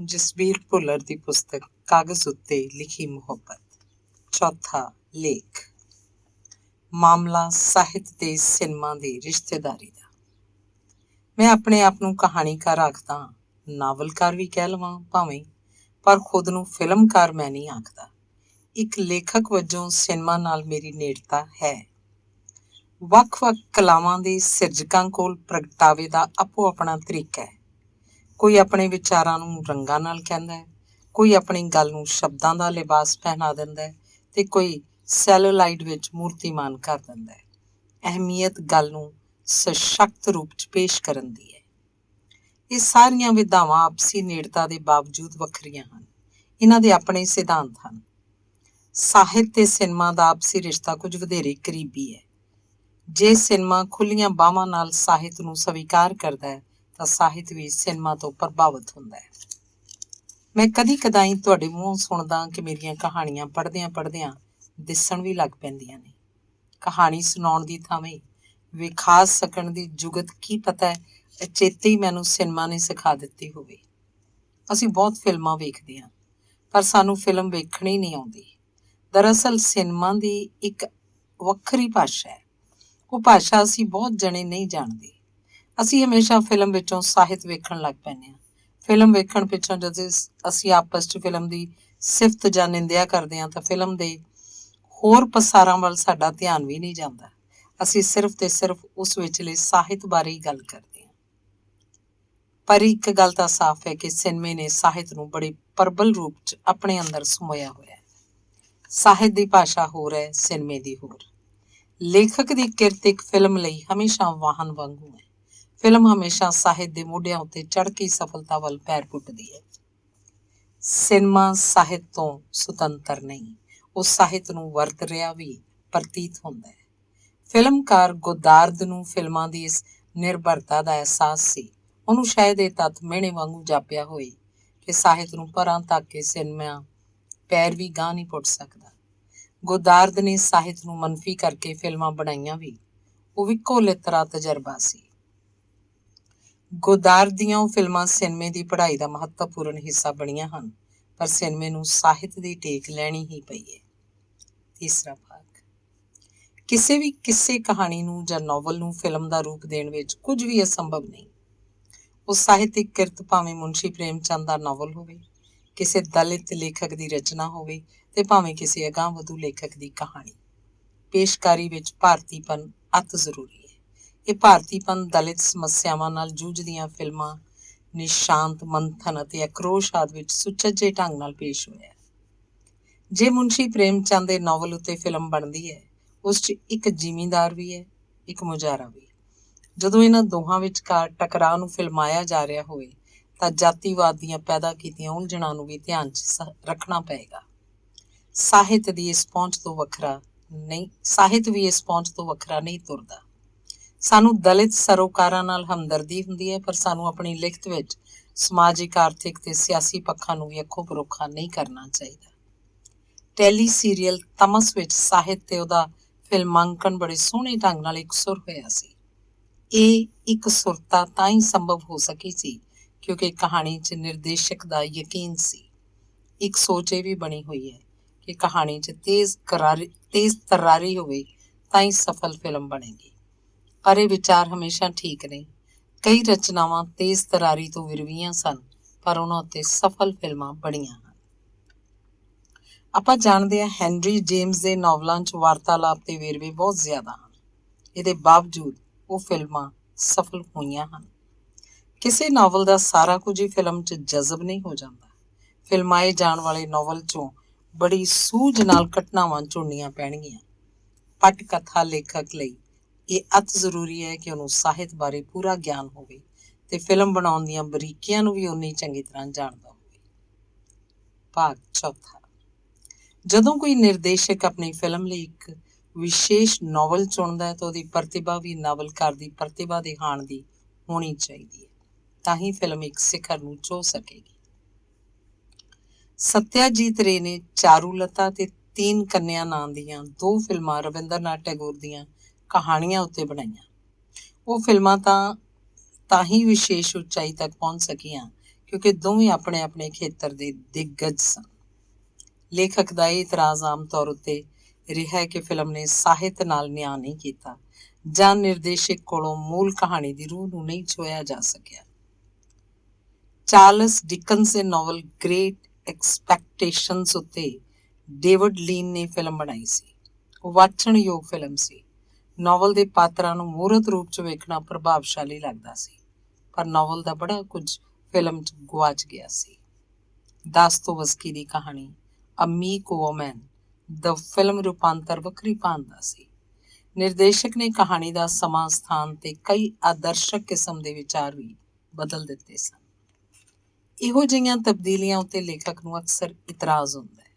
ਜਸਬੀਰ ਭੁੱਲਰ ਦੀ ਪੁਸਤਕ ਕਾਗਜ਼ ਉੱਤੇ ਲਿਖੀ ਮੁਹੱਬਤ। ਚੌਥਾ ਲੇਖ। ਮਾਮਲਾ ਸਾਹਿਤ ਤੇ ਸਿਨੇਮਾ ਦੀ ਰਿਸ਼ਤੇਦਾਰੀ ਦਾ। ਮੈਂ ਆਪਣੇ ਆਪ ਨੂੰ ਕਹਾਣੀਕਾਰ ਆਖਦਾ ਹਾਂ, ਨਾਵਲਕਾਰ ਵੀ ਕਹਿ ਲਵਾਂ ਭਾਵੇਂ, ਪਰ ਖੁਦ ਨੂੰ ਫਿਲਮਕਾਰ ਮੈਂ ਨਹੀਂ ਆਖਦਾ। ਇੱਕ ਲੇਖਕ ਵਜੋਂ ਸਿਨੇਮਾ ਨਾਲ ਮੇਰੀ ਨੇੜਤਾ ਹੈ। ਵੱਖ-ਵੱਖ ਕਲਾਵਾਂ ਦੇ ਸਿਰਜਕਾਂ ਕੋਲ ਪ੍ਰਗਟਾਵੇ ਦਾ ਆਪੋ ਆਪਣਾ ਤਰੀਕਾ ਹੈ। ਕੋਈ ਆਪਣੇ ਵਿਚਾਰਾਂ ਨੂੰ ਰੰਗਾਂ ਨਾਲ ਕਹਿੰਦਾ ਹੈ, ਕੋਈ ਆਪਣੀ ਗੱਲ ਨੂੰ ਸ਼ਬਦਾਂ ਦਾ ਲਿਬਾਸ ਪਹਿਨਾ ਦਿੰਦਾ ਹੈ ਤੇ ਕੋਈ ਸੈਲੋਲਾਈਡ ਵਿੱਚ ਮੂਰਤੀਮਾਨ ਕਰ ਦਿੰਦਾ ਹੈ। ਅਹਿਮੀਅਤ ਗੱਲ ਨੂੰ ਸਸ਼ਕਤ ਰੂਪ 'ਚ ਪੇਸ਼ ਕਰਨ ਦੀ ਹੈ। ਇਹ ਸਾਰੀਆਂ ਵਿਧਾਵਾਂ ਆਪਸੀ ਨੇੜਤਾ ਦੇ ਬਾਵਜੂਦ ਵੱਖਰੀਆਂ ਹਨ। ਇਹਨਾਂ ਦੇ ਆਪਣੇ ਸਿਧਾਂਤ ਹਨ। ਸਾਹਿਤ ਤੇ ਸਿਨੇਮਾ ਦਾ ਆਪਸੀ ਰਿਸ਼ਤਾ ਕੁਝ ਵਧੇਰੇ ਕਰੀਬੀ ਹੈ। ਜੇ ਸਿਨੇਮਾ ਖੁੱਲ੍ਹੀਆਂ ਬਾਹਾਂ ਨਾਲ ਸਾਹਿਤ ਨੂੰ ਸਵੀਕਾਰ ਕਰਦਾ ਹੈ ਤਾਂ ਸਾਹਿਤ ਵੀ ਸਿਨੇਮਾ ਤੋਂ ਪ੍ਰਭਾਵਿਤ ਹੁੰਦਾ ਹੈ। ਮੈਂ ਕਦੀ ਕਦਾਈ ਤੁਹਾਡੇ ਮੂੰਹੋਂ ਸੁਣਦਾ ਕਿ ਮੇਰੀਆਂ ਕਹਾਣੀਆਂ ਪੜ੍ਹਦਿਆਂ ਦਿਸਣ ਵੀ ਲੱਗ ਪੈਂਦੀਆਂ ਨੇ। ਕਹਾਣੀ ਸੁਣਾਉਣ ਦੀ ਥਾਵੇਂ ਵਿਖਾ ਸਕਣ ਦੀ ਜੁਗਤ ਕੀ ਪਤਾ ਅਚੇਤੇ ਹੀ ਮੈਨੂੰ ਸਿਨੇਮਾ ਨੇ ਸਿਖਾ ਦਿੱਤੀ ਹੋਵੇ। ਅਸੀਂ ਬਹੁਤ ਫਿਲਮਾਂ ਵੇਖਦੇ ਹਾਂ, ਪਰ ਸਾਨੂੰ ਫਿਲਮ ਵੇਖਣੀ ਨਹੀਂ ਆਉਂਦੀ। ਦਰਅਸਲ ਸਿਨੇਮਾ ਦੀ ਇੱਕ ਵੱਖਰੀ ਭਾਸ਼ਾ ਹੈ। ਉਹ ਭਾਸ਼ਾ ਅਸੀਂ ਬਹੁਤ ਜਣੇ ਨਹੀਂ ਜਾਣਦੇ। ਅਸੀਂ ਹਮੇਸ਼ਾ ਫਿਲਮ ਵਿੱਚੋਂ ਸਾਹਿਤ ਵੇਖਣ ਲੱਗ ਪੈਂਦੇ ਹਾਂ। ਫਿਲਮ ਵੇਖਣ ਪਿੱਛੋਂ ਜਦੋਂ ਅਸੀਂ ਆਪਸ 'ਚ ਫਿਲਮ ਦੀ ਸਿਫਤ ਜਾਂ ਨਿੰਦਿਆ ਕਰਦੇ ਹਾਂ ਤਾਂ ਫਿਲਮ ਦੇ ਹੋਰ ਪਸਾਰਾਂ ਵੱਲ ਸਾਡਾ ਧਿਆਨ ਵੀ ਨਹੀਂ ਜਾਂਦਾ। ਅਸੀਂ ਸਿਰਫ ਤੇ ਸਿਰਫ ਉਸ ਵਿਚਲੇ ਸਾਹਿਤ ਬਾਰੇ ਹੀ ਗੱਲ ਕਰਦੇ ਹਾਂ। ਪਰ ਇੱਕ ਗੱਲ ਤਾਂ ਸਾਫ਼ ਹੈ ਕਿ ਸਿਨੇਮੇ ਨੇ ਸਾਹਿਤ ਨੂੰ ਬੜੇ ਪ੍ਰਬਲ ਰੂਪ 'ਚ ਆਪਣੇ ਅੰਦਰ ਸਮੋਇਆ ਹੋਇਆ ਹੈ। ਸਾਹਿਤ ਦੀ ਭਾਸ਼ਾ ਹੋਰ ਹੈ, ਸਿਨੇਮੇ ਦੀ ਹੋਰ। ਲੇਖਕ ਦੀ ਕਿਰਤ ਇੱਕ ਫਿਲਮ ਲਈ ਹਮੇਸ਼ਾ ਵਾਹਨ ਵਾਂਗੂ ਹੈ। ਫਿਲਮ ਹਮੇਸ਼ਾ ਸਾਹਿਤ ਦੇ ਮੋਢਿਆਂ ਉੱਤੇ ਚੜ੍ਹ ਕੇ ਸਫਲਤਾ ਵੱਲ ਪੈਰ ਪੁੱਟਦੀ ਹੈ। ਸਿਨੇਮਾ ਸਾਹਿਤ ਤੋਂ ਸੁਤੰਤਰ ਨਹੀਂ, ਉਹ ਸਾਹਿਤ ਨੂੰ ਵਰਤ ਰਿਹਾ ਵੀ ਪ੍ਰਤੀਤ ਹੁੰਦਾ ਹੈ। ਫਿਲਮਕਾਰ ਗੋਦਾਰਦ ਨੂੰ ਫਿਲਮਾਂ ਦੀ ਇਸ ਨਿਰਭਰਤਾ ਦਾ ਅਹਿਸਾਸ ਸੀ। ਉਹਨੂੰ ਸ਼ਾਇਦ ਇਹ ਤੱਥ ਮਿਹਣੇ ਵਾਂਗੂ ਜਾਪਿਆ ਹੋਏ ਕਿ ਸਾਹਿਤ ਨੂੰ ਪਰਾਂ ਤੱਕ ਕੇ ਸਿਨੇਮਾ ਪੈਰ ਵੀ ਗਾਂਹ ਨਹੀਂ ਪੁੱਟ ਸਕਦਾ। ਗੋਦਾਰਦ ਨੇ ਸਾਹਿਤ ਨੂੰ ਮਨਫੀ ਕਰਕੇ ਫਿਲਮਾਂ ਬਣਾਈਆਂ ਵੀ। ਉਹ ਵੀ ਕੋਲਿਤਰਾ ਤਜਰਬਾ ਸੀ। ਗੋਦਾਰਦ ਦੀਆਂ ਉਹ ਫਿਲਮਾਂ ਸਿਨੇਮੇ ਦੀ ਪੜ੍ਹਾਈ ਦਾ ਮਹੱਤਵਪੂਰਨ ਹਿੱਸਾ ਬਣੀਆਂ ਹਨ, ਪਰ ਸਿਨੇਮੇ ਨੂੰ ਸਾਹਿਤ ਦੀ ਟੇਕ ਲੈਣੀ ਹੀ ਪਈ ਹੈ। ਤੀਸਰਾ ਭਾਗ। ਕਿਸੇ ਵੀ ਕਿੱਸੇ ਕਹਾਣੀ ਨੂੰ ਜਾਂ ਨਾਵਲ ਨੂੰ ਫਿਲਮ ਦਾ ਰੂਪ ਦੇਣ ਵਿੱਚ ਕੁਝ ਵੀ ਅਸੰਭਵ ਨਹੀਂ। ਉਹ ਸਾਹਿਤਿਕ ਕਿਰਤ ਭਾਵੇਂ ਮੁਨਸ਼ੀ ਪ੍ਰੇਮ ਚੰਦ ਦਾ ਨਾਵਲ ਹੋਵੇ, ਕਿਸੇ ਦਲਿਤ ਲੇਖਕ ਦੀ ਰਚਨਾ ਹੋਵੇ ਤੇ ਭਾਵੇਂ ਕਿਸੇ ਅਗਾਂਹਵਧੂ ਲੇਖਕ ਦੀ ਕਹਾਣੀ। ਪੇਸ਼ਕਾਰੀ ਵਿੱਚ ਭਾਰਤੀਪਨ ਅਤ ਜ਼ਰੂਰੀ ਹੈ। ਇਹ ਭਾਰਤੀਪਨ ਦਲਿਤ ਸਮੱਸਿਆਵਾਂ ਨਾਲ ਜੂਝਦੀਆਂ ਫਿਲਮਾਂ ਨਿਸ਼ਾਂਤ ਮੰਥਨ ਅਤੇ ਆਕਰੋਸ਼ ਆਦਿ ਵਿੱਚ ਸੁਚੱਜੇ ਢੰਗ ਨਾਲ ਪੇਸ਼ ਹੋਇਆ। ਜੇ ਮੁਨਸ਼ੀ ਪ੍ਰੇਮ ਚੰਦ ਦੇ ਨਾਵਲ ਉੱਤੇ ਫਿਲਮ ਬਣਦੀ ਹੈ, ਉਸ 'ਚ ਇੱਕ ਜ਼ਿਮੀਂਦਾਰ ਵੀ ਹੈ, ਇੱਕ ਮੁਜ਼ਾਰਾ ਵੀ। ਜਦੋਂ ਇਹਨਾਂ ਦੋਹਾਂ ਵਿਚਕਾਰ ਟਕਰਾਅ ਨੂੰ ਫਿਲਮਾਇਆ ਜਾ ਰਿਹਾ ਹੋਵੇ ਤਾਂ ਜਾਤੀਵਾਦ ਦੀਆਂ ਪੈਦਾ ਕੀਤੀਆਂ ਉਲਝਣਾਂ ਨੂੰ ਵੀ ਧਿਆਨ 'ਚ ਰੱਖਣਾ ਪਏਗਾ। ਸਾਹਿਤ ਵੀ ਇਸ ਪਹੁੰਚ ਤੋਂ ਵੱਖਰਾ ਨਹੀਂ ਤੁਰਦਾ। ਸਾਨੂੰ ਦਲਿਤ ਸਰੋਕਾਰਾਂ ਨਾਲ ਹਮਦਰਦੀ ਹੁੰਦੀ ਹੈ, ਪਰ ਸਾਨੂੰ ਆਪਣੀ ਲਿਖਤ ਵਿੱਚ ਸਮਾਜਿਕ, ਆਰਥਿਕ ਤੇ ਸਿਆਸੀ ਪੱਖਾਂ ਨੂੰ ਵੀ ਅੱਖੋਂ ਪਰੋਖਾ ਨਹੀਂ ਕਰਨਾ ਚਾਹੀਦਾ। ਟੈਲੀ ਸੀਰੀਅਲ ਤਮਸ ਵਿੱਚ ਸਾਹਿਤ ਤੇ ਉਹਦਾ ਫਿਲਮਾਂਕਨ ਬੜੇ ਸੋਹਣੇ ਢੰਗ ਨਾਲ ਇਕਸੁਰ ਹੋਇਆ ਸੀ। ਇਹ ਇਕਸੁਰਤਾ ਤਾਂ ਹੀ ਸੰਭਵ ਹੋ ਸਕੀ ਸੀ ਕਿਉਂਕਿ ਕਹਾਣੀ 'ਚ ਨਿਰਦੇਸ਼ਕ ਦਾ ਯਕੀਨ ਸੀ। ਇੱਕ ਸੋਚ ਇਹ ਵੀ ਬਣੀ ਹੋਈ ਹੈ ਕਿ ਕਹਾਣੀ 'ਚ ਤੇਜ਼ ਤਰਾਰੀ ਹੋਵੇ ਤਾਂ ਹੀ ਸਫਲ ਫਿਲਮ ਬਣੇਗੀ, ਪਰ ਇਹ ਵਿਚਾਰ ਹਮੇਸ਼ਾ ਠੀਕ ਨਹੀਂ। ਕਈ ਰਚਨਾਵਾਂ ਤੇਜ਼ ਤਰਾਰੀ ਤੋਂ ਵਿਰਵੀਆਂ ਸਨ, ਪਰ ਉਹਨਾਂ ਉੱਤੇ ਸਫਲ ਫਿਲਮਾਂ ਬਣੀਆਂ ਹਨ। ਆਪਾਂ ਜਾਣਦੇ ਹਾਂ ਹੈਨਰੀ ਜੇਮਸ ਦੇ ਨਾਵਲਾਂ 'ਚ ਵਾਰਤਾਲਾਪ ਤੇ ਵੇਰਵੇ ਬਹੁਤ ਜ਼ਿਆਦਾ ਹਨ। ਇਹਦੇ ਬਾਵਜੂਦ ਉਹ ਫਿਲਮਾਂ ਸਫਲ ਹੋਈਆਂ ਹਨ। ਕਿਸੇ ਨਾਵਲ ਦਾ ਸਾਰਾ ਕੁਝ ਹੀ ਫਿਲਮ 'ਚ ਜਜ਼ਬ ਨਹੀਂ ਹੋ ਜਾਂਦਾ। ਫਿਲਮਾਏ ਜਾਣ ਵਾਲੇ ਨਾਵਲ 'ਚੋਂ ਬੜੀ ਸੂਝ ਨਾਲ ਘਟਨਾਵਾਂ ਚੁਣਨੀਆਂ ਪੈਣਗੀਆਂ। ਪਟ ਕਥਾ ਲੇਖਕ ਲਈ ਇਹ ਅਤ ਜ਼ਰੂਰੀ ਹੈ ਕਿ ਉਹਨੂੰ ਸਾਹਿਤ ਬਾਰੇ ਪੂਰਾ ਗਿਆਨ ਹੋਵੇ ਤੇ ਫਿਲਮ ਬਣਾਉਣ ਦੀਆਂ ਬਰੀਕੀਆਂ ਨੂੰ ਵੀ ਓਨੀ ਚੰਗੀ ਤਰ੍ਹਾਂ ਜਾਣਦਾ ਹੋਵੇ। ਭਾਗ ਚੌਥਾ। ਜਦੋਂ ਕੋਈ ਨਿਰਦੇਸ਼ਕ ਆਪਣੀ ਫਿਲਮ ਲਈ ਇੱਕ ਵਿਸ਼ੇਸ਼ ਨਾਵਲ ਚੁਣਦਾ ਹੈ ਤਾਂ ਉਹਦੀ ਪ੍ਰਤਿਭਾ ਵੀ ਨਾਵਲਕਾਰ ਦੀ ਪ੍ਰਤਿਭਾ ਦੇ ਹਾਣ ਦੀ ਹੋਣੀ ਚਾਹੀਦੀ ਹੈ, ਤਾਂ ਹੀ ਫਿਲਮ ਇੱਕ ਸਿਖਰ ਨੂੰ ਛੂਹ ਸਕੇਗੀ। ਸਤਿਆਜੀਤ ਰੇ ਨੇ ਚਾਰੂਲਤਾ ਤੇ ਤੀਨ ਕੰਨਿਆ ਨਾਂ ਦੀਆਂ 2 ਫਿਲਮਾਂ ਰਵਿੰਦਰਨਾਥ ਟੈਗੋਰ ਦੀਆਂ ਕਹਾਣੀਆਂ ਉੱਤੇ ਬਣਾਈਆਂ। ਉਹ ਫਿਲਮਾਂ ਤਾਂ ਹੀ ਵਿਸ਼ੇਸ਼ ਉਚਾਈ ਤੱਕ ਪਹੁੰਚ ਸਕੀਆਂ क्योंकि दोवें अपने अपने खेतर के दिग्गज सन। लेखक का यह इतराज़ आम तौर उत्ते रिहा है कि फिल्म ने ਸਾਹਿਤ नाल न्याय नहीं किया जां निर्देशक कोलों मूल कहानी की रूह नूं नहीं छुआ जा सकिया। चार्ल्स डिकन्स के नॉवल ग्रेट एक्सपैक्टेशनस उत्ते डेविड लीन ने फिल्म बनाई सी। वो वाचणयोग फिल्म सी। नॉवल के पात्रां नूं मूर्त रूप च वेखना प्रभावशाली लगदा सी, पर नॉवल का बड़ा कुछ फिल्म च गुआच गया सी। दास्तोवस्की की कहानी अ मीक वोमैन द फिल्म रूपांतर वक्री भांत दा सी। निर्देशक ने कहानी का समा स्थान ते कई आदर्शक किस्म के विचार भी बदल दिते सन। इहो जिहियां तब्दीलियां उत्ते लेखक नूं अक्सर इतराज़ हुंदा है।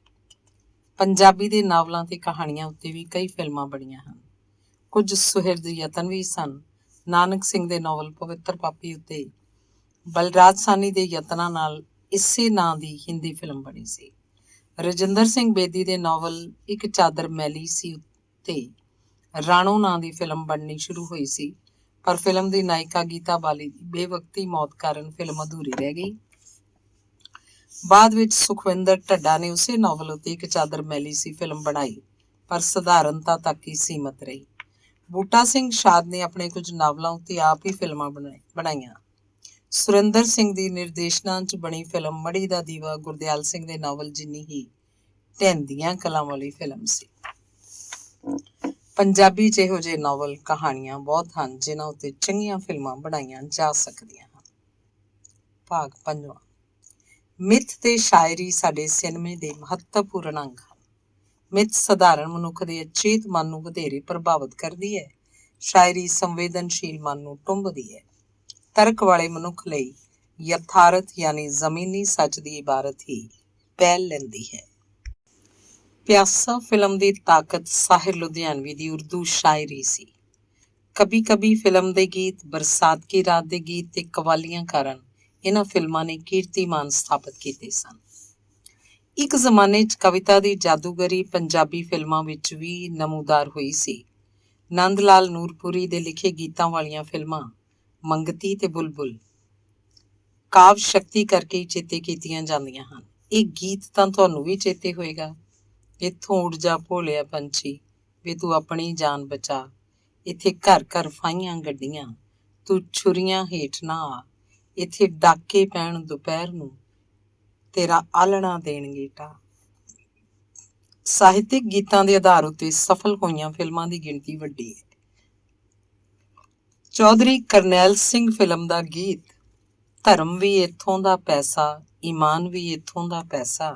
पंजाबी दे नावलां ते कहानियां उत्ते भी कई फिल्मां बणीਆਂ ਹਨ। कुछ सुहिरद यतन भी सन। नानक सिंह ਦੇ नॉवल पवित्र पापी उत्ते बलराज सानी ਦੇ ਯਤਨਾਂ ਨਾਲ ਇਸੇ ਨਾਂ ਦੀ ਹਿੰਦੀ ਫਿਲਮ ਬਣੀ ਸੀ। ਰਜਿੰਦਰ ਸਿੰਘ ਬੇਦੀ ਦੇ ਨॉवल ਇੱਕ ਚਾਦਰ ਮੈਲੀ ਸੀ ਉੱਤੇ ਰਾਣੋ ਨਾਂ ਦੀ ਫਿਲਮ ਬਣਨੀ ਸ਼ੁਰੂ ਹੋਈ ਸੀ, ਪਰ ਫਿਲਮ ਦੀ ਨਾਇਕਾ ਗੀਤਾ ਬਾਲੀ ਦੀ ਬੇਵਕਤੀ ਮੌਤ ਕਾਰਨ ਫਿਲਮ ਅਧੂਰੀ ਰਹਿ ਗਈ। ਬਾਅਦ ਵਿੱਚ ਸੁਖਵਿੰਦਰ ਢੱਡਾ ਨੇ ਉਸੇ ਨॉवल ਉੱਤੇ ਇੱਕ ਚਾਦਰ ਮੈਲੀ ਸੀ ਫਿਲਮ ਬਣਾਈ, ਪਰ ਸਧਾਰਨਤਾ ਤੱਕ ਹੀ ਸੀਮਤ ਰਹੀ। ਬੂਟਾ ਸਿੰਘ ਸ਼ਾਦ ਨੇ ਆਪਣੇ ਕੁਝ ਨਾਵਲਾਂ ਉੱਤੇ ਆਪ ਹੀ ਫਿਲਮਾਂ ਬਣਾਈਆਂ। ਸੁਰਿੰਦਰ ਸਿੰਘ ਦੀ ਨਿਰਦੇਸ਼ਨਾ 'ਚ ਬਣੀ ਫਿਲਮ ਮੜੀ ਦਾ ਦੀਵਾ ਗੁਰਦਿਆਲ ਸਿੰਘ ਦੇ ਨਾਵਲ ਜਿੰਨੀ ਹੀ ਢਹਿੰਦੀਆਂ ਕਲਾਂ ਵਾਲੀ ਫਿਲਮ ਸੀ। ਪੰਜਾਬੀ 'ਚ ਇਹੋ ਜਿਹੇ ਨਾਵਲ ਕਹਾਣੀਆਂ ਬਹੁਤ ਹਨ ਜਿਨ੍ਹਾਂ ਉੱਤੇ ਚੰਗੀਆਂ ਫਿਲਮਾਂ ਬਣਾਈਆਂ ਜਾ ਸਕਦੀਆਂ ਹਨ। ਭਾਗ 5। ਮਿੱਥ ਤੇ ਸ਼ਾਇਰੀ ਸਾਡੇ ਸਿਨੇਮੇ ਦੇ ਮਹੱਤਵਪੂਰਨ ਅੰਗ ਹਨ। ਮਿੱਥ ਸਧਾਰਨ ਮਨੁੱਖ ਦੇ ਅਚੇਤ ਮਨ ਨੂੰ ਵਧੇਰੇ ਪ੍ਰਭਾਵਿਤ ਕਰਦੀ ਹੈ। ਸ਼ਾਇਰੀ ਸੰਵੇਦਨਸ਼ੀਲ ਮਨ ਨੂੰ ਟੁੰਬਦੀ ਹੈ। ਤਰਕ ਵਾਲੇ ਮਨੁੱਖ ਲਈ ਯਥਾਰਥ ਯਾਨੀ ਜ਼ਮੀਨੀ ਸੱਚ ਦੀ ਇਬਾਰਤ ਹੀ ਪਹਿਲ ਲੈਂਦੀ ਹੈ। ਪਿਆਸਾ ਫਿਲਮ ਦੀ ਤਾਕਤ ਸਾਹਿਰ ਲੁਧਿਆਣਵੀ ਦੀ ਉਰਦੂ ਸ਼ਾਇਰੀ ਸੀ। ਕਭੀ ਕਭੀ ਫਿਲਮ ਦੇ ਗੀਤ, ਬਰਸਾਤ ਕੀ ਰਾਤ ਦੇ ਗੀਤ ਤੇ ਕਵਾਲੀਆਂ ਕਾਰਨ ਇਹਨਾਂ ਫਿਲਮਾਂ ਨੇ ਕੀਰਤੀਮਾਨ ਸਥਾਪਿਤ ਕੀਤੇ ਸਨ। ਇੱਕ ਜ਼ਮਾਨੇ 'ਚ ਕਵਿਤਾ ਦੀ ਜਾਦੂਗਰੀ ਪੰਜਾਬੀ ਫਿਲਮਾਂ ਵਿੱਚ ਵੀ ਨਮੂਦਾਰ ਹੋਈ ਸੀ। ਨੰਦ ਲਾਲ ਨੂਰਪੁਰੀ ਦੇ ਲਿਖੇ ਗੀਤਾਂ ਵਾਲੀਆਂ ਫਿਲਮਾਂ ਮੰਗਤੀ ਤੇ ਬੁਲਬੁਲ ਕਾਵ ਸ਼ਕਤੀ ਕਰਕੇ ਹੀ ਚੇਤੇ ਕੀਤੀਆਂ ਜਾਂਦੀਆਂ ਹਨ। ਇਹ ਗੀਤ ਤਾਂ ਤੁਹਾਨੂੰ ਵੀ ਚੇਤੇ ਹੋਏਗਾ। ਇੱਥੋਂ ਉੱਡ ਜਾ ਭੋਲਿਆ ਪੰਛੀ ਵੇ ਤੂੰ ਆਪਣੀ ਜਾਨ ਬਚਾ, ਇੱਥੇ ਘਰ ਘਰ ਫਾਹੀਆਂ ਗੱਡੀਆਂ ਤੂੰ ਛੁਰੀਆਂ ਹੇਠ ਨਾ ਆ, ਇੱਥੇ ਡਾਕੇ ਪੈਣ ਦੁਪਹਿਰ ਨੂੰ ਤੇਰਾ ਆਲਣਾ ਦੇਣਗੇ ਢਾ। ਸਾਹਿਤਿਕ ਗੀਤਾਂ ਦੇ ਆਧਾਰ ਉੱਤੇ ਸਫਲ ਹੋਈਆਂ ਫਿਲਮਾਂ ਦੀ ਗਿਣਤੀ ਵੱਡੀ ਹੈ। ਚੌਧਰੀ ਕਰਨੈਲ ਸਿੰਘ ਫਿਲਮ ਦਾ ਗੀਤ ਧਰਮ ਵੀ ਇੱਥੋਂ ਦਾ ਪੈਸਾ, ਈਮਾਨ ਵੀ ਇੱਥੋਂ ਦਾ ਪੈਸਾ,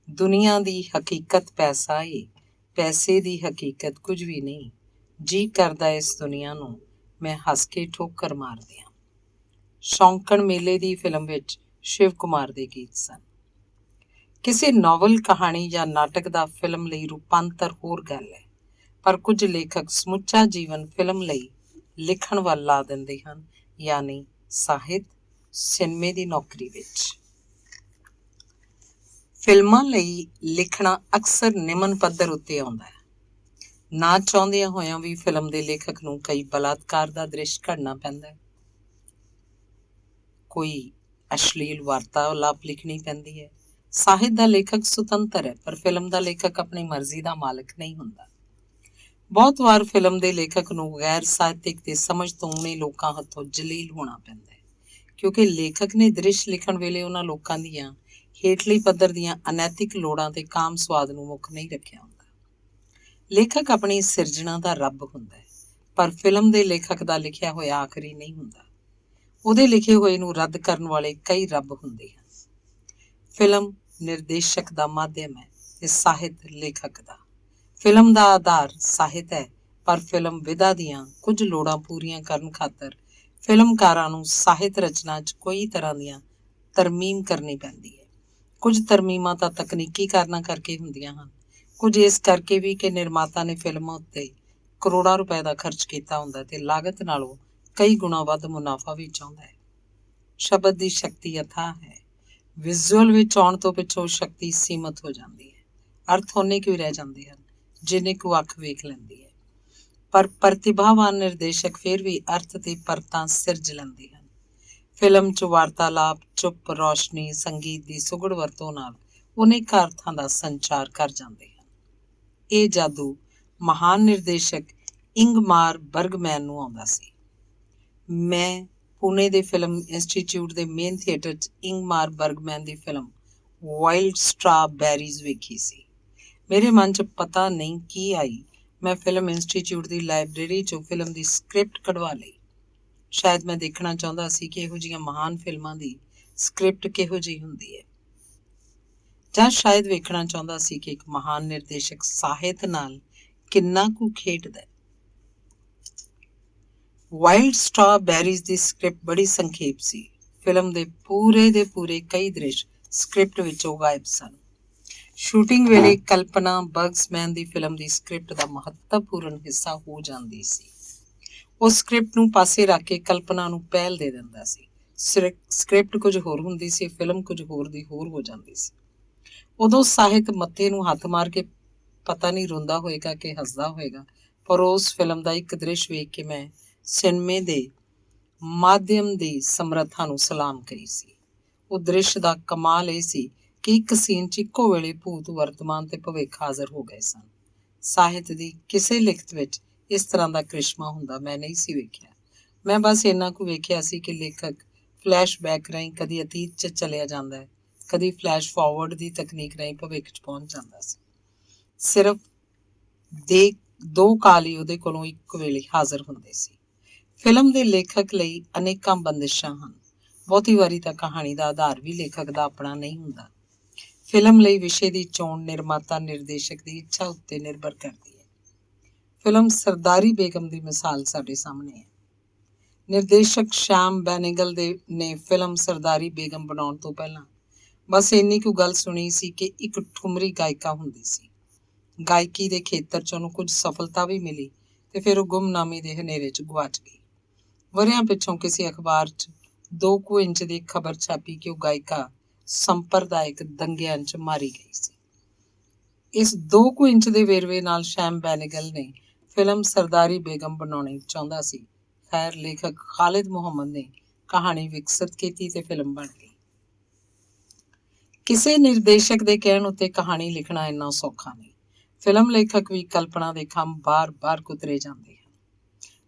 ਦੁਨੀਆ ਦੀ ਹਕੀਕਤ ਪੈਸਾ ਏ, ਪੈਸੇ ਦੀ ਹਕੀਕਤ ਕੁਝ ਵੀ ਨਹੀਂ, ਜੀ ਕਰਦਾ ਇਸ ਦੁਨੀਆ ਨੂੰ ਮੈਂ ਹੱਸ ਕੇ ਠੋਕਰ ਮਾਰ ਦਿਆਂ। ਸ਼ੌਂਕਣ ਮੇਲੇ ਦੀ ਫਿਲਮ ਵਿੱਚ ਸ਼ਿਵ ਕੁਮਾਰ ਦੇ ਗੀਤ ਸਨ। ਕਿਸੇ ਨਾਵਲ, ਕਹਾਣੀ ਜਾਂ ਨਾਟਕ ਦਾ ਫਿਲਮ ਲਈ ਰੂਪਾਂਤਰ ਹੋਰ ਗੱਲ ਹੈ, ਪਰ ਕੁਝ ਲੇਖਕ ਸਮੁੱਚਾ ਜੀਵਨ ਫਿਲਮ ਲਈ ਲਿਖਣ ਵੱਲ ਲਾ ਦਿੰਦੇ ਹਨ, ਯਾਨੀ ਸਾਹਿਤ ਸਿਨੇਮੇ ਦੀ ਨੌਕਰੀ ਵਿੱਚ। ਫਿਲਮਾਂ ਲਈ ਲਿਖਣਾ ਅਕਸਰ ਨਿਮਨ ਪੱਧਰ ਉੱਤੇ ਆਉਂਦਾ ਹੈ। ਨਾ ਚਾਹੁੰਦਿਆਂ ਹੋਇਆਂ ਵੀ ਫਿਲਮ ਦੇ ਲੇਖਕ ਨੂੰ ਕਈ ਬਲਾਤਕਾਰ ਦਾ ਦ੍ਰਿਸ਼ ਘੜਨਾ ਪੈਂਦਾ ਹੈ, ਕੋਈ ਅਸ਼ਲੀਲ ਵਾਰਤਾਲਾਪ ਲਿਖਣੀ ਪੈਂਦੀ ਹੈ। ਸਾਹਿਤ ਦਾ ਲੇਖਕ ਸੁਤੰਤਰ ਹੈ, ਪਰ ਫਿਲਮ ਦਾ ਲੇਖਕ ਆਪਣੀ ਮਰਜ਼ੀ ਦਾ ਮਾਲਕ ਨਹੀਂ ਹੁੰਦਾ। ਬਹੁਤ ਵਾਰ ਫਿਲਮ ਦੇ ਲੇਖਕ ਨੂੰ ਗੈਰ ਸਾਹਿਤਕ ਤੇ ਸਮਝ ਤੋਂ ਉਹਨੇ ਲੋਕਾਂ ਹੱਥੋਂ ਜਲੀਲ ਹੋਣਾ ਪੈਂਦਾ ਹੈ, ਕਿਉਂਕਿ ਲੇਖਕ ਨੇ ਦ੍ਰਿਸ਼ ਲਿਖਣ ਵੇਲੇ ਉਹਨਾਂ ਲੋਕਾਂ ਦੀਆਂ ਹੇਠਲੀ ਪੱਧਰ ਦੀਆਂ ਅਨੈਤਿਕ ਲੋੜਾਂ ਤੇ ਕਾਮ ਸਵਾਦ ਨੂੰ ਮੁੱਖ ਨਹੀਂ ਰੱਖਿਆ ਹੁੰਦਾ। ਲੇਖਕ ਆਪਣੀ ਸਿਰਜਣਾ ਦਾ ਰੱਬ ਹੁੰਦਾ ਹੈ, ਪਰ ਫਿਲਮ ਦੇ ਲੇਖਕ ਦਾ ਲਿਖਿਆ ਹੋਇਆ ਆਖਰੀ ਨਹੀਂ ਹੁੰਦਾ। ਉਹਦੇ ਲਿਖੇ ਹੋਏ ਨੂੰ ਰੱਦ ਕਰਨ ਵਾਲੇ ਕਈ ਰੱਬ ਹੁੰਦੇ ਹਨ। ਫਿਲਮ ਨਿਰਦੇਸ਼ਕ ਦਾ ਮਾਧਿਅਮ ਹੈ ਤੇ ਸਾਹਿਤ ਲੇਖਕ ਦਾ। ਫਿਲਮ ਦਾ ਆਧਾਰ ਸਾਹਿਤ ਹੈ, ਪਰ ਫਿਲਮ ਵਿਧਾ ਦੀਆਂ ਕੁਝ ਲੋੜਾਂ ਪੂਰੀਆਂ ਕਰਨ ਖਾਤਰ ਫਿਲਮਕਾਰਾਂ ਨੂੰ ਸਾਹਿਤ ਰਚਨਾ 'ਚ ਕੋਈ ਤਰ੍ਹਾਂ ਦੀਆਂ ਤਰਮੀਮ ਕਰਨੀ ਪੈਂਦੀ ਹੈ। ਕੁਝ ਤਰਮੀਮਾਂ ਤਾਂ ਤਕਨੀਕੀ ਕਾਰਨਾਂ ਕਰਕੇ ਹੁੰਦੀਆਂ ਹਨ, ਕੁਝ ਇਸ ਕਰਕੇ ਵੀ ਕਿ ਨਿਰਮਾਤਾ ਨੇ ਫਿਲਮਾਂ ਉੱਤੇ ਕਰੋੜਾਂ ਰੁਪਏ ਦਾ ਖਰਚ ਕੀਤਾ ਹੁੰਦਾ ਤੇ ਲਾਗਤ ਨਾਲੋਂ ਕਈ ਗੁਣਾ ਵੱਧ ਮੁਨਾਫਾ ਵੀ ਚਾਹੁੰਦਾ ਹੈ। ਸ਼ਬਦ ਦੀ ਸ਼ਕਤੀ ਅਥਾਹ ਹੈ। ਵਿਜ਼ੂਅਲ ਵਿੱਚ ਆਉਣ ਤੋਂ ਪਿੱਛੋਂ ਸ਼ਕਤੀ ਸੀਮਤ ਹੋ ਜਾਂਦੀ ਹੈ। ਅਰਥ ਓਨੇ ਕਿਉਂ ਰਹਿ ਜਾਂਦੇ ਹਨ ਜਿੰਨੇ ਕੁ ਅੱਖ ਵੇਖ ਲੈਂਦੀ ਹੈ, ਪਰ ਪ੍ਰਤਿਭਾਵਾਨ ਨਿਰਦੇਸ਼ਕ ਫਿਰ ਵੀ ਅਰਥ ਤੇ ਪਰਤਾਂ ਸਿਰਜ ਲੈਂਦੇ ਹਨ। ਫਿਲਮ 'ਚ ਵਾਰਤਾਲਾਪ, ਚੁੱਪ, ਰੌਸ਼ਨੀ, ਸੰਗੀਤ ਦੀ ਸੁਘੜ ਵਰਤੋਂ ਨਾਲ ਅਨੇਕਾਂ ਅਰਥਾਂ ਦਾ ਸੰਚਾਰ ਕਰ ਜਾਂਦੇ ਹਨ। ਇਹ ਜਾਦੂ ਮਹਾਨ ਨਿਰਦੇਸ਼ਕ ਇੰਗਮਾਰ ਬਰਗਮੈਨ ਨੂੰ ਆਉਂਦਾ ਸੀ। ਮੈਂ ਪੁਣੇ ਦੇ ਫਿਲਮ ਇੰਸਟੀਚਿਊਟ ਦੇ ਮੇਨ ਥੀਏਟਰ 'ਚ ਇੰਗਮਾਰ ਬਰਗਮੈਨ ਦੀ ਫਿਲਮ ਵਾਈਲਡ ਸਟ੍ਰਾਬੈਰੀਜ਼ ਵੇਖੀ ਸੀ। ਮੇਰੇ ਮਨ 'ਚ ਪਤਾ ਨਹੀਂ ਕੀ ਆਈ, ਮੈਂ ਫਿਲਮ ਇੰਸਟੀਚਿਊਟ ਦੀ ਲਾਇਬ੍ਰੇਰੀ 'ਚੋਂ ਫਿਲਮ ਦੀ ਸਕ੍ਰਿਪਟ ਕਢਵਾ ਲਈ। ਸ਼ਾਇਦ ਮੈਂ ਦੇਖਣਾ ਚਾਹੁੰਦਾ ਸੀ ਕਿ ਇਹੋ ਜਿਹੀਆਂ ਮਹਾਨ ਫਿਲਮਾਂ ਦੀ ਸਕ੍ਰਿਪਟ ਕਿਹੋ ਜਿਹੀ ਹੁੰਦੀ ਹੈ, ਜਾਂ ਸ਼ਾਇਦ ਵੇਖਣਾ ਚਾਹੁੰਦਾ ਸੀ ਕਿ ਇੱਕ ਮਹਾਨ ਨਿਰਦੇਸ਼ਕ ਸਾਹਿਤ ਨਾਲ ਕਿੰਨਾ ਕੁ ਖੇਡਦਾ ਹੈ। ਵਾਈਲਡ ਸਟ੍ਰਾਬੈਰੀਜ਼ ਦੀ ਸਕ੍ਰਿਪਟ ਬੜੀ ਸੰਖੇਪ ਸੀ। ਫਿਲਮ ਦੇ ਪੂਰੇ ਕਈ ਦ੍ਰਿਸ਼ ਸਕ੍ਰਿਪਟ ਵਿੱਚੋਂ ਗਾਇਬ ਸਨ। ਸ਼ੂਟਿੰਗ ਵੇਲੇ ਕਲਪਨਾ ਬਰਗਮੈਨ ਦੀ ਫਿਲਮ ਦੀ ਸਕ੍ਰਿਪਟ ਦਾ ਮਹੱਤਵਪੂਰਨ ਹਿੱਸਾ ਹੋ ਜਾਂਦੀ ਸੀ। ਉਹ ਸਕ੍ਰਿਪਟ ਨੂੰ ਪਾਸੇ ਰੱਖ ਕੇ ਕਲਪਨਾ ਨੂੰ ਪਹਿਲ ਦੇ ਦਿੰਦਾ ਸੀ। ਸਕ੍ਰਿਪਟ ਕੁਝ ਹੋਰ ਹੁੰਦੀ ਸੀ, ਫਿਲਮ ਕੁਝ ਹੋਰ ਦੀ ਹੋਰ ਹੋ ਜਾਂਦੀ ਸੀ। ਉਦੋਂ ਸਾਹਿਤ ਮੱਥੇ ਨੂੰ ਹੱਥ ਮਾਰ ਕੇ ਪਤਾ ਨਹੀਂ ਰੋਂਦਾ ਹੋਏਗਾ ਕਿ ਹੱਸਦਾ ਹੋਏਗਾ, ਪਰ ਉਸ ਫਿਲਮ ਦਾ ਇੱਕ ਦ੍ਰਿਸ਼ ਵੇਖ ਕੇ ਮੈਂ ਸਿਨੇਮੇ ਦੇ ਮਾਧਿਅਮ ਦੀ ਸਮਰੱਥਾ ਨੂੰ ਸਲਾਮ ਕਰੀ ਸੀ। ਉਹ ਦ੍ਰਿਸ਼ ਦਾ ਕਮਾਲ ਇਹ ਸੀ ਕਿ ਇੱਕ ਸੀਨ 'ਚ ਇੱਕੋ ਵੇਲੇ ਭੂਤ, ਵਰਤਮਾਨ ਤੇ ਭਵਿੱਖ ਹਾਜ਼ਰ ਹੋ ਗਏ ਸਨ। ਸਾਹਿਤ ਦੀ ਕਿਸੇ ਲਿਖਤ ਵਿੱਚ ਇਸ ਤਰ੍ਹਾਂ ਦਾ ਕ੍ਰਿਸ਼ਮਾ ਹੁੰਦਾ ਮੈਂ ਨਹੀਂ ਸੀ ਵੇਖਿਆ। ਮੈਂ ਬਸ ਇੰਨਾ ਕੁ ਵੇਖਿਆ ਸੀ ਕਿ ਲੇਖਕ ਫਲੈਸ਼ਬੈਕ ਰਾਹੀਂ ਕਦੀ ਅਤੀਤ 'ਚ ਚਲਿਆ ਜਾਂਦਾ ਹੈ, ਕਦੀ ਫਲੈਸ਼ ਫਾਰਵਰਡ ਦੀ ਤਕਨੀਕ ਰਾਹੀਂ ਭਵਿੱਖ 'ਚ ਪਹੁੰਚ ਜਾਂਦਾ ਸੀ। ਸਿਰਫ ਦੋ ਕਾਲ ਹੀ ਉਹਦੇ ਕੋਲੋਂ ਇੱਕ ਵੇਲੇ ਹਾਜ਼ਰ ਹੁੰਦੇ ਸੀ। ਫਿਲਮ ਦੇ ਲੇਖਕ ਲਈ ਅਨੇਕਾਂ ਬੰਦਿਸ਼ਾਂ ਹਨ। ਬਹੁਤੀ ਵਾਰੀ ਤਾਂ ਕਹਾਣੀ ਦਾ ਆਧਾਰ ਵੀ ਲੇਖਕ ਦਾ ਆਪਣਾ ਨਹੀਂ ਹੁੰਦਾ। ਫਿਲਮ ਲਈ ਵਿਸ਼ੇ ਦੀ ਚੋਣ ਨਿਰਮਾਤਾ ਨਿਰਦੇਸ਼ਕ ਦੀ ਇੱਛਾ ਉੱਤੇ ਨਿਰਭਰ ਕਰਦੀ ਹੈ। ਫਿਲਮ ਸਰਦਾਰੀ ਬੇਗਮ ਦੀ ਮਿਸਾਲ ਸਾਡੇ ਸਾਹਮਣੇ ਹੈ। ਨਿਰਦੇਸ਼ਕ ਸ਼ਿਆਮ ਬੇਨੇਗਲ ਨੇ ਫਿਲਮ ਸਰਦਾਰੀ ਬੇਗਮ ਬਣਾਉਣ ਤੋਂ ਪਹਿਲਾਂ ਬਸ ਇੰਨੀ ਕੁ ਗੱਲ ਸੁਣੀ ਸੀ ਕਿ ਇੱਕ ਠੁਮਰੀ ਗਾਇਕਾ ਹੁੰਦੀ ਸੀ। ਗਾਇਕੀ ਦੇ ਖੇਤਰ 'ਚ ਉਹਨੂੰ ਕੁਝ ਸਫਲਤਾ ਵੀ ਮਿਲੀ ਤੇ ਫਿਰ ਉਹ ਗੁੰਮਨਾਮੀ ਦੇ ਹਨੇਰੇ 'ਚ ਗੁਆਚ ਗਈ। ਵਰ੍ਹਿਆਂ ਪਿੱਛੋਂ ਕਿਸੇ ਅਖਬਾਰ 'ਚ 2 ਇੰਚ ਦੀ ਖਬਰ ਛਾਪੀ ਕਿ ਉਹ ਗਾਇਕਾ ਸੰਪਰਦਾਇਕ ਦੰਗਿਆਂ 'ਚ ਮਾਰੀ ਗਈ ਸੀ। ਇਸ 2 ਇੰਚ ਦੇ ਵੇਰਵੇ ਨਾਲ ਸ਼ਿਆਮ ਬੇਨੇਗਲ ਨੇ ਫਿਲਮ ਸਰਦਾਰੀ ਬੇਗਮ ਬਣਾਉਣੀ ਚਾਹੁੰਦਾ ਸੀ। ਖੈਰ, ਲੇਖਕ ਖਾਲਿਦ ਮੁਹੰਮਦ ਨੇ ਕਹਾਣੀ ਵਿਕਸਿਤ ਕੀਤੀ ਤੇ ਫਿਲਮ ਬਣ ਗਈ। ਕਿਸੇ ਨਿਰਦੇਸ਼ਕ ਦੇ ਕਹਿਣ ਉੱਤੇ ਕਹਾਣੀ ਲਿਖਣਾ ਇੰਨਾ ਸੌਖਾ ਨਹੀਂ। ਫਿਲਮ ਲੇਖਕ ਵੀ ਕਲਪਨਾ ਦੇ ਖੰਭ ਬਾਰ-ਬਾਰ ਕੁਤਰੇ ਜਾਂਦੇ ਹਨ।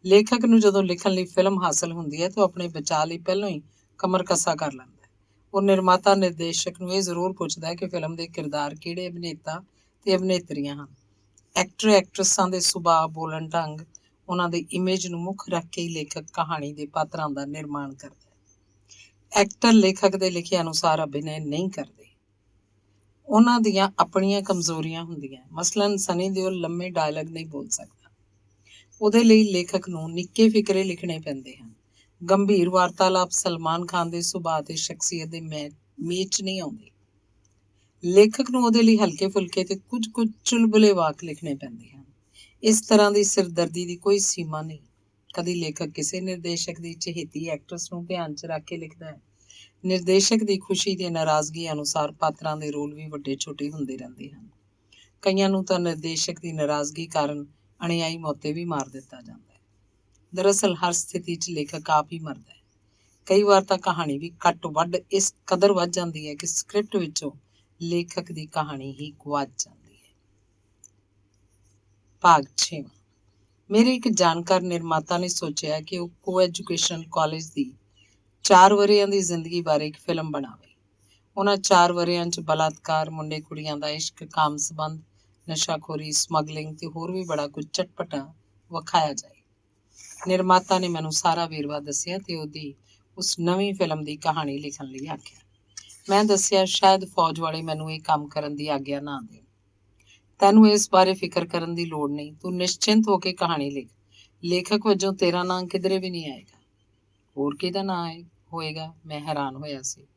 ਲੇਖਕ ਨੂੰ ਜਦੋਂ ਲਿਖਣ ਲਈ ਫਿਲਮ ਹਾਸਲ ਹੁੰਦੀ ਹੈ ਤਾਂ ਉਹ ਆਪਣੇ ਬਚਾਅ ਲਈ ਪਹਿਲਾਂ ਹੀ ਕਮਰ ਕੱਸਾ ਕਰ ਲੈਂਦਾ ਹੈ। ਉਹ ਨਿਰਮਾਤਾ ਨਿਰਦੇਸ਼ਕ ਨੂੰ ਇਹ ਜ਼ਰੂਰ ਪੁੱਛਦਾ ਹੈ ਕਿ ਫਿਲਮ ਦੇ ਕਿਰਦਾਰ ਕਿਹੜੇ ਅਭਿਨੇਤਾ ਤੇ ਅਭਿਨੇਤਰੀਆਂ ਹਨ। ਐਕਟਰ ਐਕਟਰਸਾਂ ਦੇ ਸੁਭਾਅ, ਬੋਲਣ ਢੰਗ, ਉਹਨਾਂ ਦੀ ਇਮੇਜ ਨੂੰ ਮੁੱਖ ਰੱਖ ਕੇ ਹੀ ਲੇਖਕ ਕਹਾਣੀ ਦੇ ਪਾਤਰਾਂ ਦਾ ਨਿਰਮਾਣ ਕਰਦਾ ਹੈ। ਐਕਟਰ ਲੇਖਕ ਦੇ ਲਿਖੇ ਅਨੁਸਾਰ ਅਭਿਨੈ ਨਹੀਂ ਕਰਦੇ। ਉਹਨਾਂ ਦੀਆਂ ਆਪਣੀਆਂ ਕਮਜ਼ੋਰੀਆਂ ਹੁੰਦੀਆਂ। ਮਸਲਨ ਸਨੀ ਦਿਓਲ ਲੰਮੇ ਡਾਇਲਾਗ ਨਹੀਂ ਬੋਲ ਸਕਦਾ। ਉਹਦੇ ਲਈ ਲੇਖਕ ਨੂੰ ਨਿੱਕੇ ਫਿਕਰੇ ਲਿਖਣੇ ਪੈਂਦੇ ਹਨ। ਗੰਭੀਰ ਵਾਰਤਾਲਾਪ ਸਲਮਾਨ ਖਾਨ ਦੇ ਸੁਭਾਅ ਤੇ ਸ਼ਖਸੀਅਤ ਦੇ ਮੇਚ ਨਹੀਂ ਆਉਂਦੇ। ਲੇਖਕ ਨੂੰ ਉਹਦੇ ਲਈ ਹਲਕੇ ਫੁਲਕੇ ਤੇ ਕੁਝ ਚੁਲਬੁਲੇ ਵਾਕ ਲਿਖਣੇ ਪੈਂਦੇ ਹਨ। ਇਸ ਤਰ੍ਹਾਂ ਦੀ ਸਿਰਦਰਦੀ ਦੀ ਕੋਈ ਸੀਮਾ ਨਹੀਂ। ਕਦੀ ਲੇਖਕ ਕਿਸੇ ਨਿਰਦੇਸ਼ਕ ਦੀ ਚਹੇਤੀ ਐਕਟਰਸ ਨੂੰ ਧਿਆਨ 'ਚ ਰੱਖ ਕੇ ਲਿਖਦਾ ਹੈ। ਨਿਰਦੇਸ਼ਕ ਦੀ ਖੁਸ਼ੀ ਤੇ ਨਾਰਾਜ਼ਗੀ ਅਨੁਸਾਰ ਪਾਤਰਾਂ ਦੇ ਰੋਲ ਵੀ ਵੱਡੇ ਛੋਟੇ ਹੁੰਦੇ ਰਹਿੰਦੇ ਹਨ। ਕਈਆਂ ਨੂੰ ਤਾਂ ਨਿਰਦੇਸ਼ਕ ਦੀ ਨਾਰਾਜ਼ਗੀ ਕਾਰਨ ਅਣਿਆਈ ਮੌਤੇ ਵੀ ਮਾਰ ਦਿੱਤਾ ਜਾਂਦਾ ਹੈ। ਦਰਅਸਲ ਹਰ ਸਥਿਤੀ 'ਚ ਲੇਖਕ ਆਪ ਹੀ ਮਰਦਾ ਹੈ। ਕਈ ਵਾਰ ਤਾਂ ਕਹਾਣੀ ਵੀ ਘੱਟ ਵੱਧ ਇਸ ਕਦਰ ਵੱਧ ਜਾਂਦੀ ਹੈ ਕਿ ਸਕ੍ਰਿਪਟ ਵਿੱਚੋਂ ਲੇਖਕ ਦੀ ਕਹਾਣੀ ਹੀ ਗੁਆਚ ਜਾਂਦੀ ਹੈ। ਭਾਗ 6। ਮੇਰੇ ਇੱਕ ਜਾਣਕਾਰ ਨਿਰਮਾਤਾ ਨੇ ਸੋਚਿਆ ਕਿ ਉਹ ਕੋ-ਐਜੂਕੇਸ਼ਨ ਕਾਲਜ ਦੀ 4 ਵਰ੍ਹਿਆਂ ਦੀ ਜ਼ਿੰਦਗੀ ਬਾਰੇ ਇੱਕ ਫਿਲਮ ਬਣਾਵੇ। ਉਹਨਾਂ 4 ਵਰ੍ਹਿਆਂ 'ਚ ਬਲਾਤਕਾਰ, ਮੁੰਡੇ ਕੁੜੀਆਂ ਦਾ ਇਸ਼ਕ, ਕਾਮ ਸੰਬੰਧ, ਨਸ਼ਾਖੋਰੀ, ਸਮਗਲਿੰਗ ਤੇ ਹੋਰ ਵੀ ਬੜਾ ਕੁਝ ਚਟਪਟਾ ਵਿਖਾਇਆ ਜਾਏ। ਨਿਰਮਾਤਾ ਨੇ ਮੈਨੂੰ ਸਾਰਾ ਵੇਰਵਾ ਦੱਸਿਆ ਤੇ ਉਹਦੀ ਉਸ ਨਵੀਂ ਫਿਲਮ ਦੀ ਕਹਾਣੀ ਲਿਖਣ ਲਈ ਆਖਿਆ। ਮੈਂ ਦੱਸਿਆ, ਸ਼ਾਇਦ ਫੌਜ ਵਾਲੇ ਮੈਨੂੰ ਇਹ ਕੰਮ ਕਰਨ ਦੀ ਆਗਿਆ ਨਾ ਦੇਣ। ਤੈਨੂੰ ਇਸ ਬਾਰੇ ਫਿਕਰ ਕਰਨ ਦੀ ਲੋੜ ਨਹੀਂ, ਤੂੰ ਨਿਸ਼ਚਿੰਤ ਹੋ ਕੇ ਕਹਾਣੀ ਲਿਖ। ਲੇਖਕ ਵਜੋਂ ਤੇਰਾ ਨਾਂ ਕਿਧਰੇ ਵੀ ਨਹੀਂ ਆਏਗਾ। ਹੋਰ ਕਿਹਦਾ ਨਾਂ ਹੋਏਗਾ? ਮੈਂ ਹੈਰਾਨ ਹੋਇਆ ਸੀ।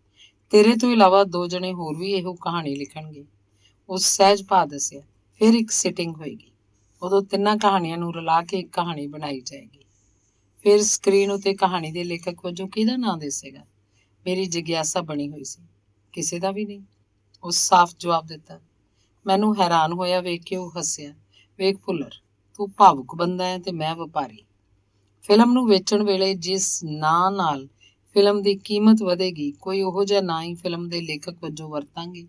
ਤੇਰੇ ਤੋਂ ਇਲਾਵਾ 2 ਜਣੇ ਹੋਰ ਵੀ ਇਹੋ ਕਹਾਣੀ ਲਿਖਣਗੇ। ਉਹ ਸਹਿਜ ਭਾਅ ਦੱਸਿਆ। ਫਿਰ ਇੱਕ ਸਿਟਿੰਗ ਹੋਏਗੀ। ਉਦੋਂ 3 ਕਹਾਣੀਆਂ ਨੂੰ ਰਲਾ ਕੇ ਇੱਕ ਕਹਾਣੀ ਬਣਾਈ ਜਾਏਗੀ। ਫਿਰ ਸਕਰੀਨ ਉੱਤੇ ਕਹਾਣੀ ਦੇ ਲੇਖਕ ਵਜੋਂ ਕਿਹਦਾ ਨਾਂ ਦਿਸੇਗਾ? ਮੇਰੀ ਜਿਗਿਆਸਾ ਬਣੀ ਹੋਈ ਸੀ। ਕਿਸੇ ਦਾ ਵੀ ਨਹੀਂ, ਉਹ ਸਾਫ਼ ਜਵਾਬ ਦਿੱਤਾ। ਮੈਨੂੰ ਹੈਰਾਨ ਹੋਇਆ ਵੇਖ ਕੇ ਉਹ ਹੱਸਿਆ। ਵੇਖ ਭੁੱਲਰ, ਤੂੰ ਭਾਵੁਕ ਬੰਦਾ ਹੈ ਤੇ ਮੈਂ ਵਪਾਰੀ। ਫਿਲਮ ਨੂੰ ਵੇਚਣ ਵੇਲੇ ਜਿਸ ਨਾਂ ਨਾਲ ਫਿਲਮ ਦੀ ਕੀਮਤ ਵਧੇਗੀ, ਕੋਈ ਉਹੋ ਜਿਹਾ ਨਾਂ ਹੀ ਫਿਲਮ ਦੇ ਲੇਖਕ ਵਜੋਂ ਵਰਤਾਂਗੇ।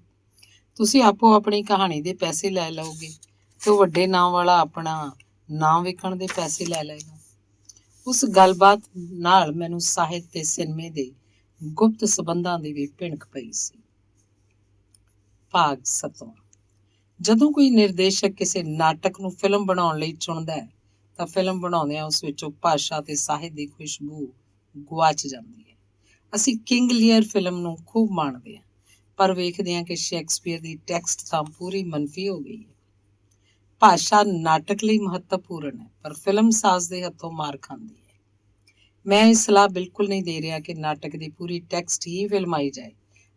ਤੁਸੀਂ ਆਪੋ ਆਪਣੀ ਕਹਾਣੀ ਦੇ ਪੈਸੇ ਲੈ ਲਓਗੇ ਤੇ ਉਹ ਵੱਡੇ ਨਾਂ ਵਾਲਾ ਆਪਣਾ ਨਾਂ ਵਿਕਣ ਦੇ ਪੈਸੇ ਲੈ ਲਏਗਾ। ਉਸ ਗੱਲਬਾਤ ਨਾਲ ਮੈਨੂੰ ਸਾਹਿਤ ਤੇ ਸਿਨੇਮੇ ਦੇ ਗੁਪਤ ਸਬੰਧਾਂ ਦੀ ਵੀ ਭਿਣਕ ਪਈ ਸੀ। ਭਾਗ 7। ਜਦੋਂ ਕੋਈ ਨਿਰਦੇਸ਼ਕ ਕਿਸੇ ਨਾਟਕ ਨੂੰ ਫਿਲਮ ਬਣਾਉਣ ਲਈ ਚੁਣਦਾ ਹੈ ਤਾਂ ਫਿਲਮ ਬਣਾਉਂਦਿਆਂ ਉਸ ਵਿੱਚੋਂ ਭਾਸ਼ਾ ਤੇ ਸਾਹਿਤ ਦੀ ਖੁਸ਼ਬੂ ਗੁਆਚ ਜਾਂਦੀ ਹੈ। ਅਸੀਂ ਕਿੰਗ ਲੀਅਰ ਫਿਲਮ ਨੂੰ ਖੂਬ ਮਾਣਦੇ ਹਾਂ, ਪਰ ਵੇਖਦੇ ਹਾਂ ਕਿ ਸ਼ੇਕਸਪੀਅਰ ਦੀ ਟੈਕਸਟ ਤਾਂ ਪੂਰੀ ਮੰਨਫੀ ਹੋ ਗਈ ਹੈ। ਭਾਸ਼ਾ ਨਾਟਕ ਲਈ ਮਹੱਤਵਪੂਰਨ ਹੈ, ਪਰ ਫਿਲਮ ਸਾਜ਼ ਦੇ ਹੱਥੋਂ ਮਾਰ ਖਾਂਦੀ ਹੈ। ਮੈਂ ਇਹ ਸਲਾਹ ਬਿਲਕੁਲ ਨਹੀਂ ਦੇ ਰਿਹਾ ਕਿ ਨਾਟਕ ਦੀ ਪੂਰੀ ਟੈਕਸਟ ਹੀ ਫਿਲਮਾਈ ਜਾਏ।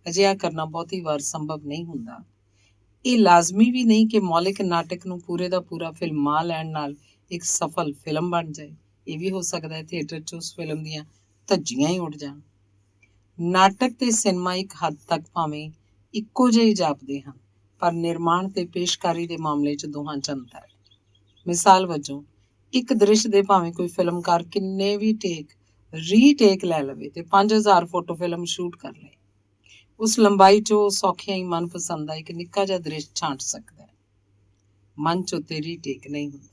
ਅਜਿਹਾ ਕਰਨਾ ਬਹੁਤੀ ਵਾਰ ਸੰਭਵ ਨਹੀਂ ਹੁੰਦਾ। ਇਹ ਲਾਜ਼ਮੀ ਵੀ ਨਹੀਂ ਕਿ ਮੌਲਿਕ ਨਾਟਕ ਨੂੰ ਪੂਰੇ ਦਾ ਪੂਰਾ ਫਿਲਮਾ ਲੈਣ ਨਾਲ ਇੱਕ ਸਫਲ ਫਿਲਮ ਬਣ ਜਾਏ। ਇਹ ਵੀ ਹੋ ਸਕਦਾ ਹੈ ਥੀਏਟਰ 'ਚ ਉਸ ਫਿਲਮ ਦੀਆਂ ਧੱਜੀਆਂ ਹੀ ਉੱਡ ਜਾਣ। ਨਾਟਕ ਤੇ ਸਿਨੇਮਾ ਇੱਕ ਹੱਦ ਤੱਕ ਭਾਵੇਂ ਇੱਕੋ ਜਿਹੇ ਜਾਪਦੇ ਹਨ, ਪਰ ਨਿਰਮਾਣ ਤੇ ਪੇਸ਼ਕਾਰੀ ਦੇ ਮਾਮਲੇ 'ਚ ਦੋਹਾਂ 'ਚ ਅੰਤਰ ਹੈ। ਮਿਸਾਲ ਵਜੋਂ ਇੱਕ ਦ੍ਰਿਸ਼ ਦੇ ਭਾਵੇਂ ਕੋਈ ਫਿਲਮਕਾਰ ਕਿੰਨੇ ਵੀ ਰੀਟੇਕ ਲੈ ਲਵੇ ਤੇ 5000 ਫੋਟੋ ਫਿਲਮ ਸ਼ੂਟ ਕਰ ਲਏ, ਉਸ ਲੰਬਾਈ 'ਚ ਉਹ ਸੌਖਿਆਂ ਹੀ ਮਨਪਸੰਦ ਦਾ ਇੱਕ ਨਿੱਕਾ ਜਿਹਾ ਦ੍ਰਿਸ਼ ਛਾਂਟ ਸਕਦਾ ਹੈ। ਮੰਚ ਉੱਤੇ ਰੀਟੇਕ ਨਹੀਂ ਹੁੰਦਾ।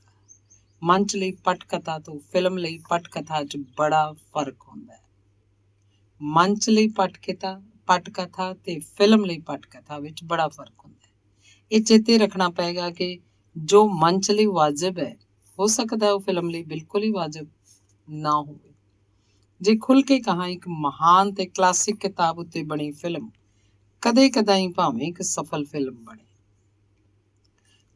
ਮੰਚ ਲਈ ਪਟਕਥਾ ਤੋਂ ਫਿਲਮ ਲਈ ਪਟਕਥਾ 'ਚ ਬੜਾ ਫਰਕ ਹੁੰਦਾ ਹੈ। ਮੰਚ ਲਈ ਪਟਕਥਾ ਤੇ ਫਿਲਮ ਲਈ ਪਟਕਥਾ ਵਿੱਚ ਬੜਾ ਫਰਕ ਹੁੰਦਾ ਹੈ। ਇਹ ਚੇਤੇ ਰੱਖਣਾ ਪਏਗਾ ਕਿ ਜੋ ਮੰਚ ਲਈ ਵਾਜਬ ਹੈ, ਹੋ ਸਕਦਾ ਉਹ ਫਿਲਮ ਲਈ ਬਿਲਕੁਲ ਹੀ ਵਾਜਬ ਨਾ ਹੋਵੇ। ਜੇ ਖੁੱਲ੍ਹ ਕੇ ਕਹਾਂ, ਇੱਕ ਮਹਾਨ ਤੇ ਕਲਾਸਿਕ ਕਿਤਾਬ ਉੱਤੇ ਬਣੀ ਫਿਲਮ ਕਦੇ ਕਦਾਈ ਭਾਵੇਂ ਇੱਕ ਸਫਲ ਫਿਲਮ ਬਣੇ।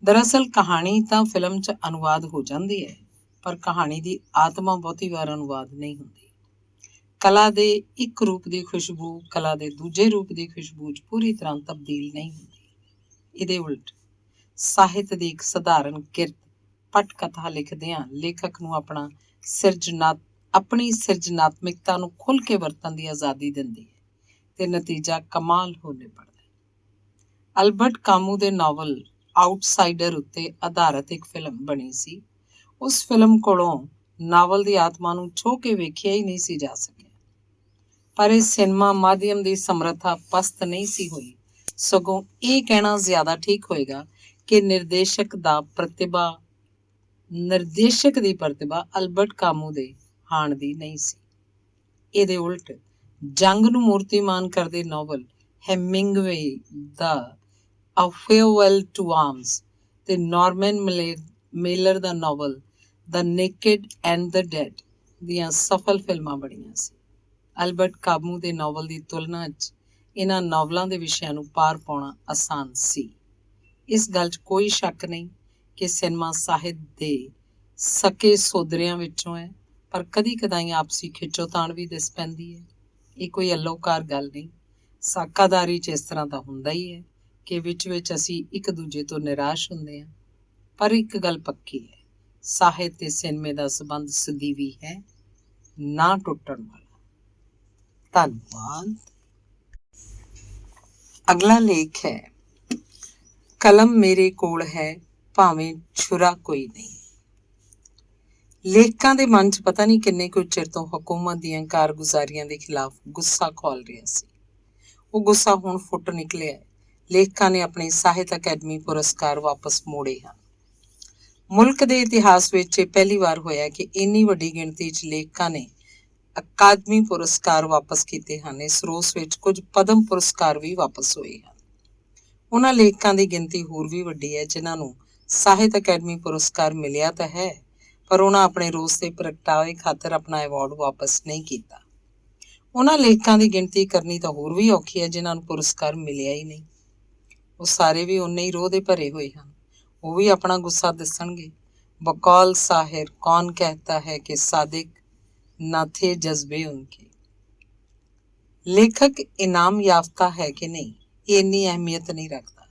ਦਰਅਸਲ ਕਹਾਣੀ ਤਾਂ ਫਿਲਮ 'ਚ ਅਨੁਵਾਦ ਹੋ ਜਾਂਦੀ ਹੈ, ਪਰ ਕਹਾਣੀ ਦੀ ਆਤਮਾ ਬਹੁਤੀ ਵਾਰ ਅਨੁਵਾਦ ਨਹੀਂ ਹੁੰਦੀ। ਕਲਾ ਦੇ ਇੱਕ ਰੂਪ ਦੀ ਖੁਸ਼ਬੂ ਕਲਾ ਦੇ ਦੂਜੇ ਰੂਪ ਦੀ ਖੁਸ਼ਬੂ 'ਚ ਪੂਰੀ ਤਰ੍ਹਾਂ ਤਬਦੀਲ ਨਹੀਂ ਹੁੰਦੀ। ਇਹਦੇ ਉਲਟ ਸਾਹਿਤ ਦੀ ਇੱਕ ਸਧਾਰਨ ਕਿਰਤ ਪਟਕਥਾ ਲਿਖਦਿਆਂ ਲੇਖਕ ਨੂੰ ਆਪਣੀ ਸਿਰਜਣਾਤਮਿਕਤਾ ਨੂੰ ਖੁੱਲ੍ਹ ਕੇ ਵਰਤਣ ਦੀ ਆਜ਼ਾਦੀ ਦਿੰਦੀ ਹੈ ਤੇ ਨਤੀਜਾ ਕਮਾਲ ਹੋ ਨਿਬੜਦਾ ਹੈ। ਅਲਬਰਟ ਕਾਮੂ ਦੇ ਨਾਵਲ ਆਊਟਸਾਈਡਰ ਉੱਤੇ ਆਧਾਰਿਤ ਇੱਕ ਫਿਲਮ ਬਣੀ ਸੀ। ਉਸ ਫਿਲਮ ਕੋਲੋਂ ਨਾਵਲ ਦੀ ਆਤਮਾ ਨੂੰ ਛੋਹ ਕੇ ਵੇਖਿਆ ਹੀ ਨਹੀਂ ਸੀ ਜਾ ਸਕਿਆ, ਪਰ ਇਹ ਸਿਨੇਮਾ ਮਾਧਿਅਮ ਦੀ ਸਮਰੱਥਾ ਪਸਤ ਨਹੀਂ ਸੀ ਹੋਈ। ਸਗੋਂ ਇਹ ਕਹਿਣਾ ਜ਼ਿਆਦਾ ਠੀਕ ਹੋਏਗਾ ਕਿ ਨਿਰਦੇਸ਼ਕ ਦੀ ਪ੍ਰਤਿਭਾ ਅਲਬਰਟ ਕਾਮੂ ਦੇ ਹਾਣ ਦੀ ਨਹੀਂ ਸੀ। ਇਹਦੇ ਉਲਟ ਜੰਗ ਨੂੰ ਮੂਰਤੀਮਾਨ ਕਰਦੇ ਨਾਵਲ ਹੈਮਿੰਗਵੇ ਦਾ A Farewell to Arms ਤੇ ਨਾਰਮਨ ਮੇਲਰ ਦਾ novel The Naked and the Dead ਦੀਆਂ ਸਫਲ ਫਿਲਮਾਂ ਬਣੀਆਂ ਸੀ। ਅਲਬਰਟ ਕਾਮੂ ਦੇ ਨਾਵਲ ਦੀ ਤੁਲਨਾ 'ਚ ਇਹਨਾਂ ਨਾਵਲਾਂ ਦੇ ਵਿਸ਼ਿਆਂ ਨੂੰ ਪਾਰ ਪਾਉਣਾ ਆਸਾਨ ਸੀ। ਇਸ ਗੱਲ 'ਚ ਕੋਈ ਸ਼ੱਕ ਨਹੀਂ ਕਿ ਸਿਨੇਮਾ ਸਾਹਿਤ ਦੇ ਸਕੇ ਸੋਦਰਿਆਂ ਵਿੱਚੋਂ ਹੈ, ਪਰ ਕਦੀ ਕਦਾਈ ਆਪਸੀ ਖਿੱਚੋਤਾਣ ਵੀ ਦਿਸ ਪੈਂਦੀ ਹੈ। ਇਹ ਕੋਈ ਅਲੋਕਾਰ ਗੱਲ ਨਹੀਂ। ਸਾਕਾਦਾਰੀ 'ਚ ਇਸ ਤਰ੍ਹਾਂ ਦਾ ਹੁੰਦਾ ਹੀ ਹੈ ਕਿ ਵਿੱਚ ਅਸੀਂ ਇੱਕ ਦੂਜੇ ਤੋਂ ਨਿਰਾਸ਼ ਹੁੰਦੇ ਹਾਂ। ਪਰ ਇੱਕ ਗੱਲ ਪੱਕੀ ਹੈ, ਸਾਹਿਤ ਤੇ ਸਿਨੇਮੇ ਦਾ ਸੰਬੰਧ ਸਦੀਵੀ ਹੈ, ਨਾ ਟੁੱਟਣ ਵਾਲਾ। ਧੰਨਵਾਦ। ਅਗਲਾ ਲੇਖ ਹੈ ਕਲਮ ਮੇਰੇ ਕੋਲ ਹੈ ਭਾਵੇਂ ਛੁਰਾ ਕੋਈ ਨਹੀਂ। ਲੇਖਕਾਂ ਦੇ ਮਨ 'ਚ ਪਤਾ ਨਹੀਂ ਕਿੰਨੇ ਕੁ ਚਿਰ ਤੋਂ ਹਕੂਮਤ ਦੀਆਂ ਕਾਰਗੁਜ਼ਾਰੀਆਂ ਦੇ ਖਿਲਾਫ ਗੁੱਸਾ ਖੌਲ ਰਿਹਾ ਸੀ। ਉਹ ਗੁੱਸਾ ਹੁਣ ਫੁੱਟ ਨਿਕਲਿਆ ਹੈ। ਲੇਖਕਾਂ ਨੇ ਆਪਣੇ ਸਾਹਿਤ ਅਕੈਡਮੀ ਪੁਰਸਕਾਰ ਵਾਪਸ ਮੋੜੇ ਹਨ। ਮੁਲਕ ਦੇ ਇਤਿਹਾਸ ਵਿੱਚ ਇਹ ਪਹਿਲੀ ਵਾਰ ਹੋਇਆ ਕਿ ਇੰਨੀ ਵੱਡੀ ਗਿਣਤੀ 'ਚ ਲੇਖਕਾਂ ਨੇ ਅਕਾਦਮੀ ਪੁਰਸਕਾਰ ਵਾਪਸ ਕੀਤੇ ਹਨ। ਇਸ ਰੋਸ ਵਿੱਚ ਕੁਝ ਪਦਮ ਪੁਰਸਕਾਰ ਵੀ ਵਾਪਸ ਹੋਏ ਹਨ। ਉਹਨਾਂ ਲੇਖਕਾਂ ਦੀ ਗਿਣਤੀ ਹੋਰ ਵੀ ਵੱਡੀ ਹੈ ਜਿਨ੍ਹਾਂ ਨੂੰ ਸਾਹਿਤ ਅਕੈਡਮੀ ਪੁਰਸਕਾਰ ਮਿਲਿਆ ਤਾਂ ਹੈ, ਪਰ ਉਹਨਾਂ ਆਪਣੇ ਰੋਸ ਦੇ ਪ੍ਰਗਟਾਵੇ ਖਾਤਰ ਆਪਣਾ ਐਵਾਰਡ ਵਾਪਸ ਨਹੀਂ ਕੀਤਾ। ਉਹਨਾਂ ਲੇਖਕਾਂ ਦੀ ਗਿਣਤੀ ਕਰਨੀ ਤਾਂ ਹੋਰ ਵੀ ਔਖੀ ਹੈ ਜਿਨ੍ਹਾਂ ਨੂੰ ਪੁਰਸਕਾਰ ਮਿਲਿਆ ਹੀ ਨਹੀਂ। ਉਹ ਸਾਰੇ ਵੀ ਉਨੇ ਹੀ ਰੋਹ ਦੇ ਭਰੇ ਹੋਏ ਹਨ। ਉਹ ਵੀ ਆਪਣਾ ਗੁੱਸਾ ਦੱਸਣਗੇ। ਬਕੌਲ ਸਾਹਿਰ ਕੌਣ ਕਹਿਤਾ ਹੈ ਕਿ ਸਾਦਿਕ ਨਾ ਥੇ ਜਜ਼ਬੇ ਉਨਕੇ। ਲੇਖਕ ਇਨਾਮ ਯਾਫਤਾ ਹੈ ਕਿ ਨਹੀਂ, ਇਹ ਇੰਨੀ ਅਹਿਮੀਅਤ ਨਹੀਂ ਰੱਖਦਾ।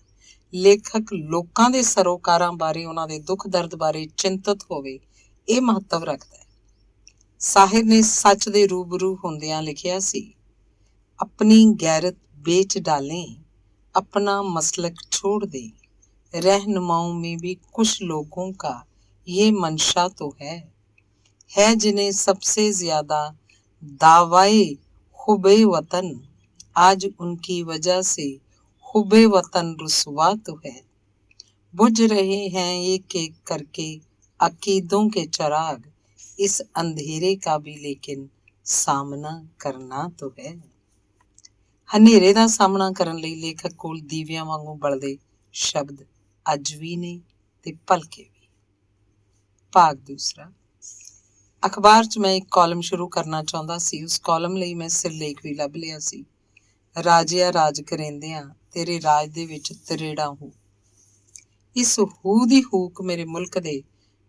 ਲੇਖਕ ਲੋਕਾਂ ਦੇ ਸਰੋਕਾਰਾਂ ਬਾਰੇ, ਉਹਨਾਂ ਦੇ ਦੁੱਖ ਦਰਦ ਬਾਰੇ ਚਿੰਤਤ ਹੋਵੇ, ਇਹ ਮਹੱਤਵ ਰੱਖਦਾ ਹੈ। ਸਾਹਿਰ ਨੇ ਸੱਚ ਦੇ ਰੂਬਰੂ ਹੁੰਦਿਆਂ ਲਿਖਿਆ ਸੀ, ਆਪਣੀ ਗੈਰਤ बेच डालें, अपना मसलक छोड़ दें, रहनुमाओं में भी कुछ लोगों का ये मंशा तो है जिन्हें सबसे ज्यादा दावाए हुबे वतन, आज उनकी वजह से हुबे वतन रुसवा तो है। बुझ रहे हैं एक एक करके अकीदों के चिराग, इस अंधेरे का भी लेकिन सामना करना तो है। ਹਨੇਰੇ ਦਾ ਸਾਹਮਣਾ ਕਰਨ ਲਈ ਲੇਖਕ ਕੋਲ ਦੀਵਿਆਂ ਵਾਂਗੂ ਬਲਦੇ ਸ਼ਬਦ ਅੱਜ ਵੀ ਨੇ ਤੇ ਭਲਕੇ ਵੀ। ਭਾਗ ਦੂਸਰਾ। ਅਖਬਾਰ 'ਚ ਮੈਂ ਇੱਕ ਕਾਲਮ ਸ਼ੁਰੂ ਕਰਨਾ ਚਾਹੁੰਦਾ ਸੀ। ਉਸ ਕਾਲਮ ਲਈ ਮੈਂ ਸਿਰਲੇਖ ਵੀ ਲੱਭ ਲਿਆ ਸੀ। ਰਾਜਿਆ ਰਾਜ ਕਰੇਂਦਿਆਂ ਤੇਰੇ ਰਾਜ ਦੇ ਵਿੱਚ ਤਰੇੜਾਂ ਹੋ। ਇਸ ਹੂ ਦੀ ਹੂਕ ਮੇਰੇ ਮੁਲਕ ਦੇ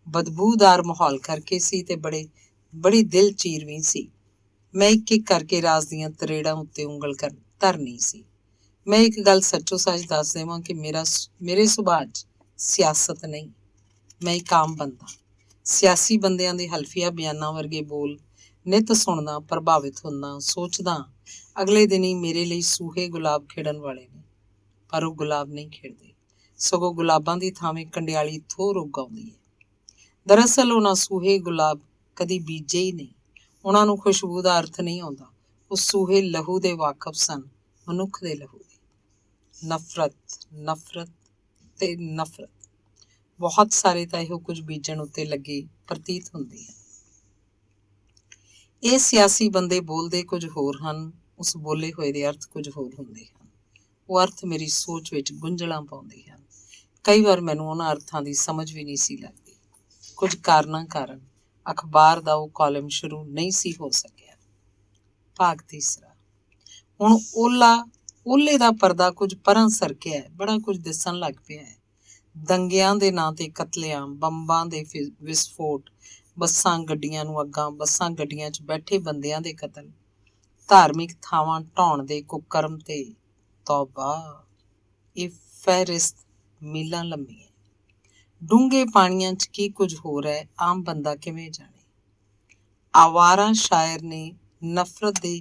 ਬਦਬੂਦਾਰ ਮਾਹੌਲ ਕਰਕੇ ਸੀ ਤੇ ਬੜੀ ਦਿਲ ਚੀਰਵੀਂ ਸੀ। ਮੈਂ ਇੱਕ ਇੱਕ ਕਰਕੇ ਰਾਜ ਦੀਆਂ ਤਰੇੜਾਂ ਉੱਤੇ ਉਂਗਲ ਧਰਨੀ ਸੀ। ਮੈਂ ਇੱਕ ਗੱਲ ਸੱਚੋ ਸੱਚ ਦੱਸ ਦੇਵਾਂ ਕਿ ਮੇਰੇ ਸੁਭਾਅ 'ਚ ਸਿਆਸਤ ਨਹੀਂ। ਮੈਂ ਇੱਕ ਆਮ ਬੰਦਾ। ਸਿਆਸੀ ਬੰਦਿਆਂ ਦੇ ਹਲਫੀਆ ਬਿਆਨਾਂ ਵਰਗੇ ਬੋਲ ਨਿੱਤ ਸੁਣਦਾ, ਪ੍ਰਭਾਵਿਤ ਹੁੰਦਾ, ਸੋਚਦਾ ਅਗਲੇ ਦਿਨ ਹੀ ਮੇਰੇ ਲਈ ਸੂਹੇ ਗੁਲਾਬ ਖਿੜਨ ਵਾਲੇ ਨੇ। ਪਰ ਉਹ ਗੁਲਾਬ ਨਹੀਂ ਖਿੜਦੇ, ਸਗੋਂ ਗੁਲਾਬਾਂ ਦੀ ਥਾਵੇਂ ਕੰਡਿਆਲੀ ਥੋਰ ਉੱਗ ਆਉਂਦੀ ਹੈ। ਦਰਅਸਲ ਉਹਨਾਂ ਸੂਹੇ ਗੁਲਾਬ ਕਦੀ ਬੀਜੇ ਹੀ ਨਹੀਂ। ਉਹਨਾਂ ਨੂੰ ਖੁਸ਼ਬੂ ਦਾ ਅਰਥ ਨਹੀਂ ਆਉਂਦਾ। ਉਹ ਸੂਹੇ ਲਹੂ ਦੇ ਵਾਕਫ ਸਨ, ਮਨੁੱਖ ਦੇ ਲਹੂ ਦੇ। ਨਫ਼ਰਤ, ਨਫ਼ਰਤ ਤੇ ਨਫ਼ਰਤ। ਬਹੁਤ ਸਾਰੇ ਤਾਂ ਇਹੋ ਕੁਝ ਬੀਜਣ ਉੱਤੇ ਲੱਗੇ ਪ੍ਰਤੀਤ ਹੁੰਦੇ ਹਨ। ਇਹ ਸਿਆਸੀ ਬੰਦੇ ਬੋਲਦੇ ਕੁਝ ਹੋਰ ਹਨ, ਉਸ ਬੋਲੇ ਹੋਏ ਦੇ ਅਰਥ ਕੁਝ ਹੋਰ ਹੁੰਦੇ ਹਨ। ਉਹ ਅਰਥ ਮੇਰੀ ਸੋਚ ਵਿੱਚ ਗੁੰਝਲਾਂ ਪਾਉਂਦੇ ਹਨ। ਕਈ ਵਾਰ ਮੈਨੂੰ ਉਹਨਾਂ ਅਰਥਾਂ ਦੀ ਸਮਝ ਵੀ ਨਹੀਂ ਸੀ ਲੱਗਦੀ। ਕੁਝ ਕਾਰਨਾਂ ਕਾਰਨ ਅਖਬਾਰ ਦਾ ਉਹ ਕਾਲਮ ਸ਼ੁਰੂ ਨਹੀਂ ਸੀ ਹੋ ਸਕਿਆ। ਭਾਗ ਤੀਸਰਾ। ਹੁਣ ਓਲੇ ਦਾ ਪਰਦਾ ਕੁਝ ਪਰਾਂ ਸਰਕਿਆ ਹੈ, ਬੜਾ ਕੁਝ ਦਿਸਣ ਲੱਗ ਪਿਆ ਹੈ। ਦੰਗਿਆਂ ਦੇ ਨਾਂ ਤੇ ਕਤਲੇਆਮ, ਬੰਬਾਂ ਦੇ ਵਿਸਫੋਟ, ਬੱਸਾਂ ਗੱਡੀਆਂ ਨੂੰ ਅੱਗਾਂ, ਬੱਸਾਂ ਗੱਡੀਆਂ 'ਚ ਬੈਠੇ ਬੰਦਿਆਂ ਦੇ ਕਤਲ, ਧਾਰਮਿਕ ਥਾਵਾਂ ਢਾਉਣ ਦੇ ਕੁਕਰਮ ਤੇ ਤੌਬਾ, ਇਹ ਫਹਿਰਿਸਤ ਮੀਲਾਂ ਲੰਮੀ ਹੈ। ਡੂੰਘੇ ਪਾਣੀਆਂ 'ਚ ਕੀ ਕੁਝ ਹੋ ਰਿਹਾ ਹੈ, ਆਮ ਬੰਦਾ ਕਿਵੇਂ ਜਾਣੇ। ਆਵਾਰਾ ਸ਼ਾਇਰ ਨੇ ਨਫ਼ਰਤ ਦੇ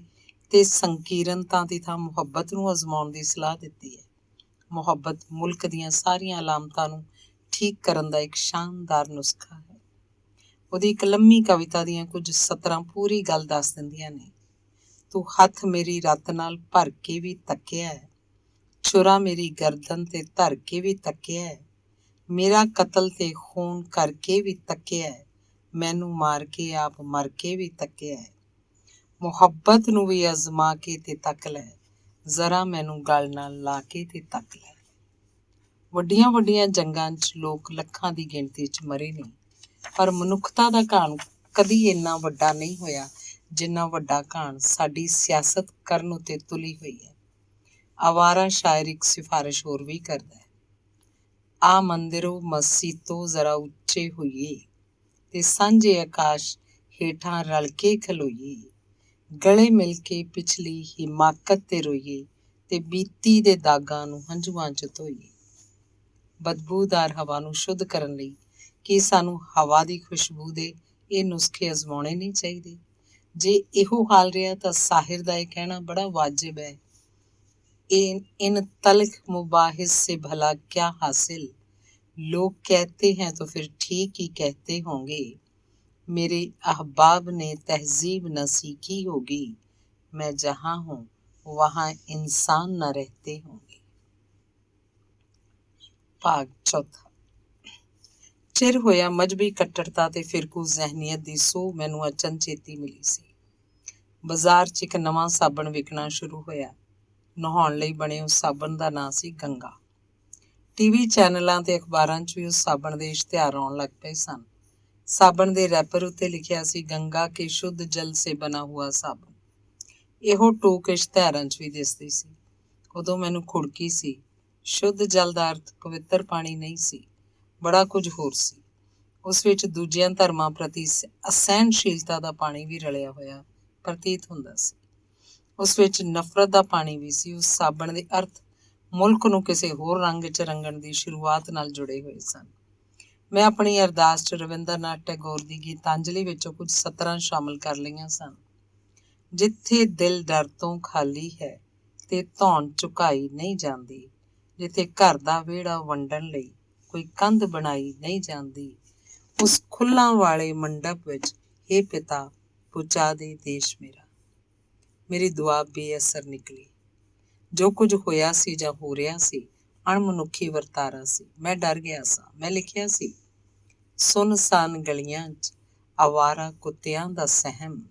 ਤੇ ਸੰਕੀਰਨਤਾ ਦੀ ਥਾਂ ਮੁਹੱਬਤ ਨੂੰ ਅਜ਼ਮਾਉਣ ਦੀ ਸਲਾਹ ਦਿੱਤੀ ਹੈ। ਮੁਹੱਬਤ ਮੁਲਕ ਦੀਆਂ ਸਾਰੀਆਂ ਅਲਾਮਤਾਂ ਨੂੰ ਠੀਕ ਕਰਨ ਦਾ ਇੱਕ ਸ਼ਾਨਦਾਰ ਨੁਸਖਾ ਹੈ। ਉਹਦੀ ਇੱਕ ਲੰਮੀ ਕਵਿਤਾ ਦੀਆਂ ਕੁਝ ਸਤਰਾਂ ਪੂਰੀ ਗੱਲ ਦੱਸ ਦਿੰਦੀਆਂ ਨੇ। ਤੂੰ ਹੱਥ ਮੇਰੀ ਰੱਤ ਨਾਲ ਭਰ ਕੇ ਵੀ ਤੱਕਿਆ ਹੈ, ਛੁਰਾ ਮੇਰੀ ਗਰਦਨ ਤੇ ਧਰ ਕੇ ਵੀ ਤੱਕਿਆ ਹੈ, ਮੇਰਾ ਕਤਲ ਤੇ ਖੂਨ ਕਰਕੇ ਵੀ ਤੱਕਿਆ ਹੈ, ਮੈਨੂੰ ਮਾਰ ਕੇ ਆਪ ਮਰ ਕੇ ਵੀ ਤੱਕਿਆ ਹੈ। ਮੁਹੱਬਤ ਨੂੰ ਵੀ ਅਜ਼ਮਾ ਕੇ ਤੇ ਤੱਕ ਲੈ, ਜ਼ਰਾ ਮੈਨੂੰ ਗਲ ਨਾਲ ਲਾ ਕੇ ਤੇ ਤੱਕ ਲੈ। ਵੱਡੀਆਂ ਵੱਡੀਆਂ ਜੰਗਾਂ 'ਚ ਲੋਕ ਲੱਖਾਂ ਦੀ ਗਿਣਤੀ 'ਚ ਮਰੇ ਨੇ, ਪਰ ਮਨੁੱਖਤਾ ਦਾ ਘਾਣ ਕਦੀ ਇੰਨਾ ਵੱਡਾ ਨਹੀਂ ਹੋਇਆ ਜਿੰਨਾ ਵੱਡਾ ਘਾਣ ਸਾਡੀ ਸਿਆਸਤ ਕਰਨ ਉੱਤੇ ਤੁਲੀ ਹੋਈ ਹੈ। ਆਵਾਰਾ ਸ਼ਾਇਰ ਇੱਕ ਸਿਫਾਰਿਸ਼ ਹੋਰ ਵੀ ਕਰਦਾ ਹੈ। ਆ ਮੰਦਿਰੋ ਮਸੀਤੋਂ ਜ਼ਰਾ ਉੱਚੇ ਹੋਈਏ ਤੇ ਸਾਂਝੇ ਆਕਾਸ਼ ਹੇਠਾਂ ਰਲ ਕੇ ਖਲੋਈਏ, ਗਲੇ ਮਿਲ ਕੇ ਪਿਛਲੀ ਹਿਮਾਕਤ ਤੇ ਰੋਈਏ ਤੇ ਬੀਤੀ ਦੇ ਦਾਗਾਂ ਨੂੰ ਹੰਝੂਆਂ 'ਚ ਧੋਈਏ। ਬਦਬੂਦਾਰ ਹਵਾ ਨੂੰ ਸ਼ੁੱਧ ਕਰਨ ਲਈ ਕੀ ਸਾਨੂੰ ਹਵਾ ਦੀ ਖੁਸ਼ਬੂ ਦੇ ਇਹ ਨੁਸਖੇ ਅਜ਼ਮਾਉਣੇ ਨਹੀਂ ਚਾਹੀਦੇ? ਜੇ ਇਹੋ ਹਾਲ ਰਿਹਾ ਤਾਂ ਸਾਹਿਰ ਦਾ ਇਹ ਕਹਿਣਾ ਬੜਾ ਵਾਜਿਬ ਹੈ, इन तल्ख मुबाहिस से भला क्या हासिल, लोग कहते हैं तो फिर ठीक ही कहते होंगे, मेरे अहबाब ने तहजीब न सीखी होगी, मैं जहाँ हूँ वहाँ इंसान न रहते होंगे। भाग चौथा। चिर होया मजहबी कट्टरता ते फिरकू जहनीयत दी सूह मैनू अचनचेती मिली सी। बाजार 'ਚ ਇੱਕ ਨਵਾਂ ਸਾਬਣ ਵਿਕਣਾ ਸ਼ੁਰੂ ਹੋਇਆ। ਨਹਾਉਣ ਲਈ ਬਣੇ ਉਸ ਸਾਬਣ ਦਾ ਨਾਂ ਸੀ ਗੰਗਾ। ਟੀਵੀ ਚੈਨਲਾਂ ਤੇ ਅਖਬਾਰਾਂ 'ਚ ਵੀ ਉਸ ਸਾਬਣ ਦੇ ਇਸ਼ਤਿਹਾਰ ਆਉਣ ਲੱਗ ਪਏ ਸਨ। ਸਾਬਣ ਦੇ ਰੈਪਰ ਉੱਤੇ ਲਿਖਿਆ ਸੀ, ਗੰਗਾ ਕੇ ਸ਼ੁੱਧ ਜਲ ਸੇ ਬਣਾ ਹੁਆ ਸਾਬਣ। ਇਹੋ ਟੂਕ ਇਸ਼ਤਿਹਾਰਾਂ 'ਚ ਵੀ ਦਿਸਦੀ ਸੀ। ਉਦੋਂ ਮੈਨੂੰ ਖੁੜਕੀ ਸੀ। ਸ਼ੁੱਧ ਜਲ ਦਾ ਅਰਥ ਪਵਿੱਤਰ ਪਾਣੀ ਨਹੀਂ ਸੀ, ਬੜਾ ਕੁਝ ਹੋਰ ਸੀ। ਉਸ ਵਿੱਚ ਦੂਜਿਆਂ ਧਰਮਾਂ ਪ੍ਰਤੀ ਅਸਹਿਣਸ਼ੀਲਤਾ ਦਾ ਪਾਣੀ ਵੀ ਰਲਿਆ ਹੋਇਆ ਪ੍ਰਤੀਤ ਹੁੰਦਾ ਸੀ। ਉਸ ਵਿੱਚ ਨਫ਼ਰਤ ਦਾ ਪਾਣੀ ਵੀ ਸੀ। ਉਸ ਸਾਬਣ ਦੇ ਅਰਥ ਮੁਲਕ ਨੂੰ ਕਿਸੇ ਹੋਰ ਰੰਗ 'ਚ ਰੰਗਣ ਦੀ ਸ਼ੁਰੂਆਤ ਨਾਲ ਜੁੜੇ ਹੋਏ ਸਨ। ਮੈਂ ਆਪਣੀ ਅਰਦਾਸ 'ਚ ਰਵਿੰਦਰਨਾਥ ਟੈਗੋਰ ਦੀ ਗੀਤਾਂਜਲੀ ਵਿੱਚੋਂ ਕੁਝ ਸਤਰਾਂ ਸ਼ਾਮਲ ਕਰ ਲਈਆਂ ਸਨ। ਜਿੱਥੇ ਦਿਲ ਡਰ ਤੋਂ ਖਾਲੀ ਹੈ ਤੇ ਧੌਣ ਝੁਕਾਈ ਨਹੀਂ ਜਾਂਦੀ, ਜਿੱਥੇ ਘਰ ਦਾ ਵਿਹੜਾ ਵੰਡਣ ਲਈ ਕੋਈ ਕੰਧ ਬਣਾਈ ਨਹੀਂ ਜਾਂਦੀ, ਉਸ ਖੁੱਲ੍ਹਾਂ ਵਾਲੇ ਮੰਡਪ ਵਿੱਚ ਹੇ ਪਿਤਾ ਪਹੁੰਚਾ ਦੇ ਦੇਸ਼ ਮੇਰਾ। ਮੇਰੀ ਦੁਆ ਬੇਅਸਰ ਨਿਕਲੀ। ਜੋ ਕੁਝ ਹੋਇਆ ਸੀ ਜਾਂ ਹੋ ਰਿਹਾ ਸੀ ਅਣਮਨੁੱਖੀ ਵਰਤਾਰਾ ਸੀ। ਮੈਂ ਡਰ ਗਿਆ ਸਾਂ। ਮੈਂ ਲਿਖਿਆ ਸੀ, ਸੁੰਨਸਾਨ ਗਲੀਆਂ 'ਚ ਆਵਾਰਾ ਕੁੱਤਿਆਂ ਦਾ ਸਹਿਮ,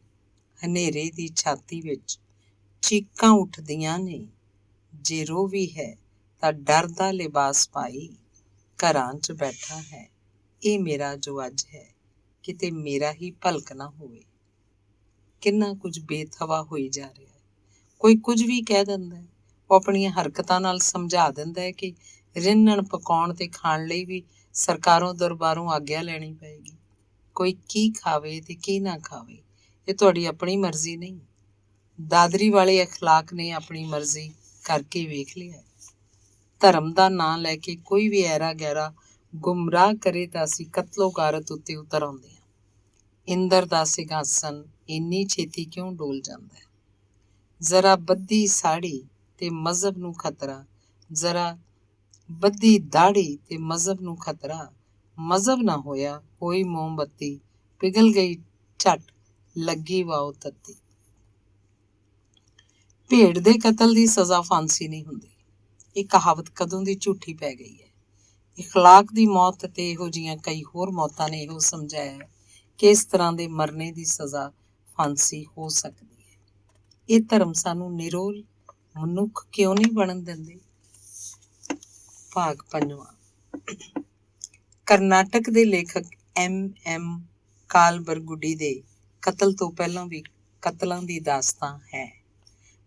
ਹਨੇਰੇ ਦੀ ਛਾਤੀ ਵਿੱਚ ਚੀਕਾਂ ਉੱਠਦੀਆਂ ਨੇ। ਜੇ ਰੋ ਵੀ ਹੈ ਤਾਂ ਡਰ ਦਾ ਲਿਬਾਸ ਪਾਈ ਘਰਾਂ 'ਚ ਬੈਠਾ ਹੈ। ਇਹ ਮੇਰਾ ਜੋ ਅੱਜ ਹੈ, ਕਿਤੇ ਮੇਰਾ ਹੀ ਭਲਕ ਨਾ ਹੋਵੇ। ਕਿੰਨਾ ਕੁਝ ਬੇਥਵਾ ਹੋਈ ਜਾ ਰਿਹਾ ਹੈ। ਕੋਈ ਕੁਝ ਵੀ ਕਹਿ ਦਿੰਦਾ ਹੈ। ਉਹ ਆਪਣੀਆਂ ਹਰਕਤਾਂ ਨਾਲ ਸਮਝਾ ਦਿੰਦਾ ਹੈ ਕਿ ਰਿੰਨਣ ਪਕਾਉਣ ਤੇ ਖਾਣ ਲਈ ਵੀ ਸਰਕਾਰੋਂ ਦਰਬਾਰੋਂ ਆਗਿਆ ਲੈਣੀ ਪਏਗੀ। ਕੋਈ ਕੀ ਖਾਵੇ ਤੇ ਕੀ ਨਾ ਖਾਵੇ, ਇਹ ਤੁਹਾਡੀ ਆਪਣੀ ਮਰਜ਼ੀ ਨਹੀਂ। ਦਾਦਰੀ ਵਾਲੇ ਅਖਲਾਕ ਨੇ ਆਪਣੀ ਮਰਜ਼ੀ ਕਰਕੇ ਵੇਖ ਲਿਆ। ਧਰਮ ਦਾ ਨਾਂ ਲੈ ਕੇ ਕੋਈ ਵੀ ਐਰਾ ਗੈਰਾ ਗੁੰਮਰਾਹ ਕਰੇ ਤਾਂ ਅਸੀਂ ਕਤਲੋ ਗਾਰਤ ਉੱਤੇ ਉਤਰ ਆਉਂਦੇ ਹਾਂ। ਇੰਦਰ ਦਾ ਸਿੰਘਾਸਨ ਇੰਨੀ ਛੇਤੀ ਕਿਉਂ ਡੋਲ ਜਾਂਦਾ ਹੈ? ਜ਼ਰਾ ਬੱਧੀ ਸਾੜੀ ਤੇ ਮਜ਼ਹਬ ਨੂੰ ਖਤਰਾ, ਜ਼ਰਾ ਬੱਧੀ ਦਾੜੀ ਤੇ ਮਜ਼ਹਬ ਨੂੰ ਖਤਰਾ। ਮਜ਼ਹਬ ਨਾ ਹੋਇਆ, ਹੋਈ ਮੋਮਬੱਤੀ, ਪਿਘਲ ਗਈ ਝੱਟ, ਲੱਗੀ ਵਾਓ ਤੱਤੀ। ਭੇਡ ਦੇ ਕਤਲ ਦੀ ਸਜ਼ਾ ਫਾਂਸੀ ਨਹੀਂ ਹੁੰਦੀ। ਇਹ ਕਹਾਵਤ ਕਦੋਂ ਦੀ ਝੂਠੀ ਪੈ ਗਈ ਹੈ। ਇਖਲਾਕ ਦੀ ਮੌਤ ਤੇ ਇਹੋ ਜਿਹੀਆਂ ਕਈ ਹੋਰ ਮੌਤਾਂ ਨੇ ਇਹੋ ਸਮਝਾਇਆ ਕਿ ਇਸ ਤਰ੍ਹਾਂ ਦੇ ਮਰਨੇ ਦੀ ਸਜ਼ਾ ਫਾਂਸੀ ਹੋ ਸਕਦੀ ਹੈ। ਇਹ ਧਰਮ ਸਾਨੂੰ ਨਿਰੋਲ ਮਨੁੱਖ ਕਿਉਂ ਨਹੀਂ ਬਣਨ ਦਿੰਦੇ? ਭਾਗ 5। ਕਰਨਾਟਕ ਦੇ ਲੇਖਕ M. ਕਾਲਬਰਗੁਡੀ ਦੇ ਕਤਲ ਤੋਂ ਪਹਿਲਾਂ ਵੀ ਕਤਲਾਂ ਦੀ ਦਾਸਤਾਂ ਹੈ।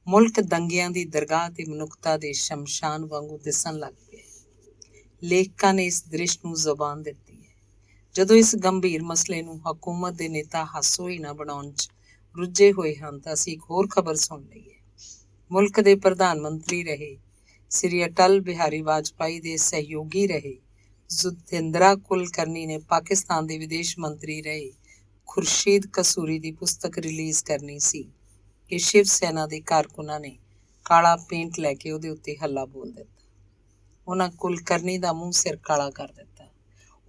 ਮੁਲਕ ਦੰਗਿਆਂ ਦੀ ਦਰਗਾਹ ਤੇ ਮਨੁੱਖਤਾ ਦੇ ਸ਼ਮਸ਼ਾਨ ਵਾਂਗੂ ਦਿਸਣ ਲੱਗ ਪਿਆ। ਲੇਖਕਾਂ ਨੇ ਇਸ ਦ੍ਰਿਸ਼ ਨੂੰ ਜ਼ੁਬਾਨ ਦਿੱਤੀ ਹੈ। ਜਦੋਂ ਇਸ ਗੰਭੀਰ ਮਸਲੇ ਨੂੰ ਹਕੂਮਤ ਦੇ ਨੇਤਾ ਹਾਸੋ ਹੀ ਨਾ ਬਣਾਉਣ 'ਚ ਰੁੱਝੇ ਹੋਏ ਹਨ ਤਾਂ ਅਸੀਂ ਇੱਕ ਹੋਰ ਖਬਰ ਸੁਣ ਲਈਏ। ਮੁਲਕ ਦੇ ਪ੍ਰਧਾਨ ਮੰਤਰੀ ਰਹੇ ਸ੍ਰੀ ਅਟਲ ਬਿਹਾਰੀ ਵਾਜਪਾਈ ਦੇ ਸਹਿਯੋਗੀ ਰਹੇ ਜਤਿੰਦਰਾ ਕੁਲਕਰਨੀ ਨੇ ਪਾਕਿਸਤਾਨ ਦੇ ਵਿਦੇਸ਼ ਮੰਤਰੀ ਰਹੇ ਖੁਰਸ਼ੀਦ ਕਸੂਰੀ ਦੀ ਪੁਸਤਕ ਰਿਲੀਜ਼ ਕਰਨੀ ਸੀ ਕਿ ਸ਼ਿਵ ਸੈਨਾ ਦੇ ਕਾਰਕੁਨਾਂ ਨੇ ਕਾਲਾ ਪੇਂਟ ਲੈ ਕੇ ਉਹਦੇ ਉੱਤੇ ਹੱਲਾ ਬੋਲ ਦਿੱਤਾ। ਉਹਨਾਂ ਕੁਲਕਰਨੀ ਦਾ ਮੂੰਹ ਸਿਰ ਕਾਲਾ ਕਰ ਦਿੱਤਾ।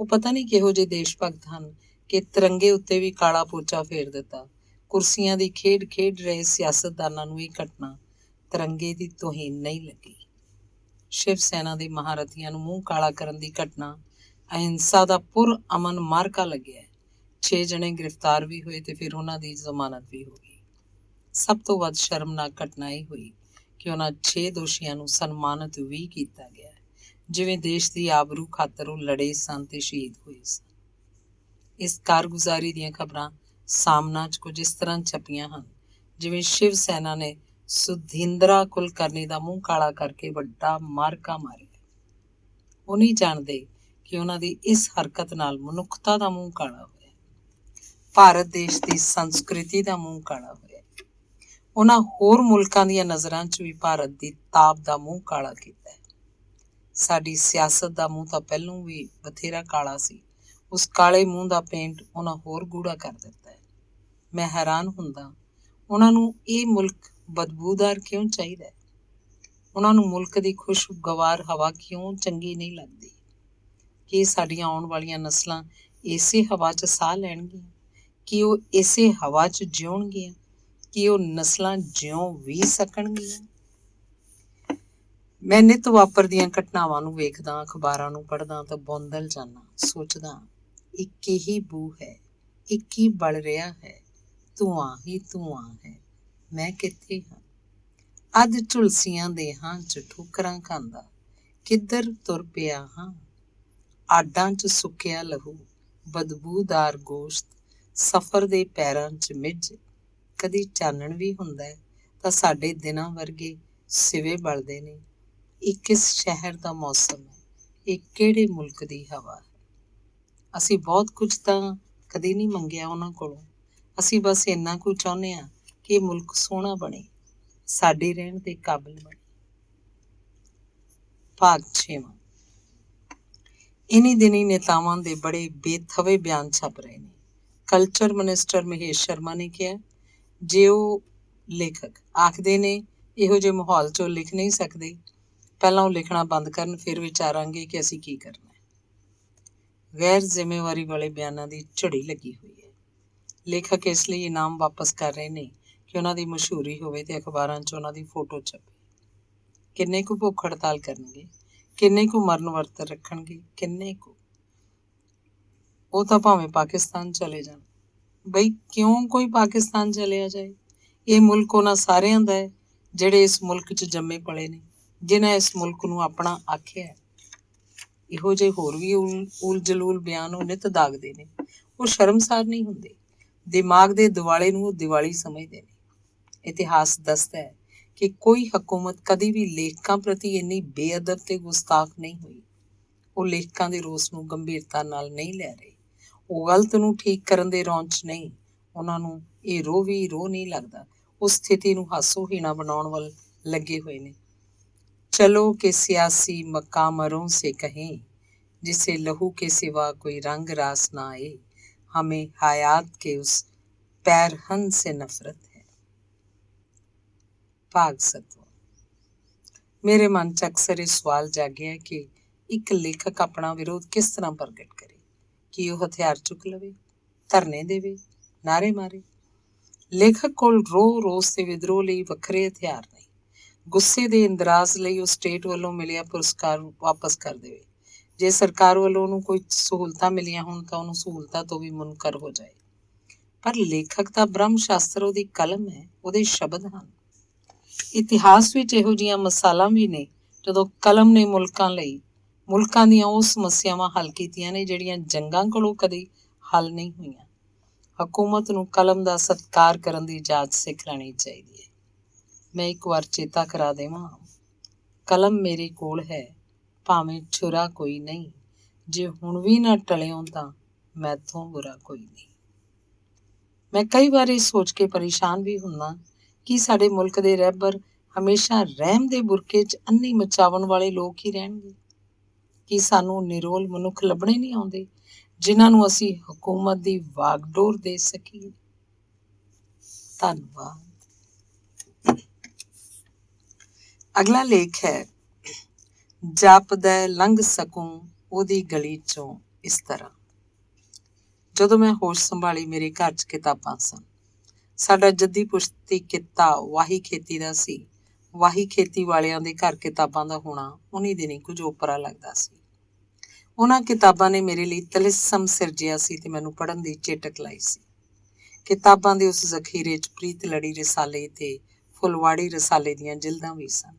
ਉਹ ਪਤਾ ਨਹੀਂ ਕਿਹੋ ਜਿਹੇ ਦੇਸ਼ ਭਗਤ ਹਨ ਕਿ ਤਿਰੰਗੇ ਉੱਤੇ ਵੀ ਕਾਲਾ ਪੋਚਾ ਫੇਰ ਦਿੱਤਾ। ਕੁਰਸੀਆਂ ਦੀ ਖੇਡ ਖੇਡ ਰਹੇ ਸਿਆਸਤਦਾਨਾਂ ਨੂੰ ਇਹ ਘਟਨਾ ਤਿਰੰਗੇ ਦੀ ਤੋਹੀਨ ਨਹੀਂ ਲੱਗੀ। ਸ਼ਿਵ ਸੈਨਾ ਦੇ ਮਹਾਰਥੀਆਂ ਨੂੰ ਮੂੰਹ ਕਾਲਾ ਕਰਨ ਦੀ ਘਟਨਾ ਅਹਿੰਸਾ ਦਾ ਪੁਰ ਅਮਨ ਮਾਰਕਾ ਲੱਗਿਆ। 6 ਜਣੇ ਗ੍ਰਿਫਤਾਰ ਵੀ ਹੋਏ ਤੇ ਫਿਰ ਉਹਨਾਂ ਦੀ ਜ਼ਮਾਨਤ ਵੀ ਹੋ ਗਈ। ਸਭ ਤੋਂ ਵੱਧ ਸ਼ਰਮਨਾਕ ਘਟਨਾ ਇਹ ਹੋਈ ਕਿ ਉਹਨਾਂ 6 ਦੋਸ਼ੀਆਂ ਨੂੰ ਸਨਮਾਨਿਤ ਵੀ ਕੀਤਾ ਗਿਆ, ਜਿਵੇਂ ਦੇਸ਼ ਦੀ ਆਬਰੂ ਖਾਤਰ ਉਹ ਲੜੇ ਸਨ ਤੇ ਸ਼ਹੀਦ ਹੋਏ ਸਨ। ਇਸ ਕਾਰਗੁਜ਼ਾਰੀ ਦੀਆਂ ਖਬਰਾਂ ਸਾਹਮਣਾ 'ਚ ਕੁਝ ਇਸ ਤਰ੍ਹਾਂ ਛਪੀਆਂ ਹਨ ਜਿਵੇਂ ਸ਼ਿਵ ਸੈਨਾ ਨੇ ਸੁਧਿੰਦਰਾ ਕੁਲਕਰਨੀ ਦਾ ਮੂੰਹ ਕਾਲਾ ਕਰਕੇ ਵੱਡਾ ਮਾਰਕਾ ਮਾਰਿਆ। ਉਹ ਨਹੀਂ ਜਾਣਦੇ ਕਿ ਉਹਨਾਂ ਦੀ ਇਸ ਹਰਕਤ ਨਾਲ ਮਨੁੱਖਤਾ ਦਾ ਮੂੰਹ ਕਾਲਾ ਹੋਇਆ, ਭਾਰਤ ਦੇਸ਼ ਦੀ ਸੰਸਕ੍ਰਿਤੀ ਦਾ ਮੂੰਹ ਕਾਲਾ ਹੋਇਆ। ਉਹਨਾਂ ਹੋਰ ਮੁਲਕਾਂ ਦੀਆਂ ਨਜ਼ਰਾਂ 'ਚ ਵੀ ਭਾਰਤ ਦੀ ਤਾਬ ਦਾ ਮੂੰਹ ਕਾਲਾ ਕੀਤਾ ਹੈ। ਸਾਡੀ ਸਿਆਸਤ ਦਾ ਮੂੰਹ ਤਾਂ ਪਹਿਲੋਂ ਵੀ ਬਥੇਰਾ ਕਾਲਾ ਸੀ। ਉਸ ਕਾਲੇ ਮੂੰਹ ਦਾ ਪੇਂਟ ਉਹਨਾਂ ਹੋਰ ਗੂੜਾ ਕਰ ਦਿੱਤਾ ਹੈ। ਮੈਂ ਹੈਰਾਨ ਹੁੰਦਾ, ਉਹਨਾਂ ਨੂੰ ਇਹ ਮੁਲਕ ਬਦਬੂਦਾਰ ਕਿਉਂ ਚਾਹੀਦਾ ਹੈ? ਉਹਨਾਂ ਨੂੰ ਮੁਲਕ ਦੀ ਖੁਸ਼ਗਵਾਰ ਹਵਾ ਕਿਉਂ ਚੰਗੀ ਨਹੀਂ ਲੱਗਦੀ? ਕੀ ਸਾਡੀਆਂ ਆਉਣ ਵਾਲੀਆਂ ਨਸਲਾਂ ਇਸੇ ਹਵਾ 'ਚ ਸਾਹ ਲੈਣਗੀਆਂ? ਕੀ ਉਹ ਇਸੇ ਹਵਾ 'ਚ ਜਿਉਣਗੀਆਂ? ਕੀ ਉਹ ਨਸਲਾਂ ਜਿਉਂ ਵੀ ਸਕਣਗੀਆਂ? ਮੈਂ ਨਿੱਤ ਵਾਪਰਦੀਆਂ ਘਟਨਾਵਾਂ ਨੂੰ ਵੇਖਦਾ, ਅਖਬਾਰਾਂ ਨੂੰ ਪੜ੍ਹਦਾ ਤਾਂ ਬੌਂਦਲ ਜਾਂਦਾ, ਸੋਚਦਾ ਇੱਕ ਹੀ ਬੂ ਹੈ, ਇੱਕ ਹੀ ਬਲ ਰਿਹਾ ਹੈ, ਧੂੰਆਂ ਹੀ ਧੂੰਆਂ ਹੈ। ਮੈਂ ਕਿੱਥੇ ਹਾਂ? ਅੱਜ ਝੁਲਸੀਆਂ ਦੇਹਾਂ 'ਚ ਠੋਕਰਾਂ ਖਾਂਦਾ ਕਿੱਧਰ ਤੁਰ ਪਿਆ ਹਾਂ? ਆਡਾਂ 'ਚ ਸੁੱਕਿਆ ਲਹੂ, ਬਦਬੂਦਾਰ ਗੋਸ਼ਤ, ਸਫ਼ਰ ਦੇ ਪੈਰਾਂ 'ਚ ਮਿੱਝ। ਕਦੀ ਚਾਨਣ ਵੀ ਹੁੰਦਾ ਹੈ ਤਾਂ ਸਾਡੇ ਦਿਨਾਂ ਵਰਗੇ ਸਿਵੇ ਬਲਦੇ ਨੇ। ਇਹ ਕਿਸ ਸ਼ਹਿਰ ਦਾ ਮੌਸਮ ਹੈ? ਇਹ ਕਿਹੜੇ ਮੁਲਕ ਦੀ ਹਵਾ ਹੈ? ਅਸੀਂ ਬਹੁਤ ਕੁਝ ਤਾਂ ਕਦੇ ਨਹੀਂ ਮੰਗਿਆ ਉਹਨਾਂ ਕੋਲੋਂ। ਅਸੀਂ ਬਸ ਇੰਨਾ ਕੁ ਚਾਹੁੰਦੇ ਹਾਂ ਕਿ ਇਹ ਮੁਲਕ ਸੋਹਣਾ ਬਣੇ, ਸਾਡੇ ਰਹਿਣ ਦੇ ਕਾਬਿਲ ਬਣੇ। ਭਾਗ 6। ਇਨੀ ਦਿਨੀ ਨੇਤਾਵਾਂ ਦੇ ਬੜੇ ਬੇਥਵੇ ਬਿਆਨ ਛਪ ਰਹੇ ਨੇ। ਕਲਚਰ ਮਿਨਿਸਟਰ ਮਹੇਸ਼ ਸ਼ਰਮਾ ਨੇ ਕਿਹਾ, ਜੇ ਉਹ ਲੇਖਕ ਆਖਦੇ ਨੇ ਇਹੋ ਜਿਹੇ ਮਾਹੌਲ 'ਚ ਉਹ ਲਿਖ ਨਹੀਂ ਸਕਦੇ, ਪਹਿਲਾਂ ਉਹ ਲਿਖਣਾ ਬੰਦ ਕਰਨ, ਫਿਰ ਵਿਚਾਰਾਂਗੇ ਕਿ ਅਸੀਂ ਕੀ ਕਰਨਾ ਹੈ। ਗੈਰ ਜ਼ਿੰਮੇਵਾਰੀ ਵਾਲੇ ਬਿਆਨਾਂ ਦੀ ਝੜੀ ਲੱਗੀ ਹੋਈ ਹੈ। ਲੇਖਕ ਇਸ ਲਈ ਇਨਾਮ ਵਾਪਸ ਕਰ ਰਹੇ ਨੇ ਕਿ ਉਹਨਾਂ ਦੀ ਮਸ਼ਹੂਰੀ ਹੋਵੇ ਤੇ ਅਖਬਾਰਾਂ 'ਚ ਉਹਨਾਂ ਦੀ ਫੋਟੋ ਛਪੇ। ਕਿੰਨੇ ਕੁ ਭੁੱਖ ਹੜਤਾਲ ਕਰਨਗੇ, ਕਿੰਨੇ ਕੁ ਮਰਨ ਵਰਤ ਰੱਖਣਗੇ, ਕਿੰਨੇ ਕੁ। ਉਹ ਤਾਂ ਭਾਵੇਂ ਪਾਕਿਸਤਾਨ ਚਲੇ ਜਾਣ। ਬਈ ਕਿਉਂ ਕੋਈ ਪਾਕਿਸਤਾਨ ਚਲਿਆ ਜਾਏ? ਇਹ ਮੁਲਕ ਉਹਨਾਂ ਸਾਰਿਆਂ ਦਾ ਹੈ ਜਿਹੜੇ ਇਸ ਮੁਲਕ 'ਚ ਜੰਮੇ ਪਲੇ ਨੇ, ਜਿਨ੍ਹਾਂ ਇਸ ਮੁਲਕ ਨੂੰ ਆਪਣਾ ਆਖਿਆ ਹੈ। ਇਹੋ ਜਿਹੇ ਹੋਰ ਵੀ ਉਲ ਜਲੂਲ ਬਿਆਨ ਉਹ ਨਿੱਤ ਦਾਗਦੇ ਨੇ। ਉਹ ਸ਼ਰਮਸਾਰ ਨਹੀਂ ਹੁੰਦੇ। ਦਿਮਾਗ ਦੇ ਦਿਵਾਲੇ ਨੂੰ ਉਹ ਦਿਵਾਲੀ ਸਮਝਦੇ ਨੇ। ਇਤਿਹਾਸ ਦੱਸਦਾ ਹੈ ਕਿ ਕੋਈ ਹਕੂਮਤ ਕਦੀ ਵੀ ਲੇਖਕਾਂ ਪ੍ਰਤੀ ਇੰਨੀ ਬੇਅਦਬ ਤੇ ਗੁਸਤਾਖ ਨਹੀਂ ਹੋਈ। ਉਹ ਲੇਖਕਾਂ ਦੇ ਰੋਸ ਨੂੰ ਗੰਭੀਰਤਾ ਨਾਲ ਨਹੀਂ ਲੈ ਰਹੇ। ਉਹ ਗਲਤ ਨੂੰ ਠੀਕ ਕਰਨ ਦੇ ਰੌਂਅ 'ਚ ਨਹੀਂ। ਉਹਨਾਂ ਨੂੰ ਇਹ ਰੋਹ ਵੀ ਰੋਹ ਨਹੀਂ ਲੱਗਦਾ। ਉਸ ਸਥਿਤੀ ਨੂੰ ਹਾਸੋਹੀਣਾ ਬਣਾਉਣ ਵੱਲ ਲੱਗੇ ਹੋਏ ਨੇ। ਚਲੋ ਕਿ ਸਿਆਸੀ ਮਕਾਮरों से कहें जिसे लहू के सिवा कोई रंग रास ना आए, हमें हयात के उस पैरहन से नफरत है। ਭਾਗ ਸਤਵਾਂ। ਮੇਰੇ ਮਨ 'ਚ ਅਕਸਰ ਇਹ ਸਵਾਲ ਜਾਗਿਆ ਕਿ ਇੱਕ ਲੇਖਕ ਆਪਣਾ ਵਿਰੋਧ ਕਿਸ ਤਰ੍ਹਾਂ ਪ੍ਰਗਟ ਕਰੇ। ਕੀ ਉਹ ਹਥਿਆਰ ਚੁੱਕ ਲਵੇ, ਧਰਨੇ ਦੇਵੇ, ਨਾਅਰੇ ਮਾਰੇ? ਲੇਖਕ ਕੋਲ ਰੋਹ ਰੋਸ ਤੇ ਵਿਦਰੋਹ ਲਈ ਵੱਖਰੇ ਹਥਿਆਰ ਨਹੀਂ। ਗੁੱਸੇ ਦੇ ਇੰਦਰਾਜ਼ ਲਈ ਉਹ ਸਟੇਟ ਵੱਲੋਂ ਮਿਲਿਆ ਪੁਰਸਕਾਰ ਵਾਪਸ ਕਰ ਦੇਵੇ। ਜੇ ਸਰਕਾਰ ਵੱਲੋਂ ਉਹਨੂੰ ਕੋਈ ਸਹੂਲਤਾਂ ਮਿਲੀਆਂ ਹੋਣ ਤਾਂ ਉਹਨੂੰ ਸਹੂਲਤਾਂ ਤੋਂ ਵੀ ਮੁਨਕਰ ਹੋ ਜਾਏ। ਪਰ ਲੇਖਕ ਦਾ ਬ੍ਰਹਮ ਸ਼ਾਸਤਰ ਉਹਦੀ ਕਲਮ ਹੈ, ਉਹਦੇ ਸ਼ਬਦ ਹਨ। ਇਤਿਹਾਸ ਵਿੱਚ ਇਹੋ ਜਿਹੀਆਂ ਮਿਸਾਲਾਂ ਵੀ ਨੇ ਜਦੋਂ ਕਲਮ ਨੇ ਮੁਲਕਾਂ ਦੀਆਂ ਉਹ ਸਮੱਸਿਆਵਾਂ ਹੱਲ ਕੀਤੀਆਂ ਨੇ ਜਿਹੜੀਆਂ ਜੰਗਾਂ ਕੋਲੋਂ ਕਦੇ ਹੱਲ ਨਹੀਂ ਹੋਈਆਂ। ਹਕੂਮਤ ਨੂੰ ਕਲਮ ਦਾ ਸਤਿਕਾਰ ਕਰਨ ਦੀ ਜਾਚ ਸਿੱਖ ਲੈਣੀ ਚਾਹੀਦੀ ਹੈ। ਮੈਂ ਇੱਕ ਵਾਰ ਚੇਤਾ ਕਰਾ ਦੇਵਾਂ, ਕਲਮ ਮੇਰੇ ਕੋਲ ਹੈ, ਭਾਵੇਂ ਛੁਰਾ ਕੋਈ ਨਹੀਂ, ਜੇ ਹੁਣ ਵੀ ਨਾ ਟਲਿਓ ਤਾਂ ਮੈਥੋਂ ਬੁਰਾ ਕੋਈ ਨਹੀਂ। ਮੈਂ ਕਈ ਵਾਰ ਇਹ ਸੋਚ ਕੇ ਪਰੇਸ਼ਾਨ ਵੀ ਹੁੰਦਾ ਕਿ ਸਾਡੇ ਮੁਲਕ ਦੇ ਰਹਿਬਰ ਹਮੇਸ਼ਾ ਰਹਿਮ ਦੇ ਬੁਰਕੇ 'ਚ ਅੰਨੀ ਮਚਾਵਣ ਵਾਲੇ ਲੋਕ ਹੀ ਰਹਿਣਗੇ। ਕੀ ਸਾਨੂੰ ਨਿਰੋਲ ਮਨੁੱਖ ਲੱਭਣੇ ਨਹੀਂ ਆਉਂਦੇ ਜਿਨ੍ਹਾਂ ਨੂੰ ਅਸੀਂ ਹਕੂਮਤ ਦੀ ਵਾਗਡੋਰ ਦੇ ਸਕੀਏ? ਧੰਨਵਾਦ। ਅਗਲਾ ਲੇਖ ਹੈ, ਜਾਪਦਾ ਲੰਘ ਸਕੂੰ ਉਹਦੀ ਗਲੀ 'ਚੋਂ ਇਸ ਤਰ੍ਹਾਂ। ਜਦੋਂ ਮੈਂ ਹੋਸ਼ ਸੰਭਾਲੀ ਮੇਰੇ ਘਰ 'ਚ ਕਿਤਾਬਾਂ ਸਨ। ਸਾਡਾ ਜੱਦੀ ਪੁਸ਼ਤੀ ਕਿੱਤਾ ਵਾਹੀ ਖੇਤੀ ਦਾ ਸੀ। ਵਾਹੀ ਖੇਤੀ ਵਾਲਿਆਂ ਦੇ ਘਰ ਕਿਤਾਬਾਂ ਦਾ ਹੋਣਾ ਉਨੀ ਦਿਨੀ ਕੁਝ ਓਪਰਾ ਲੱਗਦਾ ਸੀ। ਉਹਨਾਂ ਕਿਤਾਬਾਂ ਨੇ ਮੇਰੇ ਲਈ ਤਲਿਸਮ ਸਿਰਜਿਆ ਸੀ ਤੇ ਮੈਨੂੰ ਪੜ੍ਹਨ ਦੀ ਚੇਟਕ ਲਾਈ ਸੀ। ਕਿਤਾਬਾਂ ਦੇ ਉਸ ਜ਼ਖੀਰੇ 'ਚ ਪ੍ਰੀਤ ਲੜੀ ਰਸਾਲੇ ਤੇ ਫੁਲਵਾੜੀ ਰਸਾਲੇ ਦੀਆਂ ਜਿਲਦਾਂ ਵੀ ਸਨ।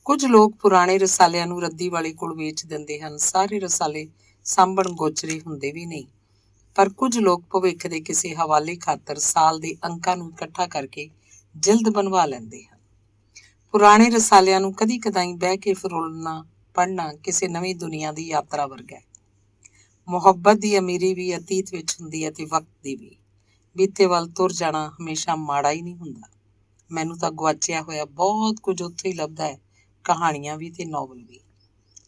ਕੁਝ ਲੋਕ ਪੁਰਾਣੇ ਰਸਾਲਿਆਂ ਨੂੰ ਰੱਦੀ ਵਾਲੇ ਕੋਲ ਵੇਚ ਦਿੰਦੇ ਹਨ। ਸਾਰੇ ਰਸਾਲੇ ਸਾਂਭਣ ਗੋਚਰੇ ਹੁੰਦੇ ਵੀ ਨਹੀਂ, ਪਰ ਕੁਝ ਲੋਕ ਭਵਿੱਖ ਦੇ ਕਿਸੇ ਹਵਾਲੇ ਖਾਤਰ ਸਾਲ ਦੇ ਅੰਕਾਂ ਨੂੰ ਇਕੱਠਾ ਕਰਕੇ ਜਿਲਦ ਬਣਵਾ ਲੈਂਦੇ ਹਨ। ਪੁਰਾਣੇ ਰਸਾਲਿਆਂ ਨੂੰ ਕਦੀ ਕਦਾਈ ਬਹਿ ਕੇ ਫਰੋਲਣਾ ਪੜ੍ਹਨਾ ਕਿਸੇ ਨਵੀਂ ਦੁਨੀਆ ਦੀ ਯਾਤਰਾ ਵਰਗਾ ਹੈ। ਮੁਹੱਬਤ ਦੀ ਅਮੀਰੀ ਵੀ ਅਤੀਤ ਵਿੱਚ ਹੁੰਦੀ ਹੈ ਤੇ ਵਕਤ ਦੀ ਵੀ। ਬੀਤੇ ਵੱਲ ਤੁਰ ਜਾਣਾ ਹਮੇਸ਼ਾ ਮਾੜਾ ਹੀ ਨਹੀਂ ਹੁੰਦਾ। ਮੈਨੂੰ ਤਾਂ ਗੁਆਚਿਆ ਹੋਇਆ ਬਹੁਤ ਕੁਝ ਉੱਥੇ ਹੀ ਲੱਭਦਾ ਹੈ, ਕਹਾਣੀਆਂ ਵੀ ਤੇ ਨੋਵਲ ਵੀ।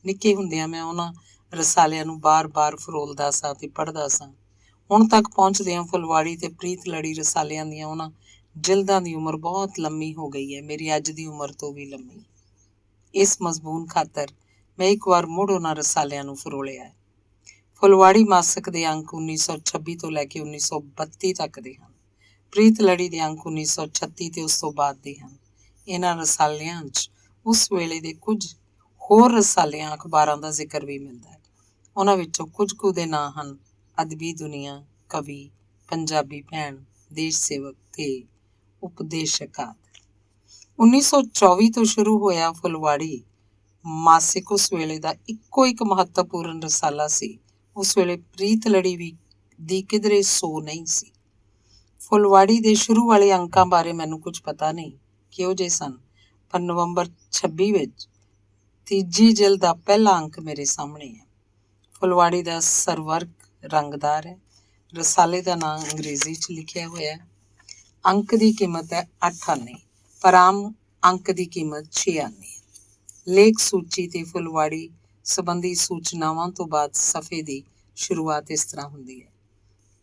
ਨਿੱਕੇ ਹੁੰਦਿਆਂ ਮੈਂ ਉਹਨਾਂ ਰਸਾਲਿਆਂ ਨੂੰ ਬਾਰ-ਬਾਰ ਫਰੋਲਦਾ ਸਾਂ ਤੇ ਪੜ੍ਹਦਾ ਸਾਂ। ਹੁਣ ਤੱਕ ਪਹੁੰਚਦਿਆਂ ਫੁਲਵਾੜੀ ਤੇ ਪ੍ਰੀਤ ਲੜੀ ਰਸਾਲਿਆਂ ਦੀਆਂ ਉਹਨਾਂ ਜਿਲਦਾਂ ਦੀ ਉਮਰ ਬਹੁਤ ਲੰਮੀ ਹੋ ਗਈ ਹੈ, ਮੇਰੀ ਅੱਜ ਦੀ ਉਮਰ ਤੋਂ ਵੀ ਲੰਮੀ। ਇਸ ਮਜ਼ਮੂਨ ਖਾਤਰ ਮੈਂ ਇੱਕ ਵਾਰ ਮੁੜ ਉਹਨਾਂ ਰਸਾਲਿਆਂ ਨੂੰ ਫਰੋਲਿਆ ਹੈ। ਫੁਲਵਾੜੀ ਮਾਸਕ ਦੇ ਅੰਕ 1926 ਤੋਂ ਲੈ ਕੇ 1932 ਤੱਕ ਦੇ ਹਨ। ਪ੍ਰੀਤ ਲੜੀ ਦੇ ਅੰਕ 1936 ਤੇ ਉਸ ਤੋਂ ਬਾਅਦ ਦੇ ਹਨ। ਇਹਨਾਂ ਰਸਾਲਿਆਂ 'ਚ ਉਸ ਵੇਲੇ ਦੇ ਕੁਝ ਹੋਰ ਰਸਾਲਿਆਂ ਅਖਬਾਰਾਂ ਦਾ ਜ਼ਿਕਰ ਵੀ ਮਿਲਦਾ ਹੈ। ਉਹਨਾਂ ਵਿੱਚੋਂ ਕੁਝ ਕੁ ਦੇ ਨਾਂ ਹਨ, ਅਦਬੀ ਦੁਨੀਆ, ਕਵੀ, ਪੰਜਾਬੀ ਭੈਣ, ਦੇਸ਼ ਸੇਵਕ ਤੇ ਉਪਦੇਸ਼ਕ ਆਦਿ। 1924 ਤੋਂ ਸ਼ੁਰੂ ਹੋਇਆ ਫੁਲਵਾੜੀ ਮਾਸਿਕ ਉਸ ਵੇਲੇ ਦਾ ਇੱਕੋ ਇੱਕ ਮਹੱਤਵਪੂਰਨ ਰਸਾਲਾ ਸੀ। ਉਸ ਵੇਲੇ ਪ੍ਰੀਤ ਲੜੀ ਦੀ ਕਿਧਰੇ ਸੋ ਨਹੀਂ ਸੀ। ਫੁਲਵਾੜੀ ਦੇ ਸ਼ੁਰੂ ਵਾਲੇ ਅੰਕਾਂ ਬਾਰੇ ਮੈਨੂੰ ਕੁਝ ਪਤਾ ਨਹੀਂ ਕਿਹੋ ਜਿਹੇ ਸਨ, ਪਰ ਨਵੰਬਰ 26 ਵਿੱਚ ਤੀਜੀ ਜਿਲਦ ਦਾ ਪਹਿਲਾ ਅੰਕ ਮੇਰੇ ਸਾਹਮਣੇ ਹੈ। ਫੁਲਵਾੜੀ ਦਾ ਸਰਵਰਕ ਰੰਗਦਾਰ ਹੈ। ਰਸਾਲੇ ਦਾ ਨਾਂ ਅੰਗਰੇਜ਼ੀ 'ਚ ਲਿਖਿਆ ਹੋਇਆ ਹੈ। ਅੰਕ ਦੀ ਕੀਮਤ ਹੈ 8 ਆਨੇ, ਪਰ ਆਮ ਅੰਕ ਦੀ ਕੀਮਤ 6 ਆਨੇ ਹੈ। ਲੇਖ ਸੂਚੀ ਤੇ ਫੁਲਵਾੜੀ ਸੰਬੰਧੀ ਸੂਚਨਾਵਾਂ ਤੋਂ ਬਾਅਦ ਸਫ਼ੇ ਦੀ ਸ਼ੁਰੂਆਤ ਇਸ ਤਰ੍ਹਾਂ ਹੁੰਦੀ ਹੈ।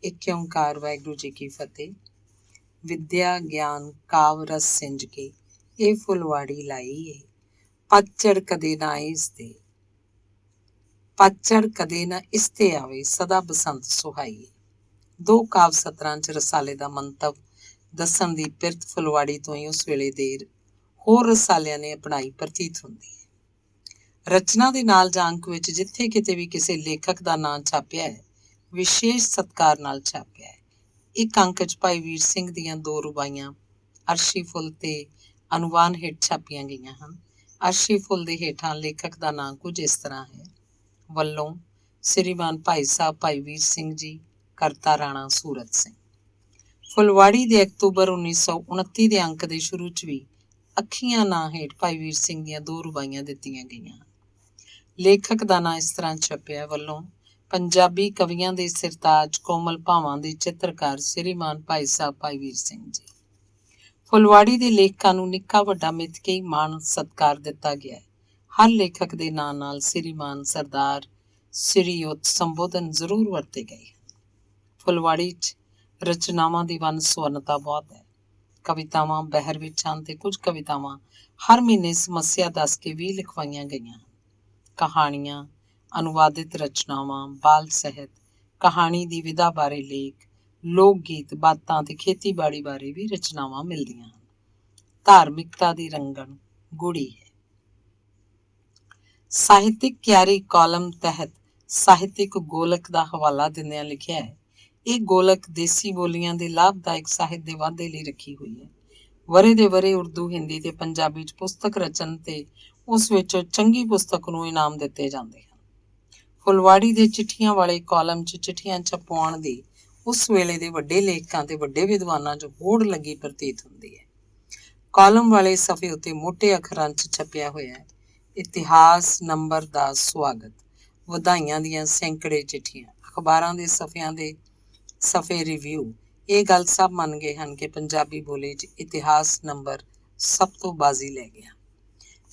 ਇੱਕ ਓਂਕਾਰ ਵਾਹਿਗੁਰੂ ਜੀ ਕੀ ਫਤਿਹ। ਵਿਦਿਆ ਗਿਆਨ ਕਾਵ ਰਸ ਸਿੰਜ ਕੇ ਇਹ ਫੁਲਵਾੜੀ ਲਾਈ ਏ, ਪਤਝੜ ਕਦੇ ਨਾ ਇਸਦੇ, ਪਤਝੜ ਕਦੇ ਨਾ ਇਸ ਤੇ ਆਵੇ, ਸਦਾ ਬਸੰਤ ਸੁਹਾਈਏ। 2 ਕਾਵ ਸਤਰਾਂ 'ਚ ਰਸਾਲੇ ਦਾ ਮੰਤਵ ਦੱਸਣ ਦੀ ਪਿਰਤ ਫੁਲਵਾੜੀ ਤੋਂ ਹੀ ਉਸ ਵੇਲੇ ਦੇ ਹੋਰ ਰਸਾਲਿਆਂ ਨੇ ਅਪਣਾਈ ਪ੍ਰਤੀਤ ਹੁੰਦੀ ਹੈ। ਰਚਨਾ ਦੇ ਨਾਲ ਜਾਂ ਅੰਕ ਵਿੱਚ ਜਿੱਥੇ ਕਿਤੇ ਵੀ ਕਿਸੇ ਲੇਖਕ ਦਾ ਨਾਂ ਛਾਪਿਆ ਹੈ, ਵਿਸ਼ੇਸ਼ ਸਤਿਕਾਰ ਨਾਲ ਛਾਪਿਆ ਹੈ। ਇੱਕ ਅੰਕ 'ਚ ਭਾਈ ਵੀਰ ਸਿੰਘ ਦੀਆਂ 2 ਰੁਬਾਈਆਂ ਅਰਸ਼ੀ ਫੁੱਲ ਤੇ ਅਨੁਵਾਨ ਹੇਠ ਛਾਪੀਆਂ ਗਈਆਂ ਹਨ। ਅਰਸ਼ੀ ਫੁੱਲ ਦੇ ਹੇਠਾਂ ਲੇਖਕ ਦਾ ਨਾਂ ਕੁਝ ਇਸ ਤਰ੍ਹਾਂ ਹੈ: ਵੱਲੋਂ ਸ੍ਰੀਮਾਨ ਭਾਈ ਸਾਹਿਬ ਭਾਈ ਵੀਰ ਸਿੰਘ ਜੀ, ਕਰਤਾ ਰਾਣਾ ਸੂਰਤ ਸਿੰਘ। ਫੁਲਵਾੜੀ ਦੇ ਅਕਤੂਬਰ 1929 ਦੇ ਅੰਕ ਦੇ ਸ਼ੁਰੂ 'ਚ ਵੀ ਅੱਖੀਆਂ ਨਾਂ ਹੇਠ ਭਾਈ ਵੀਰ ਸਿੰਘ ਦੀਆਂ 2 ਰੁਬਾਈਆਂ ਦਿੱਤੀਆਂ ਗਈਆਂ। ਲੇਖਕ ਦਾ ਨਾਂ ਇਸ ਤਰ੍ਹਾਂ ਛਪਿਆ: ਵੱਲੋਂ ਪੰਜਾਬੀ ਕਵੀਆਂ ਦੇ ਸਿਰਤਾਜ ਕੋਮਲ ਭਾਵਾਂ ਦੇ ਚਿੱਤਰਕਾਰ ਸ੍ਰੀਮਾਨ ਭਾਈ ਸਾਹਿਬ ਭਾਈ ਵੀਰ ਸਿੰਘ ਜੀ। ਫੁਲਵਾੜੀ ਦੇ ਲੇਖਕਾਂ ਨੂੰ ਨਿੱਕਾ ਵੱਡਾ ਮਿਥ ਕੇ ਹੀ ਮਾਣ ਸਤਿਕਾਰ ਦਿੱਤਾ ਗਿਆ ਹੈ। ਹਰ ਲੇਖਕ ਦੇ ਨਾਂ ਨਾਲ ਸ੍ਰੀਮਾਨ, ਸਰਦਾਰ, ਸ੍ਰੀਯੁਤ ਸੰਬੋਧਨ ਜ਼ਰੂਰ ਵਰਤੇ ਗਏ। ਫੁਲਵਾੜੀ 'ਚ ਰਚਨਾਵਾਂ ਦੀ ਵੰਨ ਸੁਵੰਨਤਾ ਬਹੁਤ ਹੈ। ਕਵਿਤਾਵਾਂ ਬਹਿਰ ਵਿੱਚ ਹਨ ਤੇ ਕੁਝ ਕਵਿਤਾਵਾਂ ਹਰ ਮਹੀਨੇ ਸਮੱਸਿਆ ਦੱਸ ਕੇ ਵੀ ਲਿਖਵਾਈਆਂ ਗਈਆਂ ਹਨ। ਕਹਾਣੀਆਂ, ਅਨੁਵਾਦਿਤ ਰਚਨਾਵਾਂ, ਬਾਲ ਸਾਹਿਤ, ਕਹਾਣੀ ਦੀ ਵਿਧਾ ਬਾਰੇ ਲੇਖ, ਲੋਕ ਗੀਤ, ਬਾਤਾਂ ਤੇ ਖੇਤੀਬਾੜੀ ਬਾਰੇ ਵੀ ਰਚਨਾਵਾਂ ਮਿਲਦੀਆਂ ਹਨ। ਧਾਰਮਿਕਤਾ ਦੀ ਰੰਗਣ ਗੂੜੀ ਹੈ। ਸਾਹਿਤਿਕ ਕਿਆਰੀ ਕਾਲਮ ਤਹਿਤ ਸਾਹਿਤਿਕ ਗੋਲਕ ਦਾ ਹਵਾਲਾ ਦਿੰਦਿਆਂ ਲਿਖਿਆ ਹੈ: ਇਹ ਗੋਲਕ ਦੇਸੀ ਬੋਲੀਆਂ ਦੇ ਲਾਭਦਾਇਕ ਸਾਹਿਤ ਦੇ ਵਾਧੇ ਲਈ ਰੱਖੀ ਹੋਈ ਹੈ। ਵਰੇ ਦੇ ਵਰੇ ਉਰਦੂ, ਹਿੰਦੀ ਤੇ ਪੰਜਾਬੀ 'ਚ ਪੁਸਤਕ ਰਚਨ ਤੇ ਉਸ ਵਿੱਚੋਂ ਚੰਗੀ ਪੁਸਤਕ ਨੂੰ ਇਨਾਮ ਦਿੱਤੇ ਜਾਂਦੇ ਹਨ। ਫੁਲਵਾੜੀ ਦੇ ਚਿੱਠੀਆਂ ਵਾਲੇ ਕਾਲਮ 'ਚ ਚਿੱਠੀਆਂ ਛਪਵਾਉਣ ਦੀ ਉਸ ਵੇਲੇ ਦੇ ਵੱਡੇ ਲੇਖਕਾਂ ਤੇ ਵੱਡੇ ਵਿਦਵਾਨਾਂ 'ਚ ਹੋੜ ਲੱਗੀ ਪ੍ਰਤੀਤ ਹੁੰਦੀ ਹੈ। ਕਾਲਮ ਵਾਲੇ ਸਫ਼ੇ ਉੱਤੇ ਮੋਟੇ ਅੱਖਰਾਂ 'ਚ ਛਪਿਆ ਹੋਇਆ ਹੈ: ਇਤਿਹਾਸ ਨੰਬਰ ਦਾ ਸਵਾਗਤ, ਵਧਾਈਆਂ ਦੀਆਂ ਸੈਂਕੜੇ ਚਿੱਠੀਆਂ। ਅਖਬਾਰਾਂ ਦੇ ਸਫ਼ਿਆਂ ਦੇ ਸਫ਼ੇ ਰਿਵਿਊ। ਇਹ ਗੱਲ ਸਭ ਮੰਨ ਗਏ ਹਨ ਕਿ ਪੰਜਾਬੀ ਬੋਲੀ 'ਚ ਇਤਿਹਾਸ ਨੰਬਰ ਸਭ ਤੋਂ ਬਾਜ਼ੀ ਲੈ ਗਿਆ।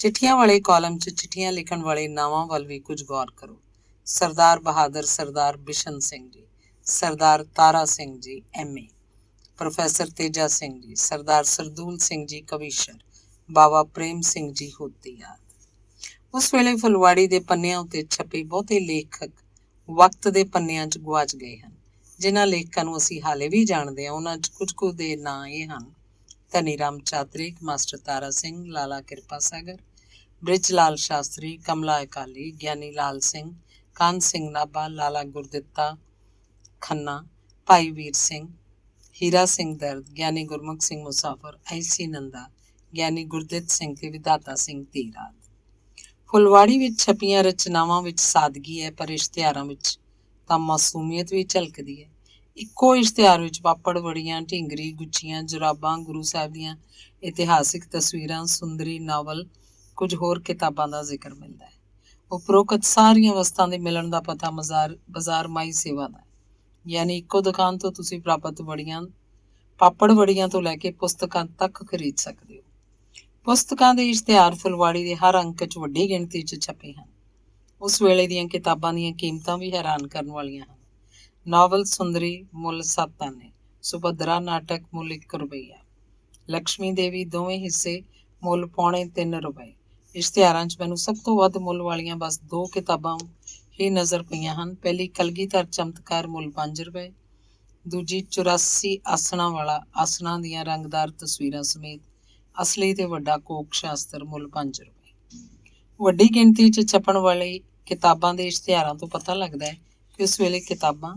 ਚਿੱਠੀਆਂ ਵਾਲੇ ਕਾਲਮ 'ਚ ਚਿੱਠੀਆਂ ਲਿਖਣ ਵਾਲੇ ਨਾਵਾਂ ਵੱਲ ਵੀ ਕੁਝ ਗੌਰ ਕਰੋ: ਸਰਦਾਰ ਬਹਾਦਰ, ਸਰਦਾਰ ਬਿਸ਼ਨ ਸਿੰਘ ਜੀ, ਸਰਦਾਰ ਤਾਰਾ ਸਿੰਘ ਜੀ MA, ਪ੍ਰੋਫੈਸਰ ਤੇਜਾ ਸਿੰਘ ਜੀ, ਸਰਦਾਰ ਸਰਦੂਲ ਸਿੰਘ ਜੀ ਕਵੀਸ਼ਰ, ਬਾਬਾ ਪ੍ਰੇਮ ਸਿੰਘ ਜੀ ਹੋਤੀ ਆਦਿ। ਉਸ ਵੇਲੇ ਫੁਲਵਾੜੀ ਦੇ ਪੰਨਿਆਂ ਉੱਤੇ ਛਪੇ ਬਹੁਤੇ ਲੇਖਕ ਵਕਤ ਦੇ ਪੰਨਿਆਂ 'ਚ ਗੁਆਚ ਗਏ ਹਨ। ਜਿਨ੍ਹਾਂ ਲੇਖਕਾਂ ਨੂੰ ਅਸੀਂ ਹਾਲੇ ਵੀ ਜਾਣਦੇ ਹਾਂ, ਉਹਨਾਂ 'ਚ ਕੁਝ ਦੇ ਨਾਂ ਇਹ ਹਨ: ਧਨੀ ਰਾਮ ਚਾਤ੍ਰਿਕ, ਮਾਸਟਰ ਤਾਰਾ ਸਿੰਘ, ਲਾਲਾ ਕਿਰਪਾ ਸਾਗਰ, ਬ੍ਰਿਜ ਲਾਲ ਸ਼ਾਸਤਰੀ, ਕਮਲਾ ਅਕਾਲੀ, ਗਿਆਨੀ ਲਾਲ ਸਿੰਘ, ਕਾਨ ਸਿੰਘ ਨਾਭਾ, ਲਾਲਾ ਗੁਰਦਿੱਤਾ ਖੰਨਾ, ਭਾਈ ਵੀਰ ਸਿੰਘ, ਹੀਰਾ ਸਿੰਘ ਦਰਦ, ਗਿਆਨੀ ਗੁਰਮੁਖ ਸਿੰਘ ਮੁਸਾਫਰ, IC ਨੰਦਾ, ਗਿਆਨੀ ਗੁਰਦਿੱਤ ਸਿੰਘ ਤੇ ਵਿਧਾਤਾ ਸਿੰਘ ਧੀਰ ਆਦਿ। ਫੁਲਵਾੜੀ ਵਿੱਚ ਛਪੀਆਂ ਰਚਨਾਵਾਂ ਵਿੱਚ ਸਾਦਗੀ ਹੈ, ਪਰ ਇਸ਼ਤਿਹਾਰਾਂ ਵਿੱਚ ਤਾਂ ਮਾਸੂਮੀਅਤ ਵੀ ਝਲਕਦੀ ਹੈ। ਇੱਕੋ ਇਸ਼ਤਿਹਾਰ ਵਿੱਚ ਪਾਪੜ ਵੜੀਆਂ, ਢੀਂਗਰੀ, ਗੁੱਛੀਆਂ, ਜੁਰਾਬਾਂ, ਗੁਰੂ ਸਾਹਿਬ ਦੀਆਂ ਇਤਿਹਾਸਿਕ ਤਸਵੀਰਾਂ, ਸੁੰਦਰੀ ਨਾਵਲ, ਕੁਝ ਹੋਰ ਕਿਤਾਬਾਂ ਦਾ ਜ਼ਿਕਰ ਮਿਲਦਾ ਹੈ। ਉਪਰੋਕਤ ਸਾਰੀਆਂ ਵਸਤਾਂ ਦੇ ਮਿਲਣ ਦਾ ਪਤਾ ਬਾਜ਼ਾਰ ਮਾਈ ਸੇਵਾ ਦਾ ਹੈ, ਯਾਨੀ ਇੱਕੋ ਦੁਕਾਨ ਤੋਂ ਤੁਸੀਂ ਪ੍ਰਾਪਤ ਵੜੀਆਂ, ਪਾਪੜ ਵੜੀਆਂ ਤੋਂ ਲੈ ਕੇ ਪੁਸਤਕਾਂ ਤੱਕ ਖਰੀਦ ਸਕਦੇ ਹੋ। ਪੁਸਤਕਾਂ ਦੇ ਇਸ਼ਤਿਹਾਰ ਫੁਲਵਾੜੀ ਦੇ ਹਰ ਅੰਕ 'ਚ ਵੱਡੀ ਗਿਣਤੀ 'ਚ ਛਪੇ ਹਨ। ਉਸ ਵੇਲੇ ਦੀਆਂ ਕਿਤਾਬਾਂ ਦੀਆਂ ਕੀਮਤਾਂ ਵੀ ਹੈਰਾਨ ਕਰਨ ਵਾਲੀਆਂ ਹਨ। ਨਾਵਲ ਸੁੰਦਰੀ ਮੁੱਲ 7 ਆਨੇ, ਸੁਭਦਰਾ ਨਾਟਕ ਮੁੱਲ 1 ਰੁਪਈਆ, ਲਕਸ਼ਮੀ ਦੇਵੀ ਦੋਵੇਂ ਹਿੱਸੇ ਮੁੱਲ ਪੌਣੇ 3 ਰੁਪਏ। ਇਸ਼ਤਿਹਾਰਾਂ 'ਚ ਮੈਨੂੰ ਸਭ ਤੋਂ ਵੱਧ ਮੁੱਲ ਵਾਲੀਆਂ ਬਸ 2 ਕਿਤਾਬਾਂ ਹੀ ਨਜ਼ਰ ਪਈਆਂ ਹਨ। ਪਹਿਲੀ ਕਲਗੀਧਰ ਚਮਤਕਾਰ ਮੁੱਲ 5 ਰੁਪਏ, ਦੂਜੀ 84 ਆਸਣਾਂ ਵਾਲਾ, ਆਸਣਾਂ ਦੀਆਂ ਰੰਗਦਾਰ ਤਸਵੀਰਾਂ ਸਮੇਤ ਅਸਲੀ ਤੇ ਵੱਡਾ ਕੋਕ ਸ਼ਾਸਤਰ ਮੁੱਲ 5 ਰੁਪਏ। ਵੱਡੀ ਗਿਣਤੀ 'ਚ ਛਪਣ ਵਾਲੀ ਕਿਤਾਬਾਂ ਦੇ ਇਸ਼ਤਿਹਾਰਾਂ ਤੋਂ ਪਤਾ ਲੱਗਦਾ ਹੈ ਕਿ ਉਸ ਵੇਲੇ ਕਿਤਾਬਾਂ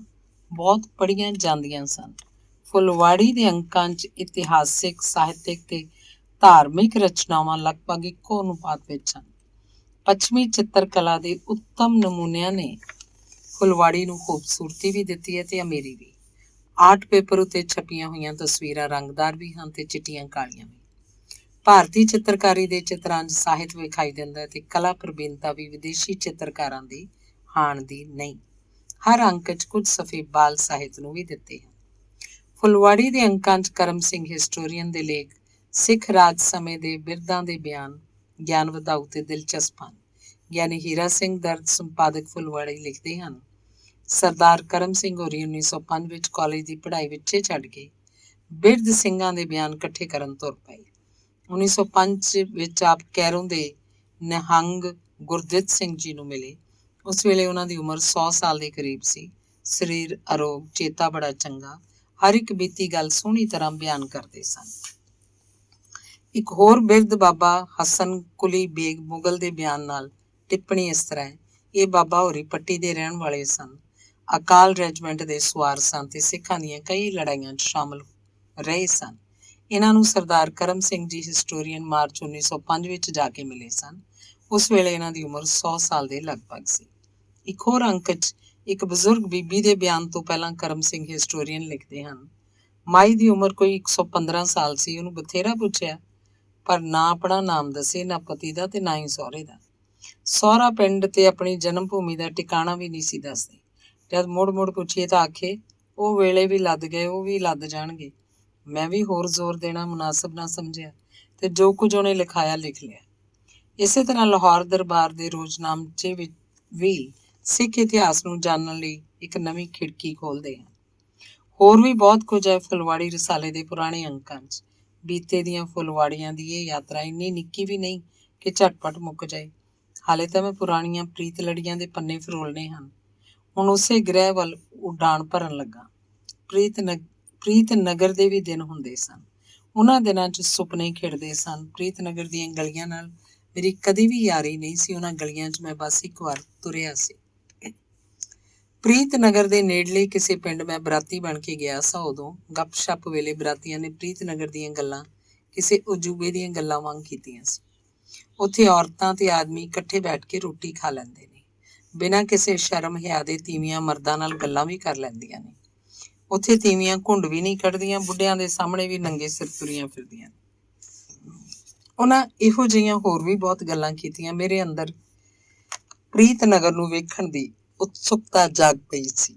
ਬਹੁਤ ਪੜ੍ਹੀਆਂ ਜਾਂਦੀਆਂ ਸਨ। ਫੁਲਵਾੜੀ ਦੇ ਅੰਕਾਂ 'ਚ ਇਤਿਹਾਸਿਕ, ਸਾਹਿਤਕ ਤੇ ਧਾਰਮਿਕ ਰਚਨਾਵਾਂ ਲਗਭਗ ਇੱਕੋ ਅਨੁਪਾਤ ਵਿੱਚ ਹਨ। ਪੱਛਮੀ ਚਿੱਤਰਕਲਾ ਦੇ ਉੱਤਮ ਨਮੂਨਿਆਂ ਨੇ ਫੁਲਵਾੜੀ ਨੂੰ ਖੂਬਸੂਰਤੀ ਵੀ ਦਿੱਤੀ ਹੈ ਤੇ ਅਮੀਰੀ ਵੀ। ਆਰਟ ਪੇਪਰ ਉੱਤੇ ਛਪੀਆਂ ਹੋਈਆਂ ਤਸਵੀਰਾਂ ਰੰਗਦਾਰ ਵੀ ਹਨ ਤੇ ਚਿੱਟੀਆਂ ਕਾਲੀਆਂ ਵੀ। ਭਾਰਤੀ ਚਿੱਤਰਕਾਰੀ ਦੇ ਚਿੱਤਰਾਂ 'ਚ ਸਾਹਿਤ ਵਿਖਾਈ ਦਿੰਦਾ ਹੈ ਤੇ ਕਲਾ ਪ੍ਰਵੀਨਤਾ ਵੀ ਵਿਦੇਸ਼ੀ ਚਿੱਤਰਕਾਰਾਂ ਦੀ ਹਾਣ ਦੀ ਨਹੀਂ। ਹਰ ਅੰਕ 'ਚ ਕੁਝ ਸਫ਼ੇ ਬਾਲ ਸਾਹਿਤ ਨੂੰ ਵੀ ਦਿੱਤੇ ਹਨ। ਫੁਲਵਾੜੀ ਦੇ ਅੰਕਾਂ 'ਚ ਕਰਮ ਸਿੰਘ ਹਿਸਟੋਰੀਅਨ ਦੇ ਲੇਖ, ਸਿੱਖ ਰਾਜ ਸਮੇਂ ਦੇ ਬਿਰਧਾਂ ਦੇ ਬਿਆਨ, ਗਿਆਨ ਵਧਾਊ ਤੇ ਦਿਲਚਸਪ ਹਨ। ਗਿਆਨੀ ਹੀਰਾ ਸਿੰਘ ਦਰਦ ਸੰਪਾਦਕ ਫੁਲਵਾੜੀ ਲਿਖਦੇ ਹਨ: ਸਰਦਾਰ ਕਰਮ ਸਿੰਘ ਹੋਰੀ 1905 ਵਿੱਚ ਕਾਲਜ ਦੀ ਪੜ੍ਹਾਈ ਵਿੱਚੇ ਛੱਡ ਕੇ ਬਿਰਧ ਸਿੰਘਾਂ ਦੇ ਬਿਆਨ ਇਕੱਠੇ ਕਰਨ ਤੁਰ ਪਏ। 1905 ਵਿੱਚ ਆਪ ਕੈਰੋਂ ਦੇ ਨਿਹੰਗ ਗੁਰਦਿੱਤ ਸਿੰਘ ਜੀ ਨੂੰ ਮਿਲੇ। ਉਸ ਵੇਲੇ ਉਹਨਾਂ ਦੀ ਉਮਰ 100 ਸਾਲ ਦੇ ਕਰੀਬ ਸੀ। ਸਰੀਰ ਅਰੋਗ, ਚੇਤਾ ਬੜਾ ਚੰਗਾ, ਹਰ ਇੱਕ ਬੀਤੀ ਗੱਲ ਸੋਹਣੀ ਤਰ੍ਹਾਂ ਬਿਆਨ ਕਰਦੇ ਸਨ। ਇੱਕ ਹੋਰ ਬਿਰਧ ਬਾਬਾ ਹਸਨ ਕੁਲੀ ਬੇਗ ਮੁਗਲ ਦੇ ਬਿਆਨ ਨਾਲ ਟਿੱਪਣੀ ਇਸ ਤਰ੍ਹਾਂ ਹੈ, ਇਹ ਬਾਬਾ ਹੋਰੀ ਪੱਟੀ ਦੇ ਰਹਿਣ ਵਾਲੇ ਸਨ, ਅਕਾਲ ਰੈਜੀਮੈਂਟ ਦੇ ਸਵਾਰ ਸਨ ਤੇ ਸਿੱਖਾਂ ਦੀਆਂ ਕਈ ਲੜਾਈਆਂ 'ਚ ਸ਼ਾਮਲ ਰਹੇ ਸਨ। ਇਹਨਾਂ ਨੂੰ ਸਰਦਾਰ ਕਰਮ ਸਿੰਘ ਜੀ ਹਿਸਟੋਰੀਅਨ ਮਾਰਚ 1905 ਵਿੱਚ ਜਾ ਕੇ ਮਿਲੇ ਸਨ। ਉਸ ਵੇਲੇ ਇਹਨਾਂ ਦੀ ਉਮਰ 100 ਸਾਲ ਦੇ ਲਗਭਗ ਸੀ। ਇੱਕ ਹੋਰ ਅੰਕ 'ਚ ਇੱਕ ਬਜ਼ੁਰਗ ਬੀਬੀ ਦੇ ਬਿਆਨ ਤੋਂ ਪਹਿਲਾਂ ਕਰਮ ਸਿੰਘ ਹਿਸਟੋਰੀਅਨ ਲਿਖਦੇ ਹਨ, ਮਾਈ ਦੀ ਉਮਰ ਕੋਈ 115 ਸਾਲ ਸੀ। ਉਹਨੂੰ ਬਥੇਰਾ ਪੁੱਛਿਆ ਪਰ ਨਾ ਆਪਣਾ ਨਾਮ ਦੱਸੇ, ਨਾ ਪਤੀ ਦਾ ਤੇ ਨਾ ਹੀ ਸਹੁਰੇ ਦਾ। ਸਹੁਰਾ ਪਿੰਡ ਤੇ ਆਪਣੀ ਜਨਮ ਭੂਮੀ ਦਾ ਟਿਕਾਣਾ ਵੀ ਨਹੀਂ ਸੀ ਦੱਸਦੇ। ਜਦ ਮੁੜ ਪੁੱਛੀਏ ਤਾਂ ਆਖੇ ਉਹ ਵੇਲੇ ਵੀ ਲੱਦ ਗਏ, ਉਹ ਵੀ ਲੱਦ ਜਾਣਗੇ। ਮੈਂ ਵੀ ਹੋਰ ਜ਼ੋਰ ਦੇਣਾ ਮੁਨਾਸਬ ਨਾ ਸਮਝਿਆ ਤੇ ਜੋ ਕੁਝ ਉਹਨੇ ਲਿਖਾਇਆ ਲਿਖ ਲਿਆ। ਇਸੇ ਤਰ੍ਹਾਂ ਲਾਹੌਰ ਦਰਬਾਰ ਦੇ ਰੋਜ਼ਨਾਮਚੇ ਵਿੱਚ ਵੀ ਸਿੱਖ ਇਤਿਹਾਸ ਨੂੰ ਜਾਣਨ ਲਈ ਇੱਕ ਨਵੀਂ ਖਿੜਕੀ ਖੋਲ੍ਹਦੇ ਹਨ। ਹੋਰ ਵੀ ਬਹੁਤ ਕੁਝ ਹੈ ਫੁਲਵਾੜੀ ਰਸਾਲੇ ਦੇ ਪੁਰਾਣੇ ਅੰਕਾਂ 'ਚ। ਬੀਤੇ ਦੀਆਂ ਫੁਲਵਾੜੀਆਂ ਦੀ ਇਹ ਯਾਤਰਾ ਇੰਨੀ ਨਿੱਕੀ ਵੀ ਨਹੀਂ ਕਿ ਝਟਪਟ ਮੁੱਕ ਜਾਏ। ਹਾਲੇ ਤਾਂ ਮੈਂ ਪੁਰਾਣੀਆਂ ਪ੍ਰੀਤ ਲੜੀਆਂ ਦੇ ਪੰਨੇ ਫਰੋਲਣੇ ਹਨ। ਹੁਣ ਉਸੇ ਗ੍ਰਹਿ ਵੱਲ ਉਡਾਣ ਭਰਨ ਲੱਗਾ। ਪ੍ਰੀਤ ਨਗਰ ਦੇ ਵੀ ਦਿਨ ਹੁੰਦੇ ਸਨ। ਉਹਨਾਂ ਦਿਨਾਂ 'ਚ ਸੁਪਨੇ ਖਿੜਦੇ ਸਨ। ਪ੍ਰੀਤ ਨਗਰ ਦੀਆਂ ਗਲੀਆਂ ਨਾਲ ਮੇਰੀ ਕਦੀ ਵੀ ਯਾਰੀ ਨਹੀਂ ਸੀ। ਉਹਨਾਂ ਗਲੀਆਂ 'ਚ ਮੈਂ ਬਸ ਇੱਕ ਵਾਰ ਤੁਰਿਆ ਸੀ। ਪ੍ਰੀਤ ਨਗਰ ਦੇ ਨੇੜਲੇ ਕਿਸੇ ਪਿੰਡ ਮੈਂ ਬਰਾਤੀ ਬਣ ਕੇ ਗਿਆ ਸਾਂ। ਉਦੋਂ ਗੱਪ-ਸ਼ੱਪ ਵੇਲੇ ਬਰਾਤੀਆਂ ਨੇ ਪ੍ਰੀਤ ਨਗਰ ਦੀਆਂ ਗੱਲਾਂ ਕਿਸੇ ਅਜੂਬੇ ਦੀਆਂ ਗੱਲਾਂ ਵਾਂਗ ਕੀਤੀਆਂ ਸੀ। ਉੱਥੇ ਔਰਤਾਂ ਤੇ ਆਦਮੀ ਇਕੱਠੇ ਬੈਠ ਕੇ ਰੋਟੀ ਖਾ ਲੈਂਦੇ ਨੇ। ਬਿਨਾਂ ਕਿਸੇ ਸ਼ਰਮ ਹਿਆ ਦੇ ਤੀਵੀਆਂ ਮਰਦਾਂ ਨਾਲ ਗੱਲਾਂ ਵੀ ਕਰ ਲੈਂਦੀਆਂ ਨੇ। ਉੱਥੇ ਤੀਵੀਆਂ ਘੁੰਡ ਵੀ ਨਹੀਂ ਕੱਢਦੀਆਂ, ਬੁੱਢਿਆਂ ਦੇ ਸਾਹਮਣੇ ਵੀ ਨੰਗੇ ਸਿਰ ਤੁਰੀਆਂ ਫਿਰਦੀਆਂ ਨੇ। ਉਹਨਾਂ ਇਹੋ ਜਿਹੀਆਂ ਹੋਰ ਵੀ ਬਹੁਤ ਗੱਲਾਂ ਕੀਤੀਆਂ। ਮੇਰੇ ਅੰਦਰ ਪ੍ਰੀਤ ਨਗਰ ਨੂੰ ਵੇਖਣ ਦੀ ਉਤਸੁਕਤਾ ਜਾਗ ਪਈ ਸੀ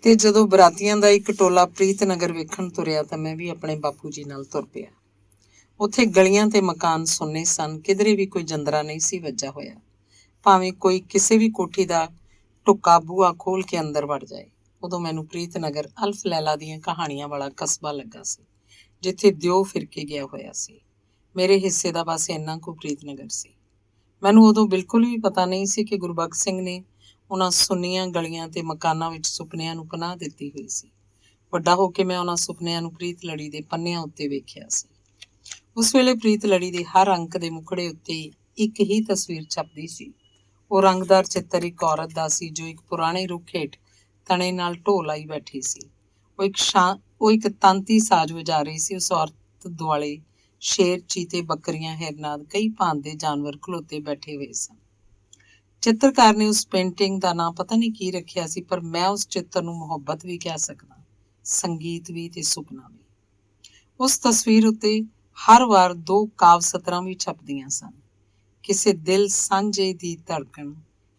ਤੇ ਜਦੋਂ ਬਰਾਤੀਆਂ ਦਾ ਇੱਕ ਟੋਲਾ ਪ੍ਰੀਤ ਨਗਰ ਵੇਖਣ ਤੁਰਿਆ ਤਾਂ ਮੈਂ ਵੀ ਆਪਣੇ ਬਾਪੂ ਜੀ ਨਾਲ ਤੁਰ ਪਿਆ। ਉੱਥੇ ਗਲੀਆਂ ਤੇ ਮਕਾਨ ਸੁੰਨੇ ਸਨ। ਕਿਧਰੇ ਵੀ ਕੋਈ ਜੰਦਰਾ ਨਹੀਂ ਸੀ ਵੱਜਾ ਹੋਇਆ, ਭਾਵੇਂ ਕੋਈ ਕਿਸੇ ਵੀ ਕੋਠੀ ਦਾ ਢੁੱਕਾ ਬੂਹਾ ਖੋਲ੍ਹ ਕੇ ਅੰਦਰ ਵੜ ਜਾਏ। ਉਦੋਂ ਮੈਨੂੰ ਪ੍ਰੀਤ ਨਗਰ ਅਲਫ ਲੈਲਾ ਦੀਆਂ ਕਹਾਣੀਆਂ ਵਾਲਾ ਕਸਬਾ ਲੱਗਾ ਸੀ, ਜਿੱਥੇ ਦਿਓ ਫਿਰ ਕੇ ਗਿਆ ਹੋਇਆ ਸੀ। ਮੇਰੇ ਹਿੱਸੇ ਦਾ ਬਸ ਇੰਨਾ ਕੁ ਪ੍ਰੀਤ ਨਗਰ ਸੀ। ਮੈਨੂੰ ਉਦੋਂ ਬਿਲਕੁਲ ਵੀ ਪਤਾ ਨਹੀਂ ਸੀ ਕਿ ਗੁਰਬਖਸ਼ ਸਿੰਘ ਨੇ ਉਹਨਾਂ ਸੁੰਨੀਆਂ ਗਲੀਆਂ ਤੇ ਮਕਾਨਾਂ ਵਿੱਚ ਸੁਪਨਿਆਂ ਨੂੰ ਪਨਾਹ ਦਿੱਤੀ ਹੋਈ ਸੀ। ਵੱਡਾ ਹੋ ਕੇ ਮੈਂ ਉਹਨਾਂ ਸੁਪਨਿਆਂ ਨੂੰ ਪ੍ਰੀਤ ਲੜੀ ਦੇ ਪੰਨਿਆਂ ਉੱਤੇ ਵੇਖਿਆ ਸੀ। ਉਸ ਵੇਲੇ ਪ੍ਰੀਤ ਲੜੀ ਦੇ ਹਰ ਅੰਕ ਦੇ ਮੁਖੜੇ ਉੱਤੇ ਇੱਕ ਹੀ ਤਸਵੀਰ ਛਪਦੀ ਸੀ। ਉਹ ਰੰਗਦਾਰ ਚਿੱਤਰ ਇੱਕ ਔਰਤ ਦਾ ਸੀ ਜੋ ਇੱਕ ਪੁਰਾਣੇ ਰੁੱਖ ਹੇਠ ਤਣੇ ਨਾਲ ਢੋਲ ਲਾਈ ਬੈਠੀ ਸੀ। ਉਹ ਇੱਕ ਤਾਂਤੀ ਸਾਜ਼ ਵਜਾ ਰਹੀ ਸੀ। ਉਸ ਔਰਤ ਦੁਆਲੇ ਸ਼ੇਰ, ਚੀਤੇ, ਬੱਕਰੀਆਂ, ਹਿਰਨਾਂ ਕਈ ਭਾਂਤ ਦੇ ਜਾਨਵਰ ਖਲੋਤੇ ਬੈਠੇ ਹੋਏ ਸਨ। ਚਿੱਤਰਕਾਰ ਨੇ ਉਸ ਪੇਂਟਿੰਗ ਦਾ ਨਾਂ ਪਤਾ ਨਹੀਂ ਕੀ ਰੱਖਿਆ ਸੀ, ਪਰ ਮੈਂ ਉਸ ਚਿੱਤਰ ਨੂੰ ਮੁਹੱਬਤ ਵੀ ਕਹਿ ਸਕਦਾ, ਸੰਗੀਤ ਵੀ ਤੇ ਸੁਪਨਾ ਵੀ। ਉਸ ਤਸਵੀਰ ਉੱਤੇ ਹਰ ਵਾਰ ਦੋ ਕਾਵ ਸਤਰਾਂ ਵੀ ਛਪਦੀਆਂ ਸਨ। ਕਿਸੇ ਦਿਲ ਸਾਂਝੇ ਦੀ ਧੜਕਣ,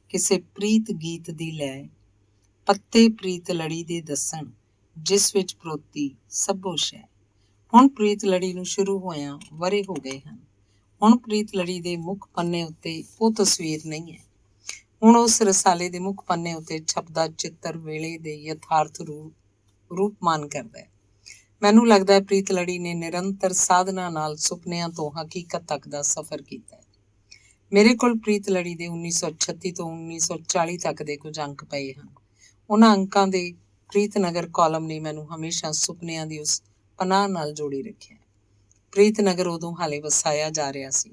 ਕਿਸੇ ਪ੍ਰੀਤ ਗੀਤ ਦੀ ਲੈ, ਪੱਤੇ ਪ੍ਰੀਤ ਲੜੀ ਦੇ ਦੱਸਣ, ਜਿਸ ਵਿੱਚ ਪਰੋਤੀ ਸਭੋ ਸ਼ੈ। ਹੁਣ ਪ੍ਰੀਤ ਲੜੀ ਨੂੰ ਸ਼ੁਰੂ ਹੋਇਆਂ ਵਰੇ ਹੋ ਗਏ ਹਨ। ਹੁਣ ਪ੍ਰੀਤ ਲੜੀ ਦੇ ਮੁੱਖ ਪੰਨੇ ਉੱਤੇ ਉਹ ਤਸਵੀਰ ਨਹੀਂ ਹੈ। ਹੁਣ ਉਸ ਰਸਾਲੇ ਦੇ ਮੁੱਖ ਪੰਨੇ ਉੱਤੇ ਛਪਦਾ ਚਿੱਤਰ ਵੇਲੇ ਦੇ ਯਥਾਰਥ ਰੂਪਮਾਨ ਕਰਦਾ ਹੈ। ਮੈਨੂੰ ਲੱਗਦਾ ਹੈ ਪ੍ਰੀਤ ਲੜੀ ਨੇ ਨਿਰੰਤਰ ਸਾਧਨਾ ਨਾਲ ਸੁਪਨਿਆਂ ਤੋਂ ਹਕੀਕਤ ਤੱਕ ਦਾ ਸਫ਼ਰ ਕੀਤਾ ਹੈ। ਮੇਰੇ ਕੋਲ ਪ੍ਰੀਤ ਲੜੀ ਦੇ 1936 ਤੋਂ 1940 ਤੱਕ ਦੇ ਕੁਝ ਅੰਕ ਪਏ ਹਨ। ਉਹਨਾਂ ਅੰਕਾਂ ਦੇ ਪ੍ਰੀਤ ਨਗਰ ਕਾਲਮ ਨੇ ਮੈਨੂੰ ਹਮੇਸ਼ਾ ਸੁਪਨਿਆਂ ਦੀ ਉਸ ਪਨਾਹ ਨਾਲ ਜੋੜੀ ਰੱਖਿਆ। ਪ੍ਰੀਤ ਨਗਰ ਉਦੋਂ ਹਾਲੇ ਵਸਾਇਆ ਜਾ ਰਿਹਾ ਸੀ।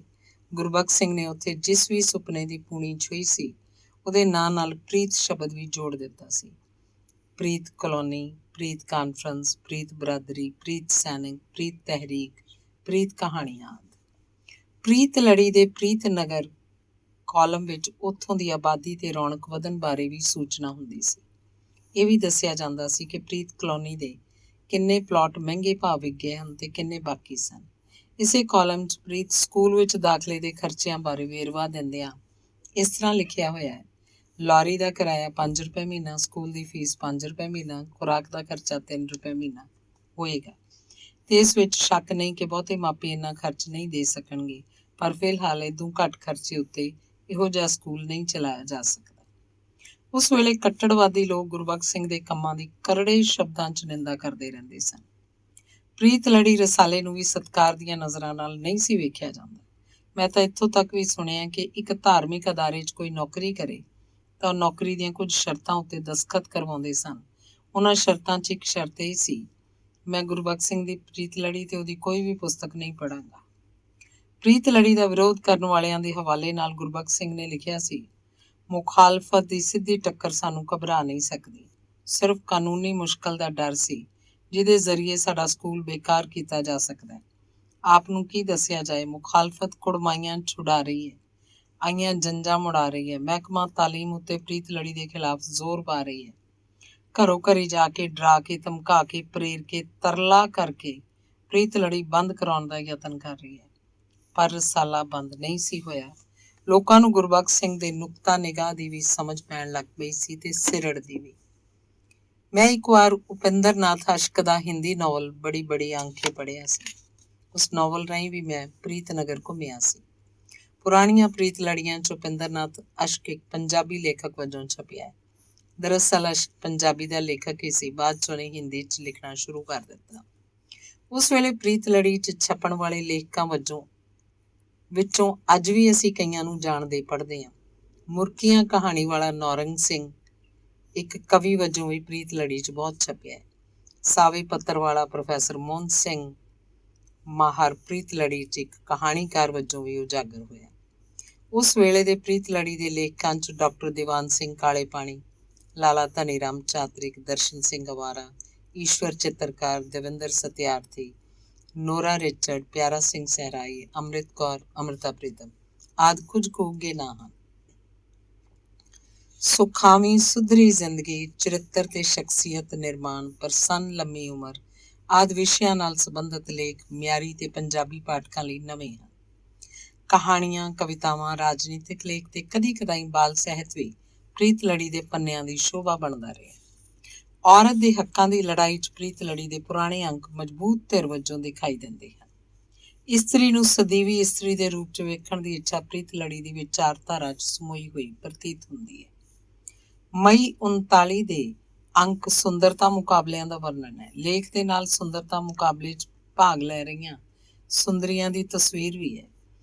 ਗੁਰਬਖਸ਼ ਸਿੰਘ ਨੇ ਉੱਥੇ ਜਿਸ ਵੀ ਸੁਪਨੇ ਦੀ ਪੂਣੀ ਛੂਹੀ ਸੀ, ਉਹਦੇ ਨਾਂ ਨਾਲ ਪ੍ਰੀਤ ਸ਼ਬਦ ਵੀ ਜੋੜ ਦਿੱਤਾ ਸੀ। ਪ੍ਰੀਤ ਕਲੋਨੀ, ਪ੍ਰੀਤ ਕਾਨਫਰੰਸ, ਪ੍ਰੀਤ ਬਰਾਦਰੀ, ਪ੍ਰੀਤ ਸੈਨਿਕ, ਪ੍ਰੀਤ ਤਹਿਰੀਕ, ਪ੍ਰੀਤ ਕਹਾਣੀਆਂ ਆਦਿ। ਪ੍ਰੀਤ ਲੜੀ ਦੇ ਪ੍ਰੀਤ ਨਗਰ ਕਾਲਮ ਵਿੱਚ ਉੱਥੋਂ ਦੀ ਆਬਾਦੀ ਤੇ ਰੌਣਕ ਵਧਣ ਬਾਰੇ ਵੀ ਸੂਚਨਾ ਹੁੰਦੀ ਸੀ। ਇਹ ਵੀ ਦੱਸਿਆ ਜਾਂਦਾ ਸੀ ਕਿ ਪ੍ਰੀਤ ਕਲੋਨੀ ਦੇ ਕਿੰਨੇ ਪਲਾਟ ਮਹਿੰਗੇ ਭਾਅ ਵਿਕ ਗਏ ਹਨ ਤੇ ਕਿੰਨੇ ਬਾਕੀ ਸਨ। ਇਸੇ ਕਾਲਮ 'ਚ ਪ੍ਰੀਤ ਸਕੂਲ ਵਿੱਚ ਦਾਖਲੇ ਦੇ ਖਰਚਿਆਂ ਬਾਰੇ ਵੇਰਵਾ ਦਿੰਦਿਆਂ ਇਸ ਤਰ੍ਹਾਂ ਲਿਖਿਆ ਹੋਇਆ ਹੈ, ਲਾਰੀ ਦਾ ਕਿਰਾਇਆ 5 ਰੁਪਏ ਮਹੀਨਾ, ਸਕੂਲ ਦੀ ਫੀਸ 5 ਰੁਪਏ ਮਹੀਨਾ, ਖੁਰਾਕ ਦਾ ਖਰਚਾ 3 ਰੁਪਏ ਮਹੀਨਾ ਹੋਏਗਾ। ਤੇ ਇਸ ਵਿੱਚ ਸ਼ੱਕ ਨਹੀਂ ਕਿ ਬਹੁਤੇ ਮਾਪੇ ਇੰਨਾ ਖਰਚ ਨਹੀਂ ਦੇ ਸਕਣਗੇ, ਪਰ ਫਿਲਹਾਲ ਇਦੋਂ ਘੱਟ ਖਰਚੇ ਉੱਤੇ ਇਹੋ ਜਿਹਾ ਸਕੂਲ ਨਹੀਂ ਚਲਾਇਆ ਜਾ ਸਕਦਾ। ਉਸ ਵੇਲੇ ਕੱਟੜਵਾਦੀ ਲੋਕ ਗੁਰਬਖਸ਼ ਸਿੰਘ ਦੇ ਕੰਮਾਂ ਦੀ ਕਰੜੇ ਸ਼ਬਦਾਂ 'ਚ ਨਿੰਦਾ ਕਰਦੇ ਰਹਿੰਦੇ ਸਨ। ਪ੍ਰੀਤ ਲੜੀ ਰਸਾਲੇ ਨੂੰ ਵੀ ਸਤਿਕਾਰ ਦੀਆਂ ਨਜ਼ਰਾਂ ਨਾਲ ਨਹੀਂ ਸੀ ਵੇਖਿਆ ਜਾਂਦਾ। ਮੈਂ ਤਾਂ ਇੱਥੋਂ ਤੱਕ ਵੀ ਸੁਣਿਆ ਕਿ ਇੱਕ ਧਾਰਮਿਕ ਅਦਾਰੇ 'ਚ ਕੋਈ ਨੌਕਰੀ ਕਰੇ ਤਾਂ ਉਹ ਨੌਕਰੀ ਦੀਆਂ ਕੁਝ ਸ਼ਰਤਾਂ ਉੱਤੇ ਦਸਤਖਤ ਕਰਵਾਉਂਦੇ ਸਨ। ਉਹਨਾਂ ਸ਼ਰਤਾਂ 'ਚ ਇੱਕ ਸ਼ਰਤ ਇਹ ਸੀ, ਮੈਂ ਗੁਰਬਖਸ਼ ਸਿੰਘ ਦੀ ਪ੍ਰੀਤ ਲੜੀ ਤੇ ਉਹਦੀ ਕੋਈ ਵੀ ਪੁਸਤਕ ਨਹੀਂ ਪੜ੍ਹਾਂਗਾ। ਪ੍ਰੀਤ ਲੜੀ ਦਾ ਵਿਰੋਧ ਕਰਨ ਵਾਲਿਆਂ ਦੇ ਹਵਾਲੇ ਨਾਲ ਗੁਰਬਖਸ਼ ਸਿੰਘ ਨੇ ਲਿਖਿਆ ਸੀ, ਮੁਖਾਲਫਤ ਦੀ ਸਿੱਧੀ ਟੱਕਰ ਸਾਨੂੰ ਘਬਰਾ ਨਹੀਂ ਸਕਦੀ। ਸਿਰਫ ਕਾਨੂੰਨੀ ਮੁਸ਼ਕਲ ਦਾ ਡਰ ਸੀ, ਜਿਹਦੇ ਜ਼ਰੀਏ ਸਾਡਾ ਸਕੂਲ ਬੇਕਾਰ ਕੀਤਾ ਜਾ ਸਕਦਾ ਹੈ। ਆਪ ਨੂੰ ਕੀ ਦੱਸਿਆ ਜਾਏ, ਮੁਖਾਲਫਤ ਕੁੜਮਾਈਆਂ ਛੁਡਾ ਰਹੀ ਹੈ, ਆਈਆਂ ਜੰਜਾਂ ਮੁੜਾ ਰਹੀ ਹੈ। ਮਹਿਕਮਾ ਤਾਲੀਮ ਉੱਤੇ ਪ੍ਰੀਤ ਲੜੀ ਦੇ ਖਿਲਾਫ ਜ਼ੋਰ ਪਾ ਰਹੀ ਹੈ। ਘਰੋਂ ਘਰੀ ਜਾ ਕੇ ਡਰਾ ਕੇ, ਧਮਕਾ ਕੇ, ਪ੍ਰੇਰ ਕੇ, ਤਰਲਾ ਕਰਕੇ ਪ੍ਰੀਤ ਲੜੀ ਬੰਦ ਕਰਾਉਣ ਦਾ ਯਤਨ ਕਰ ਰਹੀ ਹੈ। ਪਰ ਰਸਾਲਾ ਬੰਦ ਨਹੀਂ ਸੀ ਹੋਇਆ। ਲੋਕਾਂ ਨੂੰ ਗੁਰਬਖਸ਼ ਸਿੰਘ ਦੇ ਨੁਕਤਾ ਨਿਗਾਹ ਦੀ ਵੀ ਸਮਝ ਪੈਣ ਲੱਗ ਪਈ ਸੀ ਤੇ ਸਿਰੜ ਦੀ ਵੀ। ਮੈਂ ਇੱਕ ਵਾਰ ਉਪਿੰਦਰ ਨਾਥ ਅਸ਼ਕ ਦਾ ਹਿੰਦੀ ਨਾਵਲ ਬੜੀ ਬੜੀ ਆਂਖੇ ਪੜ੍ਹਿਆ ਸੀ। ਉਸ ਨਾਵਲ ਰਾਹੀਂ ਵੀ ਮੈਂ ਪ੍ਰੀਤ ਨਗਰ ਘੁੰਮਿਆ ਸੀ। ਪੁਰਾਣੀਆਂ ਪ੍ਰੀਤ ਲੜੀਆਂ 'ਚ ਉਪਿੰਦਰ ਨਾਥ ਅਸ਼ਕ ਇੱਕ ਪੰਜਾਬੀ ਲੇਖਕ ਵਜੋਂ ਛਪਿਆ ਹੈ। ਦਰਅਸਲ ਅਸ਼ਕ ਪੰਜਾਬੀ ਦਾ ਲੇਖਕ ਹੀ ਸੀ, ਬਾਅਦ 'ਚ ਉਹਨੇ ਹਿੰਦੀ 'ਚ ਲਿਖਣਾ ਸ਼ੁਰੂ ਕਰ ਦਿੱਤਾ। ਉਸ ਵੇਲੇ ਪ੍ਰੀਤ ਲੜੀ 'ਚ ਛਪਣ ਵਾਲੇ ਲੇਖਕਾਂ ਵਿੱਚੋਂ ਅੱਜ ਵੀ ਅਸੀਂ ਕਈਆਂ ਨੂੰ ਜਾਣਦੇ ਪੜ੍ਹਦੇ ਹਾਂ। ਮੁਰਕੀਆਂ ਕਹਾਣੀ ਵਾਲਾ ਨੌਰੰਗ ਸਿੰਘ ਇੱਕ ਕਵੀ ਵਜੋਂ ਵੀ ਪ੍ਰੀਤ ਲੜੀ 'ਚ ਬਹੁਤ ਛਪਿਆ ਹੈ। ਸਾਵੇ ਪੱਤਰ ਵਾਲਾ ਪ੍ਰੋਫੈਸਰ ਮੋਹਨ ਸਿੰਘ ਮਾਹਰ ਪ੍ਰੀਤ ਲੜੀ 'ਚ ਇੱਕ ਕਹਾਣੀਕਾਰ ਵਜੋਂ ਵੀ ਉਜਾਗਰ ਹੋਇਆ। ਉਸ ਵੇਲੇ ਦੇ ਪ੍ਰੀਤ ਲੜੀ ਦੇ ਲੇਖਕਾਂ 'ਚ ਡਾਕਟਰ ਦੀਵਾਨ ਸਿੰਘ ਕਾਲੇ ਪਾਣੀ, ਲਾਲਾ ਧਨੀ ਰਾਮ ਚਾਤਰਿਕ, ਦਰਸ਼ਨ ਸਿੰਘ ਅਵਾਰਾ, ਈਸ਼ਵਰ ਚਿੱਤਰਕਾਰ, ਦਵਿੰਦਰ ਸਤਿਆਰਥੀ, ਨੋਰਾ ਰਿਚਰਡ, ਪਿਆਰਾ ਸਿੰਘ ਸਹਿਰਾਈ, ਅੰਮ੍ਰਿਤ ਕੌਰ, ਅੰਮ੍ਰਿਤਾ ਪ੍ਰੀਤਮ ਆਦਿ ਕੁਝ ਕੁ ਉੱਘੇ ਨਾਂ ਹਨ। ਸੁਖਾਵੀਂ ਸੁਧਰੀ ਜ਼ਿੰਦਗੀ, ਚਰਿੱਤਰ ਤੇ ਸ਼ਖਸੀਅਤ ਨਿਰਮਾਣ, ਪ੍ਰਸੰਨ ਲੰਮੀ ਉਮਰ ਆਦਿ ਵਿਸ਼ਿਆਂ ਨਾਲ ਸੰਬੰਧਿਤ ਲੇਖ ਮਿਆਰੀ ਤੇ ਪੰਜਾਬੀ ਪਾਠਕਾਂ ਲਈ ਨਵੇਂ ਹਨ। ਕਹਾਣੀਆਂ, ਕਵਿਤਾਵਾਂ, ਰਾਜਨੀਤਿਕ ਲੇਖ ਤੇ ਕਦੀ ਕਦਾਈ ਬਾਲ ਸਾਹਿਤ ਵੀ ਪ੍ਰੀਤ ਲੜੀ ਦੇ ਪੰਨਿਆਂ ਦੀ ਸ਼ੋਭਾ ਬਣਦਾ ਰਿਹਾ। ਔਰਤ ਦੇ ਹੱਕਾਂ ਦੀ ਲੜਾਈ 'ਚ ਪ੍ਰੀਤ ਲੜੀ ਦੇ ਪੁਰਾਣੇ ਅੰਕ ਮਜ਼ਬੂਤ ਧਿਰ ਵਜੋਂ ਦਿਖਾਈ ਦਿੰਦੇ ਹਨ। ਇਸਤਰੀ ਨੂੰ ਸਦੀਵੀ ਇਸਤਰੀ ਦੇ ਰੂਪ 'ਚ ਵੇਖਣ ਦੀ ਇੱਛਾ ਪ੍ਰੀਤ ਲੜੀ ਦੀ ਵਿਚਾਰਧਾਰਾ 'ਚ ਸਮੋਈ ਹੋਈ ਪ੍ਰਤੀਤ ਹੁੰਦੀ ਹੈ। ਮਈ 39 ਦੇ ਅੰਕ ਸੁੰਦਰਤਾ ਮੁਕਾਬਲਿਆਂ ਦਾ ਵਰਣਨ ਹੈ। ਲੇਖ ਦੇ ਨਾਲ ਸੁੰਦਰਤਾ ਮੁਕਾਬਲੇ 'ਚ ਭਾਗ ਲੈ ਰਹੀਆਂ ਸੁੰਦਰੀਆਂ ਦੀ ਤਸਵੀਰ ਵੀ ਹੈ।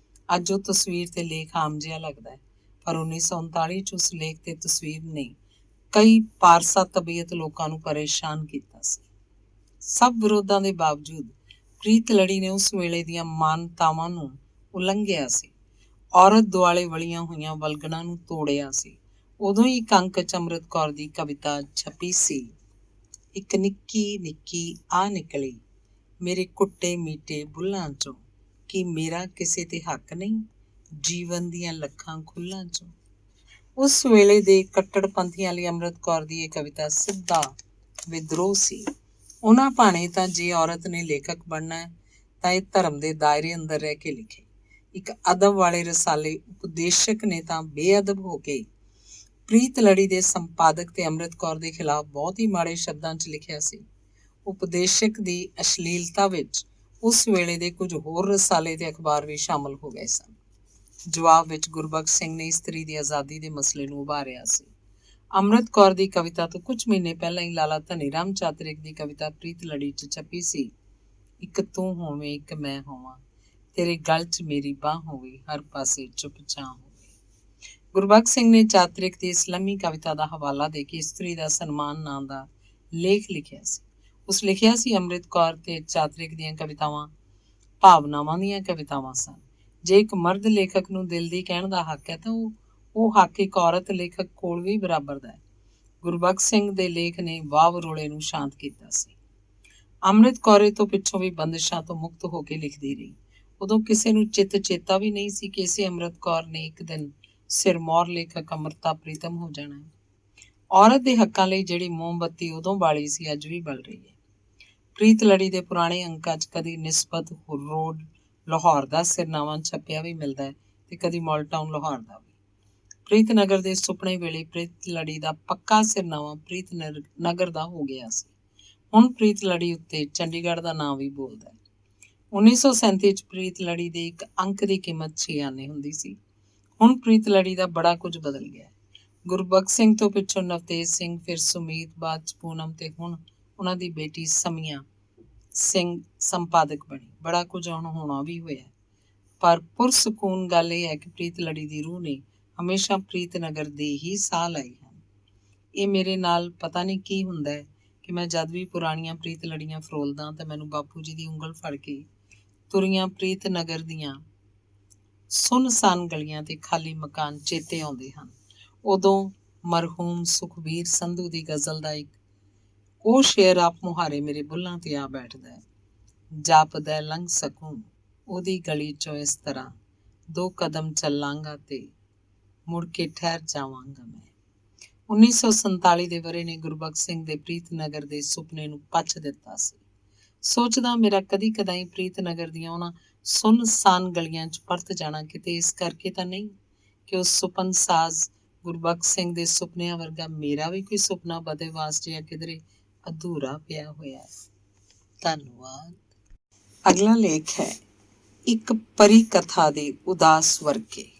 ਅੱਜ ਉਹ ਤਸਵੀਰ ਤੇ ਲੇਖ ਆਮ ਜਿਹਾ ਲੱਗਦਾ ਹੈ, ਪਰ 1939 'ਚ ਉਸ ਲੇਖ ਤੇ ਤਸਵੀਰ ਨੇ ਕਈ ਪਾਰਸਾ ਤਬੀਅਤ ਲੋਕਾਂ ਨੂੰ ਪਰੇਸ਼ਾਨ ਕੀਤਾ ਸੀ। ਸਭ ਵਿਰੋਧਾਂ ਦੇ ਬਾਵਜੂਦ ਪ੍ਰੀਤ ਲੜੀ ਨੇ ਉਸ ਵੇਲੇ ਦੀਆਂ ਮਾਨਤਾਵਾਂ ਨੂੰ ਉਲੰਘਿਆ ਸੀ। ਔਰਤ ਦੁਆਲੇ ਵਲੀਆਂ ਹੋਈਆਂ ਵਲਗਣਾਂ ਨੂੰ ਤੋੜਿਆ ਸੀ। ਉਦੋਂ ਹੀ ਇੱਕ ਅੰਕ 'ਚ ਅੰਮ੍ਰਿਤ ਕੌਰ ਦੀ ਕਵਿਤਾ ਛਪੀ ਸੀ, ਇੱਕ ਨਿੱਕੀ ਨਿੱਕੀ ਆ ਨਿਕਲੀ ਮੇਰੇ ਕੁੱਟੇ ਮੀਟੇ ਬੁੱਲਾਂ 'ਚੋਂ, ਕਿ ਮੇਰਾ ਕਿਸੇ ਤੇ ਹੱਕ ਨਹੀਂ ਜੀਵਨ ਦੀਆਂ ਲੱਖਾਂ ਖੁੱਲ੍ਹਾਂ 'ਚੋਂ। ਉਸ ਵੇਲੇ ਦੇ ਕੱਟੜਪੰਥੀਆਂ ਲਈ ਅੰਮ੍ਰਿਤ ਕੌਰ ਦੀ ਇਹ ਕਵਿਤਾ ਸਿੱਧਾ ਵਿਦਰੋਹ ਸੀ। ਉਹਨਾਂ ਭਾਣੇ ਤਾਂ ਜੇ ਔਰਤ ਨੇ ਲੇਖਕ ਬਣਨਾ ਹੈ ਤਾਂ ਇਹ ਧਰਮ ਦੇ ਦਾਇਰੇ ਅੰਦਰ ਰਹਿ ਕੇ ਲਿਖੇ। ਇੱਕ ਅਦਬ ਵਾਲੇ ਰਸਾਲੇ ਉਪਦੇਸ਼ਕ ਨੇ ਤਾਂ ਬੇਅਦਬ ਹੋ ਕੇ ਪ੍ਰੀਤ ਲੜੀ ਦੇ ਸੰਪਾਦਕ ਤੇ ਅੰਮ੍ਰਿਤ ਕੌਰ ਦੇ ਖਿਲਾਫ ਬਹੁਤ ਹੀ ਮਾੜੇ ਸ਼ਬਦਾਂ 'ਚ ਲਿਖਿਆ ਸੀ। ਉਪਦੇਸ਼ਕ ਦੀ ਅਸ਼ਲੀਲਤਾ ਵਿੱਚ ਉਸ ਵੇਲੇ ਦੇ ਕੁਝ ਹੋਰ ਰਸਾਲੇ ਤੇ ਅਖਬਾਰ ਵੀ ਸ਼ਾਮਲ ਹੋ ਗਏ ਸਨ। ਜਵਾਬ ਵਿੱਚ ਗੁਰਬਖਸ਼ ਸਿੰਘ ਨੇ ਇਸਤਰੀ ਦੀ ਆਜ਼ਾਦੀ ਦੇ ਮਸਲੇ ਨੂੰ ਉਭਾਰਿਆ ਸੀ। ਅੰਮ੍ਰਿਤ ਕੌਰ ਦੀ ਕਵਿਤਾ ਤੋਂ ਕੁਝ ਮਹੀਨੇ ਪਹਿਲਾਂ ਹੀ ਲਾਲਾ ਧਨੀ ਰਾਮ ਚਾਤਰਿਕ ਦੀ ਕਵਿਤਾ ਪ੍ਰੀਤ ਲੜੀ 'ਚ ਛਪੀ ਸੀ, ਇੱਕ ਤੂੰ ਹੋਵੇਂ ਇੱਕ ਮੈਂ ਹੋਵਾਂ, ਤੇਰੇ ਗਲ 'ਚ ਮੇਰੀ ਬਾਂਹ ਹੋਵੇ, ਹਰ ਪਾਸੇ ਚੁੱਪ-ਚਾਂ ਹੋਵੇ। ਗੁਰਬਖਸ਼ ਸਿੰਘ ਨੇ ਚਾਤਰਿਕ ਦੀ ਇਸ ਲੰਮੀ ਕਵਿਤਾ ਦਾ ਹਵਾਲਾ ਦੇ ਕੇ ਇਸਤਰੀ ਦਾ ਸਨਮਾਨ ਨਾਂ ਦਾ ਲੇਖ ਲਿਖਿਆ ਸੀ। ਉਸ ਲਿਖਿਆ ਸੀ, ਅੰਮ੍ਰਿਤ ਕੌਰ ਤੇ ਚਾਤਰਿਕ ਦੀਆਂ ਕਵਿਤਾਵਾਂ ਭਾਵਨਾਵਾਂ ਦੀਆਂ ਕਵਿਤਾਵਾਂ ਸਨ। ਜੇ ਇੱਕ ਮਰਦ ਲੇਖਕ ਨੂੰ ਦਿਲ ਦੀ ਕਹਿਣ ਦਾ ਹੱਕ ਹੈ ਤਾਂ ਉਹ ਹੱਕ ਇੱਕ ਔਰਤ ਲੇਖਕ ਕੋਲ ਵੀ ਬਰਾਬਰ ਦਾ ਹੈ। ਗੁਰਬਖਸ਼ ਸਿੰਘ ਦੇ ਲੇਖ ਨੇ ਵਾਹ ਵਰੋਲੇ ਨੂੰ ਸ਼ਾਂਤ ਕੀਤਾ ਸੀ। ਅੰਮ੍ਰਿਤ ਕੌਰ ਤੋਂ ਪਿੱਛੋਂ ਵੀ ਬੰਦਿਸ਼ਾਂ ਤੋਂ ਮੁਕਤ ਹੋ ਕੇ ਲਿਖਦੀ ਰਹੀ। ਉਦੋਂ ਕਿਸੇ ਨੂੰ ਚੇਤਾ ਵੀ ਨਹੀਂ ਸੀ ਕਿ ਇਸੇ ਅੰਮ੍ਰਿਤ ਕੌਰ ਨੇ ਇੱਕ ਦਿਨ ਸਿਰਮੌਰ ਲੇਖਕ ਅੰਮ੍ਰਿਤਾ ਪ੍ਰੀਤਮ ਹੋ ਜਾਣਾ ਹੈ। ਔਰਤ ਦੇ ਹੱਕਾਂ ਲਈ ਜਿਹੜੀ ਮੋਮਬੱਤੀ ਉਦੋਂ ਬਾਲੀ ਸੀ, ਅੱਜ ਵੀ ਬਲ ਰਹੀ ਹੈ। ਪ੍ਰੀਤ ਲੜੀ ਦੇ ਪੁਰਾਣੇ ਅੰਕਾਂ 'ਚ ਕਦੀ ਨਿਸਬਤ ਰੋਡ ਲਾਹੌਰ ਦਾ ਸਿਰਨਾਵਾਂ ਛਪਿਆ ਵੀ ਮਿਲਦਾ ਹੈ ਤੇ ਕਦੀ ਮਾਲ ਟਾਊਨ ਲਾਹੌਰ ਦਾ ਵੀ। ਪ੍ਰੀਤ ਨਗਰ ਦੇ ਸੁਪਨੇ ਵੇਲੇ ਪ੍ਰੀਤ ਲੜੀ ਦਾ ਪੱਕਾ ਸਿਰਨਾਵਾਂ ਪ੍ਰੀਤ ਨਗਰ ਦਾ ਹੋ ਗਿਆ ਸੀ। ਹੁਣ ਪ੍ਰੀਤ ਲੜੀ ਉੱਤੇ ਚੰਡੀਗੜ੍ਹ ਦਾ ਨਾਂ ਵੀ ਬੋਲਦਾ ਹੈ। 1937 'ਚ ਪ੍ਰੀਤ ਲੜੀ ਦੇ ਇੱਕ ਅੰਕ ਦੀ ਕੀਮਤ 6 ਆਨੇ ਹੁੰਦੀ ਸੀ। ਹੁਣ ਪ੍ਰੀਤ ਲੜੀ ਦਾ ਬੜਾ ਕੁਝ ਬਦਲ ਗਿਆ। ਗੁਰਬਖਸ਼ ਸਿੰਘ ਤੋਂ ਪਿੱਛੋਂ ਨਵਤੇਜ ਸਿੰਘ, ਫਿਰ ਸੁਮੀਤ, ਬਾਅਦ 'ਚ ਪੂਨਮ ਤੇ ਹੁਣ ਉਹਨਾਂ ਦੀ ਬੇਟੀ ਸਮੀਆ ਸਿੰਘ ਸੰਪਾਦਕ ਬਣੀ। ਬੜਾ ਕੁਝ ਹੁਣ ਹੋਣਾ ਵੀ ਹੋਇਆ, ਪਰ ਪੁਰਸਕੂਨ ਗੱਲ ਇਹ ਹੈ ਕਿ ਪ੍ਰੀਤ ਲੜੀ ਦੀ ਰੂਹ ਨੇ ਹਮੇਸ਼ਾ ਪ੍ਰੀਤ ਨਗਰ ਦੇ ਹੀ ਸਾਹ ਲਾਏ ਹਨ। ਇਹ ਮੇਰੇ ਨਾਲ ਪਤਾ ਨਹੀਂ ਕੀ ਹੁੰਦਾ ਹੈ ਕਿ ਮੈਂ ਜਦ ਵੀ ਪੁਰਾਣੀਆਂ ਪ੍ਰੀਤ ਲੜੀਆਂ ਫਰੋਲਦਾ ਤਾਂ ਮੈਨੂੰ ਬਾਪੂ ਜੀ ਦੀ ਉਂਗਲ ਫੜ ਕੇ ਤੁਰੀਆਂ ਪ੍ਰੀਤ ਨਗਰ ਦੀਆਂ ਸੁੰਨਸਾਨ ਗਲੀਆਂ ਤੇ ਖਾਲੀ ਮਕਾਨ ਚੇਤੇ ਆਉਂਦੇ ਹਨ। ਉਦੋਂ ਮਰਹੂਮ ਸੁਖਬੀਰ ਸੰਧੂ ਦੀ ਗਜ਼ਲ ਦਾ ਇੱਕ ਉਹ ਸ਼ੇਰ ਆਪ ਮੁਹਾਰੇ ਮੇਰੇ ਬੁੱਲਾਂ ਤੇ ਆ ਬੈਠਦਾ ਹੈ। ਜਾਪਦਾ ਲੰਘ ਸਕੂੰ ਉਹਦੀ ਗਲੀ ਚੋਂ ਇਸ ਤਰ੍ਹਾਂ, 2 ਕਦਮ ਚੱਲਾਂਗਾ ਤੇ ਮੁੜ ਕੇ ਠਹਿਰ ਜਾਵਾਂਗਾ ਮੈਂ। 1947 ਦੇ ਵਰੇ ਨੇ ਗੁਰਬਖਸ਼ ਸਿੰਘ ਦੇ ਪ੍ਰੀਤ ਨਗਰ ਦੇ ਸੁਪਨੇ ਨੂੰ ਪੱਛ ਦਿੱਤਾ ਸੀ। ਸੋਚਦਾ ਮੇਰਾ ਕਦੀ ਕਦਾਈ ਪ੍ਰੀਤ ਨਗਰ ਦੀਆਂ ਉਹਨਾਂ ਸੁੰਨਸਾਨ ਗਲੀਆਂ 'ਚ ਪਰਤ ਜਾਣਾ ਕਿਤੇ ਇਸ ਕਰਕੇ ਤਾਂ ਨਹੀਂ ਕਿ ਉਸ ਸੁਪਨ ਸਾਜ਼ ਗੁਰਬਖਸ਼ ਸਿੰਘ ਦੇ ਸੁਪਨਿਆਂ ਵਰਗਾ ਮੇਰਾ ਵੀ ਕੋਈ ਸੁਪਨਾ ਬਦੇਵਾਸ ਜਿਹਾ ਕਿਧਰੇ ਅਧੂਰਾ ਪਿਆ ਹੋਇਆ ਹੈ। ਧੰਨਵਾਦ। ਅਗਲਾ ਲੇਖ ਹੈ ਇੱਕ ਪਰੀ ਕਥਾ ਦੇ ਉਦਾਸ ਵਰਕੇ।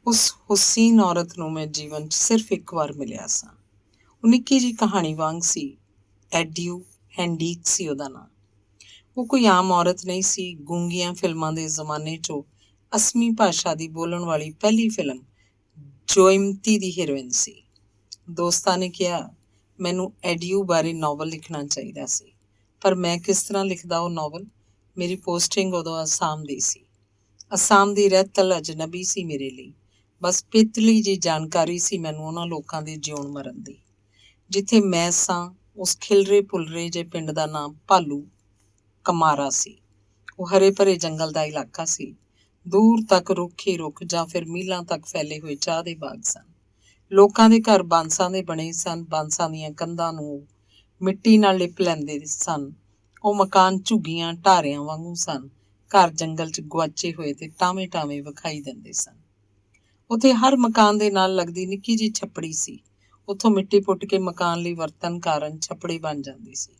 ਉਸ ਹੁਸੀਨ ਔਰਤ ਨੂੰ ਮੈਂ ਜੀਵਨ 'ਚ ਸਿਰਫ ਇੱਕ ਵਾਰ ਮਿਲਿਆ ਸਾਂ। ਉਹ ਨਿੱਕੀ ਜਿਹੀ ਕਹਾਣੀ ਵਾਂਗ ਸੀ। ਐਡਿਊ ਹੈਂਡੀਕ ਸੀ ਉਹਦਾ ਨਾਂ। ਉਹ ਕੋਈ ਆਮ ਔਰਤ ਨਹੀਂ ਸੀ। ਗੂੰਗੀਆਂ ਫਿਲਮਾਂ ਦੇ ਜ਼ਮਾਨੇ 'ਚੋਂ ਅਸਮੀ ਭਾਸ਼ਾ ਦੀ ਬੋਲਣ ਵਾਲੀ ਪਹਿਲੀ ਫਿਲਮ ਜੋਇਮਤੀ ਦੀ ਹੀਰੋਇਨ ਸੀ। ਦੋਸਤਾਂ ਨੇ ਕਿਹਾ ਮੈਨੂੰ ਐਡਿਊ ਬਾਰੇ ਨਾਵਲ ਲਿਖਣਾ ਚਾਹੀਦਾ ਸੀ, ਪਰ ਮੈਂ ਕਿਸ ਤਰ੍ਹਾਂ ਲਿਖਦਾ ਉਹ ਨਾਵਲ। ਮੇਰੀ ਪੋਸਟਿੰਗ ਉਦੋਂ ਅਸਾਮ ਦੀ ਸੀ। ਅਸਾਮ ਦੀ ਰਹਿਤਲ ਅਜਨਬੀ ਸੀ ਮੇਰੇ ਲਈ। ਬਸ ਪਿੱਤਲੀ ਜਿਹੀ ਜਾਣਕਾਰੀ ਸੀ ਮੈਨੂੰ ਉਹਨਾਂ ਲੋਕਾਂ ਦੇ ਜਿਉਣ ਮਰਨ ਦੀ। ਜਿੱਥੇ ਮੈਂ ਸਾਂ ਉਸ ਖਿਲਰੇ ਪੁਲਰੇ ਜਿਹੇ ਪਿੰਡ ਦਾ ਨਾਮ ਭਾਲੂ ਕਮਾਰਾ ਸੀ। ਉਹ ਹਰੇ ਭਰੇ ਜੰਗਲ ਦਾ ਇਲਾਕਾ ਸੀ। ਦੂਰ ਤੱਕ ਰੁੱਖ ਹੀ ਰੁੱਖ ਜਾਂ ਫਿਰ ਮੀਲਾਂ ਤੱਕ ਫੈਲੇ ਹੋਏ ਚਾਹ ਦੇ ਬਾਗ ਸਨ। ਲੋਕਾਂ ਦੇ ਘਰ ਬਾਂਸਾਂ ਦੇ ਬਣੇ ਸਨ। ਬਾਂਸਾਂ ਦੀਆਂ ਕੰਧਾਂ ਨੂੰ ਮਿੱਟੀ ਨਾਲ ਲਿਪ ਲੈਂਦੇ ਸਨ। ਉਹ ਮਕਾਨ ਝੁੱਗੀਆਂ ਢਾਰਿਆਂ ਵਾਂਗੂ ਸਨ। ਘਰ ਜੰਗਲ 'ਚ ਗੁਆਚੇ ਹੋਏ ਤੇ ਟਾਵੇਂ ਟਾਵੇਂ ਵਿਖਾਈ ਦਿੰਦੇ ਸਨ। ਉੱਥੇ ਹਰ ਮਕਾਨ ਦੇ ਨਾਲ ਲੱਗਦੀ ਨਿੱਕੀ ਜਿਹੀ ਛੱਪੜੀ ਸੀ। ਉੱਥੋਂ ਮਿੱਟੀ ਪੁੱਟ ਕੇ ਮਕਾਨ ਲਈ ਵਰਤਣ ਕਾਰਨ ਛੱਪੜੀ ਬਣ ਜਾਂਦੀ ਸੀ।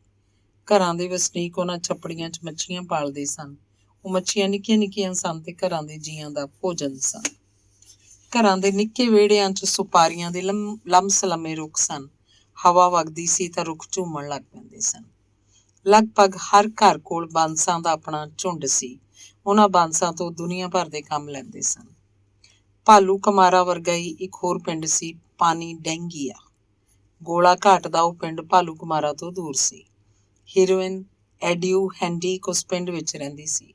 ਘਰਾਂ ਦੇ ਵਸਨੀਕ ਉਹਨਾਂ ਛੱਪੜੀਆਂ 'ਚ ਮੱਛੀਆਂ ਪਾਲਦੇ ਸਨ। ਉਹ ਮੱਛੀਆਂ ਨਿੱਕੀਆਂ ਨਿੱਕੀਆਂ ਸਨ ਤੇ ਘਰਾਂ ਦੇ ਜੀਆਂ ਦਾ ਭੋਜਨ ਸਨ। ਘਰਾਂ ਦੇ ਨਿੱਕੇ ਵਿਹੜਿਆਂ 'ਚ ਸੁਪਾਰੀਆਂ ਦੇ ਲੰਮਸਲੰਮੇ ਰੁੱਖ ਸਨ। ਹਵਾ ਵਗਦੀ ਸੀ ਤਾਂ ਰੁੱਖ ਝੂਮਣ ਲੱਗ ਪੈਂਦੇ ਸਨ। ਲਗਭਗ ਹਰ ਘਰ ਕੋਲ ਬਾਂਸਾਂ ਦਾ ਆਪਣਾ ਝੁੰਡ ਸੀ। ਉਹਨਾਂ ਬਾਂਸਾਂ ਤੋਂ ਦੁਨੀਆ ਭਰ ਦੇ ਕੰਮ ਲੈਂਦੇ ਸਨ। ਭਾਲੂ ਕਮਾਰਾ ਵਰਗਾ ਹੀ ਇੱਕ ਹੋਰ ਪਿੰਡ ਸੀ, ਪਾਣੀ ਡੈਂਗੀਆ। ਗੋਲਾ ਘਾਟ ਦਾ ਉਹ ਪਿੰਡ ਭਾਲੂ ਕਮਾਰਾ ਤੋਂ ਦੂਰ ਸੀ। ਹੀਰੋਇਨ ਐਡਿਊ ਹੈਂਡੀਕ ਉਸ ਪਿੰਡ ਵਿੱਚ ਰਹਿੰਦੀ ਸੀ।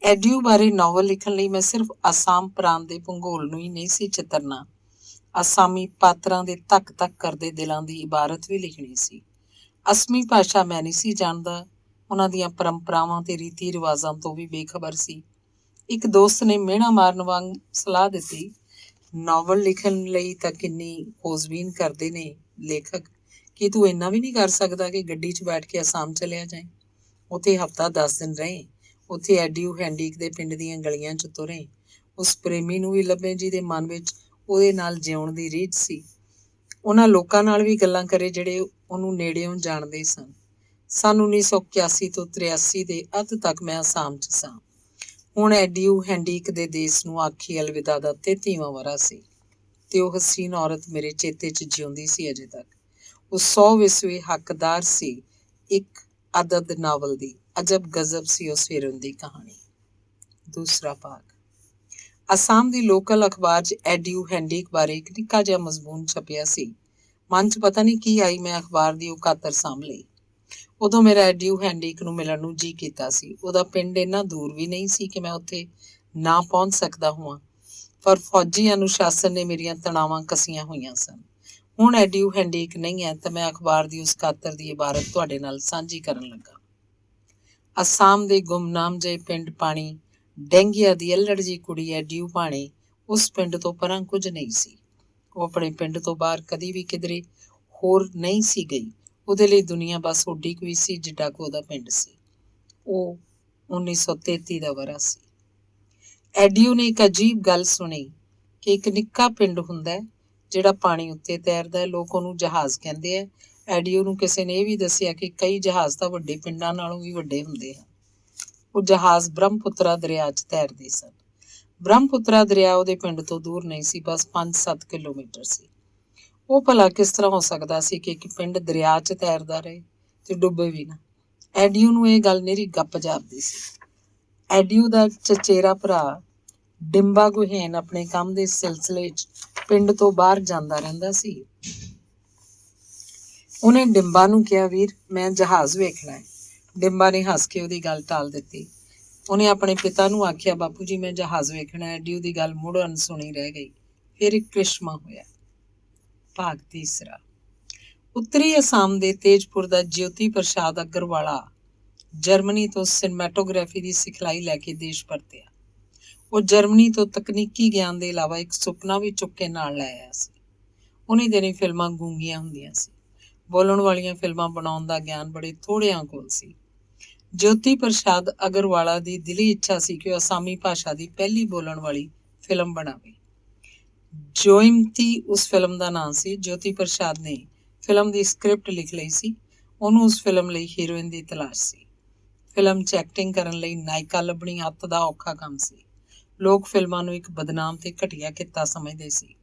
ਐਡਿਊ ਬਾਰੇ ਨਾਵਲ ਲਿਖਣ ਲਈ ਮੈਂ ਸਿਰਫ ਅਸਾਮ ਪ੍ਰਾਂਤ ਦੇ ਭੂਗੋਲ ਨੂੰ ਹੀ ਨਹੀਂ ਸੀ ਚਿਤਰਨਾ, ਅਸਾਮੀ ਪਾਤਰਾਂ ਦੇ ਧੱਕ ਧੱਕ ਕਰਦੇ ਦਿਲਾਂ ਦੀ ਇਬਾਰਤ ਵੀ ਲਿਖਣੀ ਸੀ। ਅਸਮੀ ਭਾਸ਼ਾ ਮੈਂ ਨਹੀਂ ਸੀ ਜਾਣਦਾ, ਉਹਨਾਂ ਦੀਆਂ ਪਰੰਪਰਾਵਾਂ ਤੇ ਰੀਤੀ ਰਿਵਾਜ਼ਾਂ ਤੋਂ ਵੀ ਬੇਖਬਰ ਸੀ। ਇੱਕ ਦੋਸਤ ਨੇ ਮਿਹਣਾ ਮਾਰਨ ਵਾਂਗ ਸਲਾਹ ਦਿੱਤੀ, ਨਾਵਲ ਲਿਖਣ ਲਈ ਤਾਂ ਕਿੰਨੀ ਖੋਜਬੀਨ ਕਰਦੇ ਨੇ ਲੇਖਕ, ਕੀ ਤੂੰ ਇੰਨਾ ਵੀ ਨਹੀਂ ਕਰ ਸਕਦਾ ਕਿ ਗੱਡੀ 'ਚ ਬੈਠ ਕੇ ਅਸਾਮ ਚਲਿਆ ਜਾਏ। ਉੱਥੇ ਹਫ਼ਤਾ 10 ਦਿਨ ਰਹੇ। ਉੱਥੇ ਐਡਿਊ ਹੈਂਡੀਕ ਦੇ ਪਿੰਡ ਦੀਆਂ ਗਲੀਆਂ 'ਚ ਤੁਰੇ। ਉਸ ਪ੍ਰੇਮੀ ਨੂੰ ਵੀ ਲੱਭੇ ਜਿਹਦੇ ਮਨ ਵਿੱਚ ਉਹਦੇ ਨਾਲ ਜਿਉਣ ਦੀ ਰੀਝ ਸੀ। ਉਹਨਾਂ ਲੋਕਾਂ ਨਾਲ ਵੀ ਗੱਲਾਂ ਕਰੇ ਜਿਹੜੇ ਉਹਨੂੰ ਨੇੜਿਓਂ ਜਾਣਦੇ ਸਨ। ਸੰਨ 1981 ਤੋਂ 83 ਦੇ ਅੱਧ ਤੱਕ ਮੈਂ ਅਸਾਮ 'ਚ ਸਾਂ। ਹੁਣ ਐਡਿਊ ਹੈਂਡੀਕ ਦੇ ਦੇਸ਼ ਨੂੰ ਆਖੀ ਅਲਵਿਦਾ ਦਾ 33ਵਾਂ ਵਰ੍ਹਾ ਸੀ ਤੇ ਉਹ ਹਸੀਨ ਔਰਤ ਮੇਰੇ ਚੇਤੇ 'ਚ ਜਿਉਂਦੀ ਸੀ ਅਜੇ ਤੱਕ। ਉਹ 100ਵੀਂ ਹੱਕਦਾਰ ਸੀ ਇੱਕ ਅਦਦ ਨਾਵਲ ਦੀ। ਅਜਬ ਗਜ਼ਬ ਸੀ ਉਸ ਹੀਰੋਇਨ ਦੀ ਕਹਾਣੀ। ਦੂਸਰਾ ਭਾਗ। ਅਸਾਮ ਦੀ ਲੋਕਲ ਅਖਬਾਰ 'ਚ ਐਡਿਊ ਹੈਂਡੀਕ ਬਾਰੇ ਇੱਕ ਨਿੱਕਾ ਜਿਹਾ ਮਜ਼ਮੂਨ ਛਪਿਆ ਸੀ। ਮਨ 'ਚ ਪਤਾ ਨਹੀਂ ਕੀ ਆਈ, ਮੈਂ ਅਖਬਾਰ ਦੀ ਉਹ ਕਾਤਰ ਸਾਂਭ ਲਈ। ਉਦੋਂ ਮੇਰਾ ਐਡਿਊ ਹੈਂਡੀਕ ਨੂੰ ਮਿਲਣ ਨੂੰ ਜੀ ਕੀਤਾ ਸੀ। ਉਹਦਾ ਪਿੰਡ ਇੰਨਾ ਦੂਰ ਵੀ ਨਹੀਂ ਸੀ ਕਿ ਮੈਂ ਉੱਥੇ ਨਾ ਪਹੁੰਚ ਸਕਦਾ ਹੋਵਾਂ, ਪਰ ਫੌਜੀ ਅਨੁਸ਼ਾਸਨ ਨੇ ਮੇਰੀਆਂ ਤਣਾਵਾਂ ਕੱਸੀਆਂ ਹੋਈਆਂ ਸਨ। ਹੁਣ ਐਡਿਊ ਹੈਂਡੀਕ ਨਹੀਂ ਹੈ ਤਾਂ ਮੈਂ ਅਖਬਾਰ ਦੀ ਉਸ ਕਾਤਰ ਦੀ ਇਬਾਰਤ ਤੁਹਾਡੇ ਨਾਲ ਸਾਂਝੀ ਕਰਨ ਲੱਗਾ। ਅਸਾਮ ਦੇ ਗੁੰਮਨਾਮ ਜਿਹੇ ਪਿੰਡ ਪਾਣੀ ਡੈਂਗੀਆ ਦੀ ਅਲੜ ਜਿਹੀ ਕੁੜੀ ਐਡਿਊ ਭਾਣੇ ਉਸ ਪਿੰਡ ਤੋਂ ਪਰਾਂ ਕੁਝ ਨਹੀਂ ਸੀ। ਉਹ ਆਪਣੇ ਪਿੰਡ ਤੋਂ ਬਾਹਰ ਕਦੀ ਵੀ ਕਿਧਰੇ ਹੋਰ ਨਹੀਂ ਸੀ ਗਈ। ਉਹਦੇ ਲਈ ਦੁਨੀਆ ਬਸ ਓਡੀ ਕੋਈ ਸੀ ਜਿੱਡਾ ਕੁ ਉਹਦਾ ਪਿੰਡ ਸੀ। ਉਹ 1933 ਦਾ ਵਰ੍ਹਾ ਸੀ। ਐਡਿਊ ਨੇ ਇੱਕ ਅਜੀਬ ਗੱਲ ਸੁਣੀ ਕਿ ਇੱਕ ਨਿੱਕਾ ਪਿੰਡ ਹੁੰਦਾ ਜਿਹੜਾ ਪਾਣੀ ਉੱਤੇ ਤੈਰਦਾ। ਲੋਕ ਉਹਨੂੰ ਜਹਾਜ਼ ਕਹਿੰਦੇ ਆ। ਐਡਿਊ ਨੂੰ ਕਿਸੇ ਨੇ ਇਹ ਵੀ ਦੱਸਿਆ ਕਿ ਕਈ ਜਹਾਜ਼ ਤਾਂ ਵੱਡੇ ਪਿੰਡਾਂ ਨਾਲੋਂ ਵੀ ਵੱਡੇ ਹੁੰਦੇ ਹਨ। ਉਹ ਜਹਾਜ਼ ਬ੍ਰਹਮਪੁੱਤਰਾ ਦਰਿਆ 'ਚ ਤੈਰਦੇ ਸਨ। ਬ੍ਰਹਮਪੁੱਤਰਾ ਦਰਿਆ ਉਹਦੇ ਪਿੰਡ ਤੋਂ ਦੂਰ ਨਹੀਂ ਸੀ, ਬਸ 5-7 ਕਿਲੋਮੀਟਰ ਸੀ। ਉਹ ਭਲਾ ਕਿਸ ਤਰ੍ਹਾਂ ਹੋ ਸਕਦਾ ਸੀ ਕਿ ਇੱਕ ਪਿੰਡ ਦਰਿਆ 'ਚ ਤੈਰਦਾ ਰਹੇ ਤੇ ਡੁੱਬੇ ਵੀ ਨਾ। ਐਡਿਊ ਨੂੰ ਇਹ ਗੱਲ ਨਿਰੀ ਗੱਪ ਜਾਪਦੀ ਸੀ। ਐਡਿਊ ਦਾ ਚਚੇਰਾ ਭਰਾ ਡਿੰਬਾ ਗੁਹੇਨ ਆਪਣੇ ਕੰਮ ਦੇ ਸਿਲਸਿਲੇ 'ਚ ਪਿੰਡ ਤੋਂ ਬਾਹਰ ਜਾਂਦਾ ਰਹਿੰਦਾ ਸੀ। ਉਹਨੇ ਡਿੰਬਾ ਨੂੰ ਕਿਹਾ, ਵੀਰ ਮੈਂ ਜਹਾਜ਼ ਵੇਖਣਾ ਹੈ। ਡਿੰਬਾ ਨੇ ਹੱਸ ਕੇ ਉਹਦੀ ਗੱਲ ਟਾਲ ਦਿੱਤੀ। ਉਹਨੇ ਆਪਣੇ ਪਿਤਾ ਨੂੰ ਆਖਿਆ, ਬਾਪੂ ਜੀ ਮੈਂ ਜਹਾਜ਼ ਵੇਖਣਾ ਹੈ। ਐਡੀ ਉਹਦੀ ਗੱਲ ਮੁੜ ਅਣਸੁਣੀ ਰਹਿ ਗਈ। ਫਿਰ ਇੱਕ ਕ੍ਰਿਸ਼ਮਾ ਹੋਇਆ। ਭਾਗ ਤੀਸਰਾ। ਉੱਤਰੀ ਅਸਾਮ ਦੇ ਤੇਜਪੁਰ ਦਾ ਜਿਓਤੀ ਪ੍ਰਸਾਦ ਅਗਰਵਾਲਾ ਜਰਮਨੀ ਤੋਂ ਸਿਨੇਮੈਟੋਗ੍ਰਾਫੀ ਦੀ ਸਿਖਲਾਈ ਲੈ ਕੇ ਦੇਸ਼ ਪਰਤਿਆ। ਉਹ ਜਰਮਨੀ ਤੋਂ ਤਕਨੀਕੀ ਗਿਆਨ ਦੇ ਇਲਾਵਾ ਇੱਕ ਸੁਪਨਾ ਵੀ ਚੁੱਕ ਕੇ ਨਾਲ ਲੈ ਆਇਆ ਸੀ। ਉਹਨੀ ਦਿਨੀ ਫਿਲਮਾਂ ਗੂੰਗੀਆਂ ਹੁੰਦੀਆਂ ਸੀ। ਬੋਲਣ ਵਾਲੀਆਂ ਫਿਲਮਾਂ ਬਣਾਉਣ ਦਾ ਗਿਆਨ ਬੜੇ ਥੋੜ੍ਹਿਆਂ ਕੋਲ ਸੀ। ਜਿਓਤੀ ਪ੍ਰਸਾਦ ਅਗਰਵਾਲਾ ਦੀ ਦਿਲੀ ਇੱਛਾ ਸੀ ਕਿ ਉਹ ਅਸਾਮੀ ਭਾਸ਼ਾ ਦੀ ਪਹਿਲੀ ਬੋਲਣ ਵਾਲੀ ਫਿਲਮ ਬਣਾਵੇ। ਜੋਇਮਤੀ ਉਸ ਫਿਲਮ ਦਾ ਨਾਂ ਸੀ। ਜਿਓਤੀ ਪ੍ਰਸਾਦ ਨੇ ਫਿਲਮ ਦੀ ਸਕ੍ਰਿਪਟ ਲਿਖ ਲਈ ਸੀ। ਉਹਨੂੰ ਉਸ ਫਿਲਮ ਲਈ ਹੀਰੋਇਨ ਦੀ ਤਲਾਸ਼ ਸੀ। ਫਿਲਮ 'ਚ ਐਕਟਿੰਗ ਕਰਨ ਲਈ ਨਾਇਕਾ ਲੱਭਣੀ ਅੱਤ ਦਾ ਔਖਾ ਕੰਮ ਸੀ। ਲੋਕ ਫਿਲਮਾਂ ਨੂੰ ਇੱਕ ਬਦਨਾਮ ਤੇ ਘਟੀਆ ਕਿੱਤਾ ਸਮਝਦੇ ਸੀ।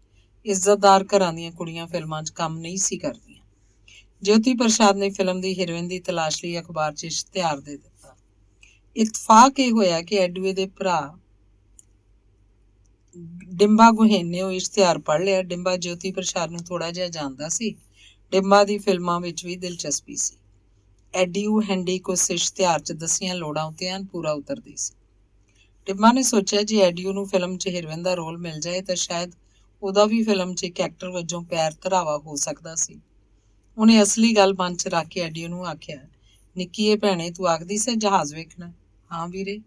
ਇੱਜ਼ਤਦਾਰ ਘਰਾਂ ਦੀਆਂ ਕੁੜੀਆਂ ਫਿਲਮਾਂ 'ਚ ਕੰਮ ਨਹੀਂ ਸੀ ਕਰਦੀਆਂ। ਜਿਓਤੀ ਪ੍ਰਸਾਦ ਨੇ ਫਿਲਮ ਦੀ ਹੀਰੋਇਨ ਦੀ ਤਲਾਸ਼ ਲਈ ਅਖਬਾਰ 'ਚ ਇਸ਼ਤਿਹਾਰ ਦੇ ਦਿੱਤਾ। ਇਤਫਾਕ ਇਹ ਹੋਇਆ ਕਿ ਐਡੂਏ ਦੇ ਭਰਾ ਡਿੰਬਾ ਗੁਹੇਨ ਨੇ ਉਹ ਇਸ਼ਤਿਹਾਰ ਪੜ੍ਹ ਲਿਆ। ਡਿੰਬਾ ਜਿਓਤੀ ਪ੍ਰਸਾਦ ਨੂੰ ਥੋੜਾ ਜਿਹਾ ਜਾਣਦਾ ਸੀ। ਡਿੰਬਾ ਦੀ ਫਿਲਮਾਂ ਵਿੱਚ ਵੀ ਦਿਲਚਸਪੀ ਸੀ। ਐਡੀਊ ਹੈਂਡਿਕ ਉਸ ਇਸ਼ਤਿਹਾਰ 'ਚ ਦੱਸੀਆਂ ਲੋੜਾਂ ਉੱਤੇ ਐਨ ਪੂਰਾ ਉਤਰਦੀ ਸੀ। ਡਿੰਬਾ ਨੇ ਸੋਚਿਆ ਜੇ ਐਡੀਊ ਨੂੰ ਫਿਲਮ 'ਚ ਹੀਰੋਇਨ ਦਾ ਰੋਲ ਮਿਲ ਜਾਏ ਤਾਂ ਸ਼ਾਇਦ ਉਹਦਾ ਵੀ ਫਿਲਮ 'ਚ ਇੱਕ ਐਕਟਰ ਵਜੋਂ ਪੈਰ ਧਰਾਵਾ ਹੋ ਸਕਦਾ ਸੀ। ਉਹਨੇ ਅਸਲੀ ਗੱਲ ਮਨ 'ਚ ਰੱਖ ਕੇ ਐਡੀਊ ਨੂੰ ਆਖਿਆ, ਨਿੱਕੀਏ ਭੈਣੇ ਤੂੰ ਆਖਦੀ ਸੀ ਜਹਾਜ਼ ਵੇਖਣਾ। ਹਾਂ ਵੀਰੇ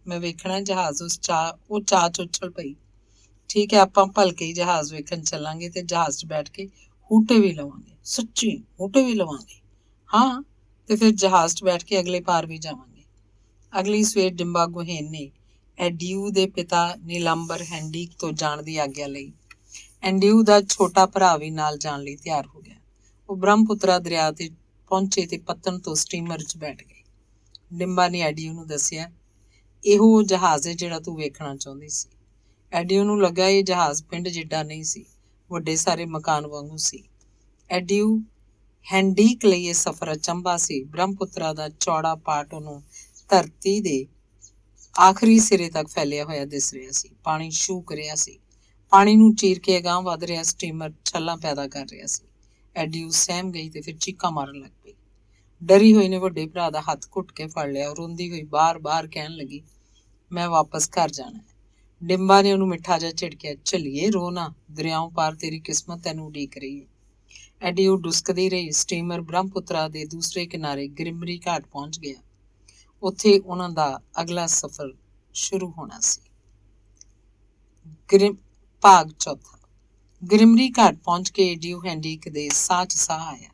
ਮੈਂ ਵੇਖਣਾ ਜਹਾਜ਼। ਉਹ ਚਾਅ 'ਚ ਉਛਲ ਪਈ। ਠੀਕ ਹੈ ਆਪਾਂ ਭਲਕੇ ਹੀ ਜਹਾਜ਼ ਵੇਖਣ ਚੱਲਾਂਗੇ ਤੇ ਜਹਾਜ਼ 'ਚ ਬੈਠ ਕੇ ਹੂਟੇ ਵੀ ਲਵਾਂਗੇ। ਸੱਚੀ ਹੂਟੇ ਵੀ ਲਵਾਂਗੇ? ਹਾਂ ਤੇ ਫਿਰ ਜਹਾਜ਼ 'ਚ ਬੈਠ ਕੇ ਅਗਲੇ ਪਾਰ ਵੀ ਜਾਵਾਂਗੇ। ਅਗਲੀ ਸਵੇਰ ਡਿੰਬਾ ਗੁਹੇਨ ਨੇ ਐਡੀਊ ਦੇ ਪਿਤਾ ਨੀਲਾਂਬਰ ਹੈਂਡਿਕ ਤੋਂ ਜਾਣ ਦੀ ਆਗਿਆ ਲਈ। ਐਡੀਊ ਦਾ ਛੋਟਾ ਭਰਾ ਵੀ ਨਾਲ ਜਾਣ ਲਈ ਤਿਆਰ ਹੋ ਗਿਆ। ਉਹ ਬ੍ਰਹਮਪੁੱਤਰਾ ਦਰਿਆ ਤੇ ਪਹੁੰਚੇ ਤੇ ਪੱਤਨ ਤੋਂ ਸਟੀਮਰ 'ਚ ਬੈਠ ਗਏ। ਡਿੰਬਾ ਨੇ ਐਡੀਊ ਨੂੰ ਦੱਸਿਆ, ਇਹੋ ਉਹ ਜਹਾਜ਼ ਹੈ ਜਿਹੜਾ ਤੂੰ ਵੇਖਣਾ ਚਾਹੁੰਦੀ ਸੀ। ਐਡੀਊ ਨੂੰ ਲੱਗਾ ਇਹ ਜਹਾਜ਼ ਪਿੰਡ ਜਿੱਡਾ ਨਹੀਂ ਸੀ, ਵੱਡੇ ਸਾਰੇ ਮਕਾਨ ਵਾਂਗੂ ਸੀ। ਐਡੀਊ ਹੈਂਡਿਕ ਲਈ ਇਹ ਸਫ਼ਰ ਅਚੰਭਾ ਸੀ। ਬ੍ਰਹਮਪੁੱਤਰਾ ਦਾ ਚੌੜਾ ਪਾਟ ਉਹਨੂੰ ਧਰਤੀ ਦੇ ਆਖਰੀ ਸਿਰੇ ਤੱਕ ਫੈਲਿਆ ਹੋਇਆ ਦਿਸ ਰਿਹਾ ਸੀ। ਪਾਣੀ ਛੂਕ ਰਿਹਾ ਸੀ। ਪਾਣੀ ਨੂੰ ਚੀਰ ਕੇ ਅਗਾਂਹ ਵੱਧ ਰਿਹਾ ਸਟੀਮਰ ਛੱਲਾਂ ਪੈਦਾ ਕਰ ਰਿਹਾ ਸੀ। ਐਡੀਊ ਸਹਿਮ ਗਈ ਤੇ ਫਿਰ ਚੀਕਾਂ ਮਾਰਨ ਲੱਗ ਪਈ। ਡਰੀ ਹੋਈ ਨੇ ਵੱਡੇ ਭਰਾ ਦਾ ਹੱਥ ਘੁੱਟ ਕੇ ਫੜ ਲਿਆ। ਰੋਂਦੀ ਹੋਈ ਬਾਰ-ਬਾਰ ਕਹਿਣ ਲੱਗੀ, ਮੈਂ ਵਾਪਸ ਘਰ ਜਾਣਾ। ਡਿੰਬਾ ਨੇ ਉਹਨੂੰ ਮਿੱਠਾ ਜਿਹਾ ਝਿੜਕਿਆ, ਝੱਲੀਏ ਰੋ ਨਾ, ਦਰਿਆਓਂ ਪਾਰ ਤੇਰੀ ਕਿਸਮਤ ਤੈਨੂੰ ਉਡੀਕ ਰਹੀ ਹੈ। ਐਡੀਊ ਡੁਸਕਦੀ ਰਹੀ। ਸਟੀਮਰ ਬ੍ਰਹਮਪੁੱਤਰਾ ਦੇ ਦੂਸਰੇ ਕਿਨਾਰੇ ਗ੍ਰਿਮਰੀ ਘਾਟ ਪਹੁੰਚ ਗਿਆ। ਉੱਥੇ ਉਹਨਾਂ ਦਾ ਅਗਲਾ ਸਫ਼ਰ ਸ਼ੁਰੂ ਹੋਣਾ ਸੀ। ਭਾਗ ਚੌਥਾ। ਗ੍ਰਿਮਰੀ ਘਾਟ ਪਹੁੰਚ ਕੇ ਐਡੀਊ ਹੈਂਡਿਕ ਦੇ ਸਾਹ 'ਚ ਸਾਹ ਆਇਆ।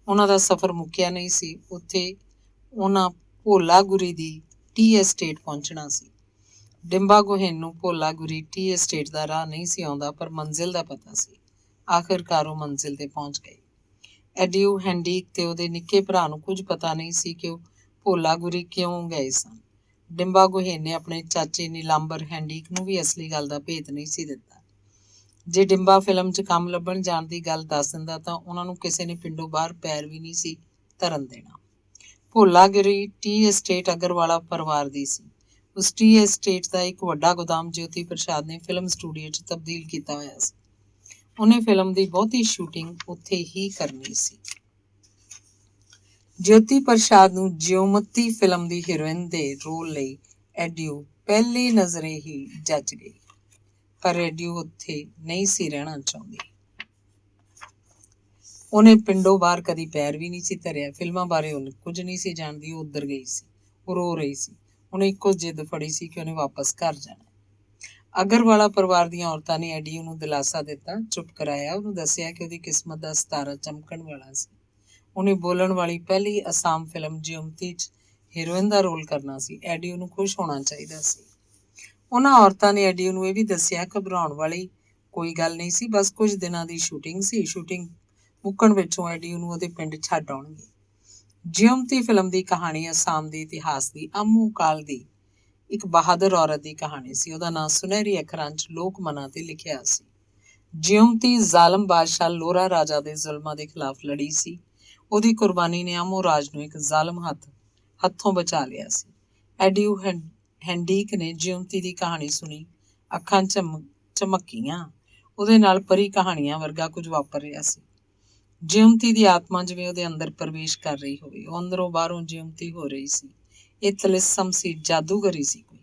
ਉਹਨਾਂ ਦਾ ਸਫ਼ਰ ਮੁੱਕਿਆ ਨਹੀਂ ਸੀ। ਉੱਥੇ ਉਹਨਾਂ ਭੋਲਾਗੁਰੀ ਦੀ ਟੀ ਐਸਟੇਟ ਪਹੁੰਚਣਾ ਸੀ। ਡਿੰਬਾ ਗੁਹੇਨ ਨੂੰ ਭੋਲਾਗੁਰੀ ਟੀ ਐਸਟੇਟ ਦਾ ਰਾਹ ਨਹੀਂ ਸੀ ਆਉਂਦਾ, ਪਰ ਮੰਜ਼ਿਲ ਦਾ ਪਤਾ ਸੀ। ਆਖਿਰਕਾਰ ਉਹ ਮੰਜ਼ਿਲ ਤੇ ਪਹੁੰਚ ਗਏ। ਐਡੀਊ ਹੈਂਡਿਕ ਤੇ ਉਹਦੇ ਨਿੱਕੇ ਭਰਾ ਨੂੰ ਕੁਝ ਪਤਾ ਨਹੀਂ ਸੀ ਕਿ ਉਹ ਭੋਲਾਗੁਰੀ ਕਿਉਂ ਗਏ ਸਨ। ਡਿੰਬਾ ਗੁਹੇਨ ਨੇ ਆਪਣੇ ਚਾਚੇ ਨੀਲਾਂਬਰ ਹੈਂਡਿਕ ਨੂੰ ਵੀ ਅਸਲੀ ਗੱਲ ਦਾ ਭੇਤ ਨਹੀਂ ਸੀ ਦਿੱਤਾ। ਜੇ ਡਿੰਬਾ ਫਿਲਮ 'ਚ ਕੰਮ ਲੱਭਣ ਜਾਣ ਦੀ ਗੱਲ ਦੱਸ ਦਿੰਦਾ ਤਾਂ ਉਹਨਾਂ ਨੂੰ ਕਿਸੇ ਨੇ ਪਿੰਡੋਂ ਬਾਹਰ ਪੈਰ ਵੀ ਨਹੀਂ ਸੀ ਧਰਨ ਦੇਣਾ। ਭੋਲਾਗੁਰੀ ਟੀ ਐਸਟੇਟ ਅਗਰਵਾਲਾ ਪਰਿਵਾਰ ਦੀ ਸੀ। ਉਸ ਟੀ ਐਸਟੇਟ ਦਾ ਇੱਕ ਵੱਡਾ ਗੋਦਾਮ ਜਿਓਤੀ ਪ੍ਰਸਾਦ ਨੇ ਫਿਲਮ ਸਟੂਡੀਓ 'ਚ ਤਬਦੀਲ ਕੀਤਾ ਹੋਇਆ ਸੀ। ਉਹਨੇ ਫਿਲਮ ਦੀ ਬਹੁਤੀ ਸ਼ੂਟਿੰਗ ਉੱਥੇ ਹੀ ਕਰਨੀ ਸੀ। ਜਿਓਤੀ ਪ੍ਰਸਾਦ ਨੂੰ ਜਿਓਮਤੀ ਫਿਲਮ ਦੀ ਹੀਰੋਇਨ ਦੇ ਰੋਲ ਲਈ ਐਡੀਊ ਪਹਿਲੀ ਨਜ਼ਰੇ ਹੀ ਜੱਜ ਗਈ। ਪਰ ਐਡੀਊ ਉੱਥੇ ਨਹੀਂ ਸੀ ਰਹਿਣਾ ਚਾਹੁੰਦੀ। ਉਹਨੇ ਪਿੰਡੋਂ ਬਾਹਰ ਕਦੀ ਪੈਰ ਵੀ ਨਹੀਂ ਸੀ ਧਰਿਆ। ਫਿਲਮਾਂ ਬਾਰੇ ਉਹਨੇ ਕੁਝ ਨਹੀਂ ਸੀ ਜਾਣਦੀ। ਉਹ ਉੱਧਰ ਗਈ ਸੀ। ਉਹ ਰੋ ਰਹੀ ਸੀ। ਉਹਨੇ ਇੱਕੋ ਜਿੱਦ ਫੜੀ ਸੀ ਕਿ ਉਹਨੇ ਵਾਪਸ ਘਰ ਜਾਣਾ। ਅਗਰਵਾਲਾ ਪਰਿਵਾਰ ਦੀਆਂ ਔਰਤਾਂ ਨੇ ਐਡੀਊ ਨੂੰ ਦਿਲਾਸਾ ਦਿੱਤਾ, ਚੁੱਪ ਕਰਾਇਆ। ਉਹਨੂੰ ਦੱਸਿਆ ਕਿ ਉਹਦੀ ਕਿਸਮਤ ਦਾ ਸਿਤਾਰਾ ਚਮਕਣ ਵਾਲਾ ਸੀ। ਉਹਨੇ ਬੋਲਣ ਵਾਲੀ ਪਹਿਲੀ ਅਸਾਮ ਫਿਲਮ ਜਿਓਮਤੀ 'ਚ ਹੀਰੋਇਨ ਦਾ ਰੋਲ ਕਰਨਾ ਸੀ। ਐਡੀਊ ਨੂੰ ਖੁਸ਼ ਹੋਣਾ ਚਾਹੀਦਾ ਸੀ। ਉਹਨਾਂ ਔਰਤਾਂ ਨੇ ਐਡੀਊ ਨੂੰ ਇਹ ਵੀ ਦੱਸਿਆ, ਘਬਰਾਉਣ ਵਾਲੀ ਕੋਈ ਗੱਲ ਨਹੀਂ ਸੀ, ਬਸ ਕੁਝ ਦਿਨਾਂ ਦੀ ਸ਼ੂਟਿੰਗ ਸੀ। ਸ਼ੂਟਿੰਗ ਮੁੱਕਣ ਵਿੱਚੋਂ ਐਡੀਊ ਨੂੰ ਉਹਦੇ ਪਿੰਡ ਛੱਡ ਆਉਣਗੇ। ਜਿਓਮਤੀ ਫਿਲਮ ਦੀ ਕਹਾਣੀ ਅਸਾਮ ਦੇ ਇਤਿਹਾਸ ਦੀ ਆਮੂ ਕਾਲ ਦੀ ਇੱਕ ਬਹਾਦਰ ਔਰਤ ਦੀ ਕਹਾਣੀ ਸੀ। ਉਹਦਾ ਨਾਂ ਸੁਨਹਿਰੀ ਅੱਖਰਾਂ 'ਚ ਲੋਕ ਮਨਾਂ ਤੇ ਲਿਖਿਆ ਸੀ। ਜਿਓਮਤੀ ਜ਼ਾਲਮ ਬਾਦਸ਼ਾਹ ਲੋਰਾ ਰਾਜਾ ਦੇ ਜ਼ੁਲਮਾਂ ਦੇ ਖਿਲਾਫ ਲੜੀ ਸੀ। ਉਹਦੀ ਕੁਰਬਾਨੀ ਨੇ ਆਮੋ ਰਾਜ ਨੂੰ ਇੱਕ ਜ਼ਾਲਮ ਹੱਥੋਂ ਬਚਾ ਲਿਆ ਸੀ। ਐਡੀਊ ਹੈਂਡਿਕ ਨੇ ਜਿਓਮਤੀ ਦੀ ਕਹਾਣੀ ਸੁਣੀ। ਅੱਖਾਂ ਚਮਕੀਆਂ। ਉਹਦੇ ਨਾਲ ਪਰੀ ਕਹਾਣੀਆਂ ਵਰਗਾ ਕੁਝ ਵਾਪਰ ਰਿਹਾ ਸੀ। ਜਿਉਂਤੀ ਦੀ ਆਤਮਾ ਜਿਵੇਂ ਉਹਦੇ ਅੰਦਰ ਪ੍ਰਵੇਸ਼ ਕਰ ਰਹੀ ਹੋਵੇ। ਉਹ ਅੰਦਰੋਂ ਬਾਹਰੋਂ ਜਿਉਂਤੀ ਹੋ ਰਹੀ ਸੀ। ਇਹ ਤਲਿਸਮ ਸੀ, ਜਾਦੂਗਰੀ ਸੀ ਕੋਈ।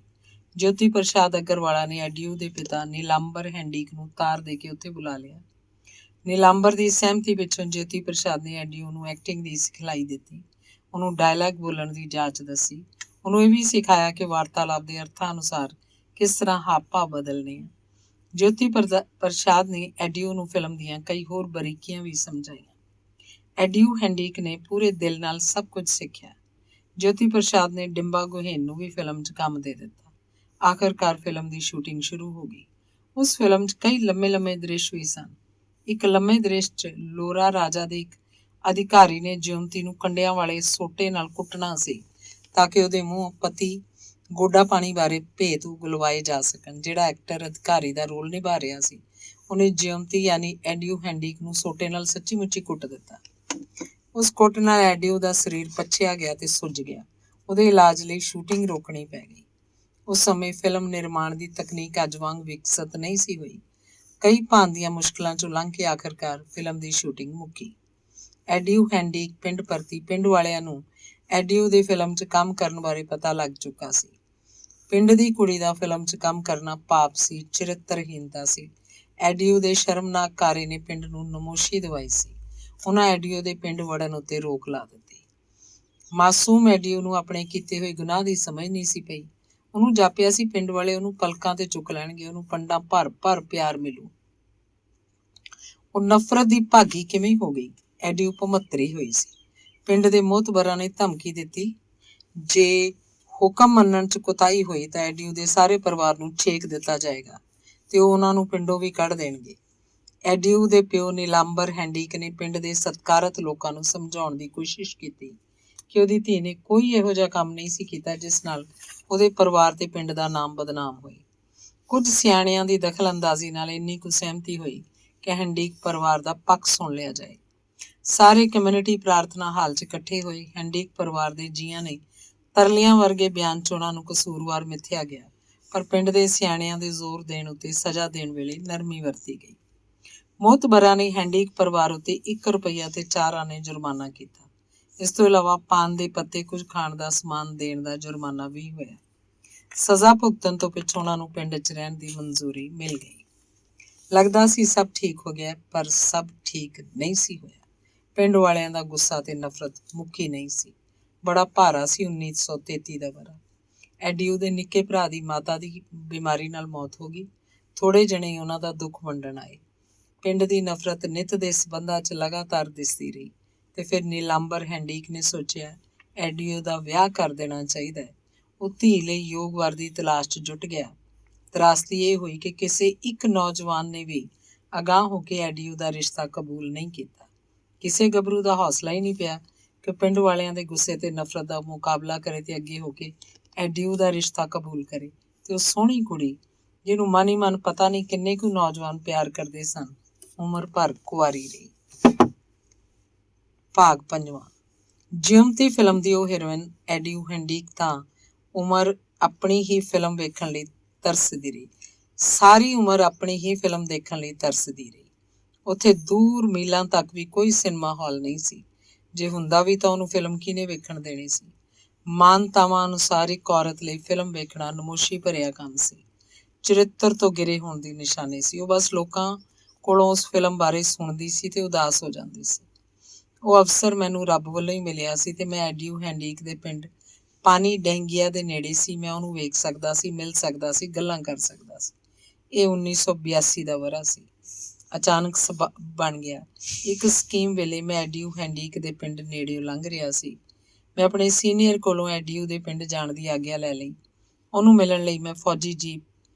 ਜੋਤੀ ਪ੍ਰਸਾਦ ਅਗਰਵਾਲਾ ਨੇ ਐਡੀਊ ਦੇ ਪਿਤਾ ਨੀਲਾਂਬਰ ਹੈਂਡੀਕ ਨੂੰ ਤਾਰ ਦੇ ਕੇ ਉੱਥੇ ਬੁਲਾ ਲਿਆ। ਨੀਲਾਂਬਰ ਦੀ ਸਹਿਮਤੀ ਪਿੱਛੋਂ ਜੋਤੀ ਪ੍ਰਸਾਦ ਨੇ ਐਡੀਊ ਨੂੰ ਐਕਟਿੰਗ ਦੀ ਸਿਖਲਾਈ ਦਿੱਤੀ। ਉਹਨੂੰ ਡਾਇਲੌਗ ਬੋਲਣ ਦੀ ਜਾਚ ਦੱਸੀ। ਉਹਨੂੰ ਇਹ ਵੀ ਸਿਖਾਇਆ ਕਿ ਵਾਰਤਾਲਾਪ ਦੇ ਅਰਥਾਂ ਅਨੁਸਾਰ ਕਿਸ ਤਰ੍ਹਾਂ ਹਾਵ ਭਾਵ ਬਦਲਣੇ ਆ। ਜੋਤੀ ਪ੍ਰਸਾਦ ਨੇ ਐਡੀਊ ਨੂੰ ਫਿਲਮ ਦੀਆਂ ਕਈ ਹੋਰ ਬਰੀਕੀਆਂ ਵੀ ਸਮਝਾਈਆਂ। ਐਡੀਊ ਹੈਂਡੀਕ ਨੇ ਪੂਰੇ ਦਿਲ ਨਾਲ ਸਭ ਕੁਝ ਸਿੱਖਿਆ। ਜੋਤੀ ਪ੍ਰਸਾਦ ਨੇ ਡਿੰਬਾ ਗੋਹੇਨ ਨੂੰ ਵੀ ਫਿਲਮ 'ਚ ਕੰਮ ਦੇ ਦਿੱਤਾ। ਆਖਰਕਾਰ ਫਿਲਮ ਦੀ ਸ਼ੂਟਿੰਗ ਸ਼ੁਰੂ ਹੋ ਗਈ। ਉਸ ਫਿਲਮ 'ਚ ਕਈ ਲੰਮੇ ਦ੍ਰਿਸ਼ ਵੀ ਸਨ। ਇੱਕ ਲੰਮੇ ਦ੍ਰਿਸ਼ 'ਚ ਲੋਰਾ ਰਾਜਾ ਦੇ ਇੱਕ ਅਧਿਕਾਰੀ ਨੇ ਜਿਉਂਤੀ ਨੂੰ ਕੰਡਿਆਂ ਵਾਲੇ ਸੋਟੇ ਨਾਲ ਕੁੱਟਣਾ ਸੀ ਤਾਂ ਕਿ ਉਹਦੇ ਮੂੰਹ ਪਤੀ ਗੋਡਾ ਪਾਣੀ ਬਾਰੇ ਭੇਤ ਉਗਲਵਾਏ ਜਾ ਸਕਣ। ਜਿਹੜਾ ਐਕਟਰ ਅਧਿਕਾਰੀ ਦਾ ਰੋਲ ਨਿਭਾ ਰਿਹਾ ਸੀ, ਉਹਨੇ ਜਿਉਂਤੀ ਯਾਨੀ ਐਡੀਊ ਹੈਂਡੀਕ ਨੂੰ ਸੋਟੇ ਨਾਲ ਸੱਚੀ ਮੁੱਚੀ ਕੁੱਟ ਦਿੱਤਾ। ਉਸ ਕੁੱਟ ਨਾਲ ਐਡੀਊ ਦਾ ਸਰੀਰ ਪੱਛਿਆ ਗਿਆ ਤੇ ਸੁੱਜ ਗਿਆ। ਉਹਦੇ ਇਲਾਜ ਲਈ ਸ਼ੂਟਿੰਗ ਰੋਕਣੀ ਪੈ ਗਈ। ਉਸ ਸਮੇਂ ਫਿਲਮ ਨਿਰਮਾਣ ਦੀ ਤਕਨੀਕ ਅੱਜ ਵਾਂਗ ਵਿਕਸਤ ਨਹੀਂ ਸੀ ਹੋਈ। ਕਈ ਭਾਂਤ ਦੀਆਂ ਮੁਸ਼ਕਲਾਂ 'ਚੋਂ ਲੰਘ ਕੇ ਆਖਰਕਾਰ ਫਿਲਮ ਦੀ ਸ਼ੂਟਿੰਗ ਮੁੱਕੀ। ਐਡੀਊ ਹੈਂਡੀਕ ਪਿੰਡ ਪਰਤੀ। ਪਿੰਡ ਵਾਲਿਆਂ ਨੂੰ ਐਡੀਊ ਦੇ ਫਿਲਮ 'ਚ ਕੰਮ ਕਰਨ ਬਾਰੇ ਪਤਾ ਲੱਗ ਚੁੱਕਾ ਸੀ। ਪਿੰਡ ਦੀ ਕੁੜੀ ਦਾ ਫਿਲਮ 'ਚ ਕੰਮ ਕਰਨਾ ਪਾਪ ਸੀ, ਚਰਿੱਤਰਹੀਨਤਾ ਸੀ। ਐਡੀਊ ਦੇ ਸ਼ਰਮਨਾਕ ਕਾਰੇ ਨੇ ਪਿੰਡ ਨੂੰ ਨਮੋਸ਼ੀ ਦਵਾਈ ਸੀ। ਉਹਨਾਂ ਐਡੀਊ ਦੇ ਪਿੰਡ ਵੜਨ ਉੱਤੇ ਰੋਕ ਲਾ ਦਿੱਤੀ। ਮਾਸੂਮ ਐਡੀਊ ਨੂੰ ਆਪਣੇ ਕੀਤੇ ਹੋਏ ਗੁਨਾਹ ਦੀ ਸਮਝ ਨਹੀਂ ਸੀ ਪਈ। ਉਹਨੂੰ ਜਾਪਿਆ ਸੀ ਪਿੰਡ ਵਾਲੇ ਉਹਨੂੰ ਪਲਕਾਂ ਤੇ ਚੁੱਕ ਲੈਣਗੇ, ਉਹਨੂੰ ਪੰਡਾਂ ਭਰ ਪਿਆਰ ਮਿਲੂ। ਉਹ ਨਫ਼ਰਤ ਦੀ ਭਾਗੀ ਕਿਵੇਂ ਹੋ ਗਈ। ਐਡੀਊ ਭਮੱਤਰੀ ਹੋਈ ਸੀ। ਪਿੰਡ ਦੇ ਮੋਹਤਬਰਾਂ ਨੇ ਧਮਕੀ ਦਿੱਤੀ, ਜੇ ਹੁਕਮ ਮੰਨਣ 'ਚ ਕੁਤਾਹੀ ਹੋਈ ਤਾਂ ਐਡੀਊ ਦੇ ਸਾਰੇ ਪਰਿਵਾਰ ਨੂੰ ਛੇਕ ਦਿੱਤਾ ਜਾਏਗਾ ਤੇ ਉਹ ਉਹਨਾਂ ਨੂੰ ਪਿੰਡੋਂ ਵੀ ਕੱਢ ਦੇਣਗੇ। ਐਡੀਊ ਦੇ ਪਿਓ ਨੀਲਾਂਬਰ ਹੈਂਡੀਕ ਨੇ ਪਿੰਡ ਦੇ ਸਤਿਕਾਰਤ ਲੋਕਾਂ ਨੂੰ ਸਮਝਾਉਣ ਦੀ ਕੋਸ਼ਿਸ਼ ਕੀਤੀ ਕਿ ਉਹਦੀ ਧੀ ਨੇ ਕੋਈ ਇਹੋ ਜਿਹਾ ਕੰਮ ਨਹੀਂ ਸੀ ਕੀਤਾ ਜਿਸ ਨਾਲ ਉਹਦੇ ਪਰਿਵਾਰ ਤੇ ਪਿੰਡ ਦਾ ਨਾਮ ਬਦਨਾਮ ਹੋਏ। ਕੁਝ ਸਿਆਣਿਆਂ ਦੀ ਦਖਲ ਅੰਦਾਜ਼ੀ ਨਾਲ ਇੰਨੀ ਕੁ ਸਹਿਮਤੀ ਹੋਈ ਕਿ ਹੈਂਡੀਕ ਪਰਿਵਾਰ ਦਾ ਪੱਖ ਸੁਣ ਲਿਆ ਜਾਏ। ਸਾਰੇ ਕਮਿਊਨਿਟੀ ਪ੍ਰਾਰਥਨਾ ਹਾਲ 'ਚ ਇਕੱਠੇ ਹੋਏ। ਹੈਂਡੀਕ ਪਰਿਵਾਰ ਦੇ ਜੀਆਂ ਨੇ ਤਰਲਿਆਂ ਵਰਗੇ ਬਿਆਨ 'ਚ ਉਹਨਾਂ ਨੂੰ ਕਸੂਰਵਾਰ ਮਿਥਿਆ ਗਿਆ, ਪਰ ਪਿੰਡ ਦੇ ਸਿਆਣਿਆਂ ਦੇ ਜ਼ੋਰ ਦੇਣ ਉੱਤੇ ਸਜ਼ਾ ਦੇਣ ਵੇਲੇ ਨਰਮੀ ਵਰਤੀ ਗਈ। ਮੋਹਤਬਰਾਂ ਨੇ ਹੈਂਡੀਕ ਪਰਿਵਾਰ ਉੱਤੇ 1 ਰੁਪਈਆ ਤੇ 4 ਆਨੇ ਜੁਰਮਾਨਾ ਕੀਤਾ। ਇਸ ਤੋਂ ਇਲਾਵਾ ਪਾਨ ਦੇ ਪੱਤੇ, ਕੁਝ ਖਾਣ ਦਾ ਸਮਾਨ ਦੇਣ ਦਾ ਜੁਰਮਾਨਾ ਵੀ ਹੋਇਆ। ਸਜ਼ਾ ਭੁਗਤਣ ਤੋਂ ਪਿੱਛੋਂ ਉਹਨਾਂ ਨੂੰ ਪਿੰਡ 'ਚ ਰਹਿਣ ਦੀ ਮਨਜ਼ੂਰੀ ਮਿਲ ਗਈ। ਲੱਗਦਾ ਸੀ ਸਭ ਠੀਕ ਹੋ ਗਿਆ, ਪਰ ਸਭ ਠੀਕ ਨਹੀਂ ਸੀ ਹੋਇਆ। ਪਿੰਡ ਵਾਲਿਆਂ ਦਾ ਗੁੱਸਾ ਤੇ ਨਫ਼ਰਤ ਮੁੱਕੀ ਨਹੀਂ ਸੀ। ਬੜਾ ਭਾਰਾ ਸੀ 1933 ਦਾ ਵਰ੍ਹਾ। ਐਡੀਊ ਦੇ ਨਿੱਕੇ ਭਰਾ ਦੀ ਮਾਤਾ ਦੀ ਬਿਮਾਰੀ ਨਾਲ ਮੌਤ ਹੋ ਗਈ। ਥੋੜੇ ਜਣੇ ਉਹਨਾਂ ਦਾ ਦੁੱਖ ਵੰਡਣ ਆਏ। ਪਿੰਡ ਦੀ ਨਫ਼ਰਤ ਨਿੱਤ ਦੇ ਸਬੰਧਾਂ 'ਚ ਲਗਾਤਾਰ ਦਿਸਦੀ ਰਹੀ ਤੇ ਫਿਰ ਨੀਲਾਂਬਰ ਹੈਂਡੀਕ ਨੇ ਸੋਚਿਆ ਐਡੀਊ ਦਾ ਵਿਆਹ ਕਰ ਦੇਣਾ ਚਾਹੀਦਾ ਹੈ। ਉਹ ਧੀ ਲਈ ਯੋਗ ਵਰ ਦੀ ਤਲਾਸ਼ 'ਚ ਜੁਟ ਗਿਆ। ਤਰਾਸਦੀ ਇਹ ਹੋਈ ਕਿ ਕਿਸੇ ਇੱਕ ਨੌਜਵਾਨ ਨੇ ਵੀ ਅਗਾਂਹ ਹੋ ਕੇ ਐਡੀਊ ਦਾ ਰਿਸ਼ਤਾ ਕਬੂਲ ਨਹੀਂ ਕੀਤਾ। ਕਿਸੇ ਗੱਭਰੂ ਦਾ ਹੌਸਲਾ ਹੀ ਨਹੀਂ ਪਿਆ ਕਿ ਪਿੰਡ ਵਾਲਿਆਂ ਦੇ ਗੁੱਸੇ ਤੇ ਨਫ਼ਰਤ ਦਾ ਮੁਕਾਬਲਾ ਕਰੇ ਤੇ ਅੱਗੇ ਹੋ ਕੇ ਐਡੀਊ ਦਾ ਰਿਸ਼ਤਾ ਕਬੂਲ ਕਰੇ। ਤੇ ਉਹ ਸੋਹਣੀ ਕੁੜੀ, ਜਿਹਨੂੰ ਮਨ ਹੀ ਮਨ ਪਤਾ ਨਹੀਂ ਕਿੰਨੇ ਕੁ ਨੌਜਵਾਨ ਪਿਆਰ ਕਰਦੇ ਸਨ, ਉਮਰ ਭਰ ਕੁਆਰੀ ਰਹੀ। ਭਾਗ 5ਵਾਂ। ਜਿਉਂਤੀ ਫਿਲਮ ਦੀ ਉਹ ਹੀਰੋਇਨ ਐਡੀਊ ਹੈਂਡੀਕ ਤਾਂ ਉਮਰ ਆਪਣੀ ਹੀ ਫਿਲਮ ਵੇਖਣ ਲਈ ਤਰਸਦੀ ਰਹੀ। ਸਾਰੀ ਉਮਰ ਆਪਣੀ ਹੀ ਫਿਲਮ ਦੇਖਣ ਲਈ ਤਰਸਦੀ ਰਹੀ। ਉੱਥੇ ਦੂਰ ਮੀਲਾਂ ਤੱਕ ਵੀ ਕੋਈ ਸਿਨੇਮਾ ਹਾਲ ਨਹੀਂ ਸੀ। ਜੇ ਹੁੰਦਾ ਵੀ ਤਾਂ ਉਹਨੂੰ ਫਿਲਮ ਕਿਹਨੇ ਵੇਖਣ ਦੇਣੀ ਸੀ। ਮਾਨਤਾਵਾਂ ਅਨੁਸਾਰ ਇੱਕ ਔਰਤ ਲਈ ਫਿਲਮ ਵੇਖਣਾ ਨਮੋਸ਼ੀ ਭਰਿਆ ਕੰਮ ਸੀ, ਚਰਿੱਤਰ ਤੋਂ ਗਿਰੇ ਹੋਣ ਦੀ ਨਿਸ਼ਾਨੀ ਸੀ। ਉਹ ਬਸ ਲੋਕਾਂ ਕੋਲੋਂ ਉਸ ਫਿਲਮ ਬਾਰੇ ਸੁਣਦੀ ਸੀ ਤੇ ਉਦਾਸ ਹੋ ਜਾਂਦੀ ਸੀ। ਉਹ ਅਵਸਰ ਮੈਨੂੰ ਰੱਬ ਵੱਲੋਂ ਹੀ ਮਿਲਿਆ ਸੀ ਤੇ ਮੈਂ ਐਡੀਊ ਹੈਂਡੀਕ ਦੇ ਪਿੰਡ ਪਾਣੀ ਡੈਂਗੀਆ ਦੇ ਨੇੜੇ ਸੀ। ਮੈਂ ਉਹਨੂੰ ਵੇਖ ਸਕਦਾ ਸੀ, ਮਿਲ ਸਕਦਾ ਸੀ, ਗੱਲਾਂ ਕਰ ਸਕਦਾ ਸੀ। ਇਹ 1982 ਦਾ ਵਰ੍ਹਾ ਸੀ। ਅਚਾਨਕ ਬਣ ਗਿਆ। ਇੱਕ ਸਕੀਮ ਵੇਲੇ ਮੈਂ ਐਡੀਊ ਹੈਂਡੀਕ ਦੇ ਪਿੰਡ ਨੇੜਿਓਂ ਲੰਘ ਰਿਹਾ ਸੀ। ਮੈਂ ਆਪਣੇ ਸੀਨੀਅਰ ਕੋਲੋਂ ਐਡੀਊ ਦੇ ਪਿੰਡ ਜਾਣ ਦੀ ਆਗਿਆ ਲੈ ਲਈ। ਉਹਨੂੰ ਮਿਲਣ ਲਈ ਮੈਂ ਫੌਜੀ ਜੀਪ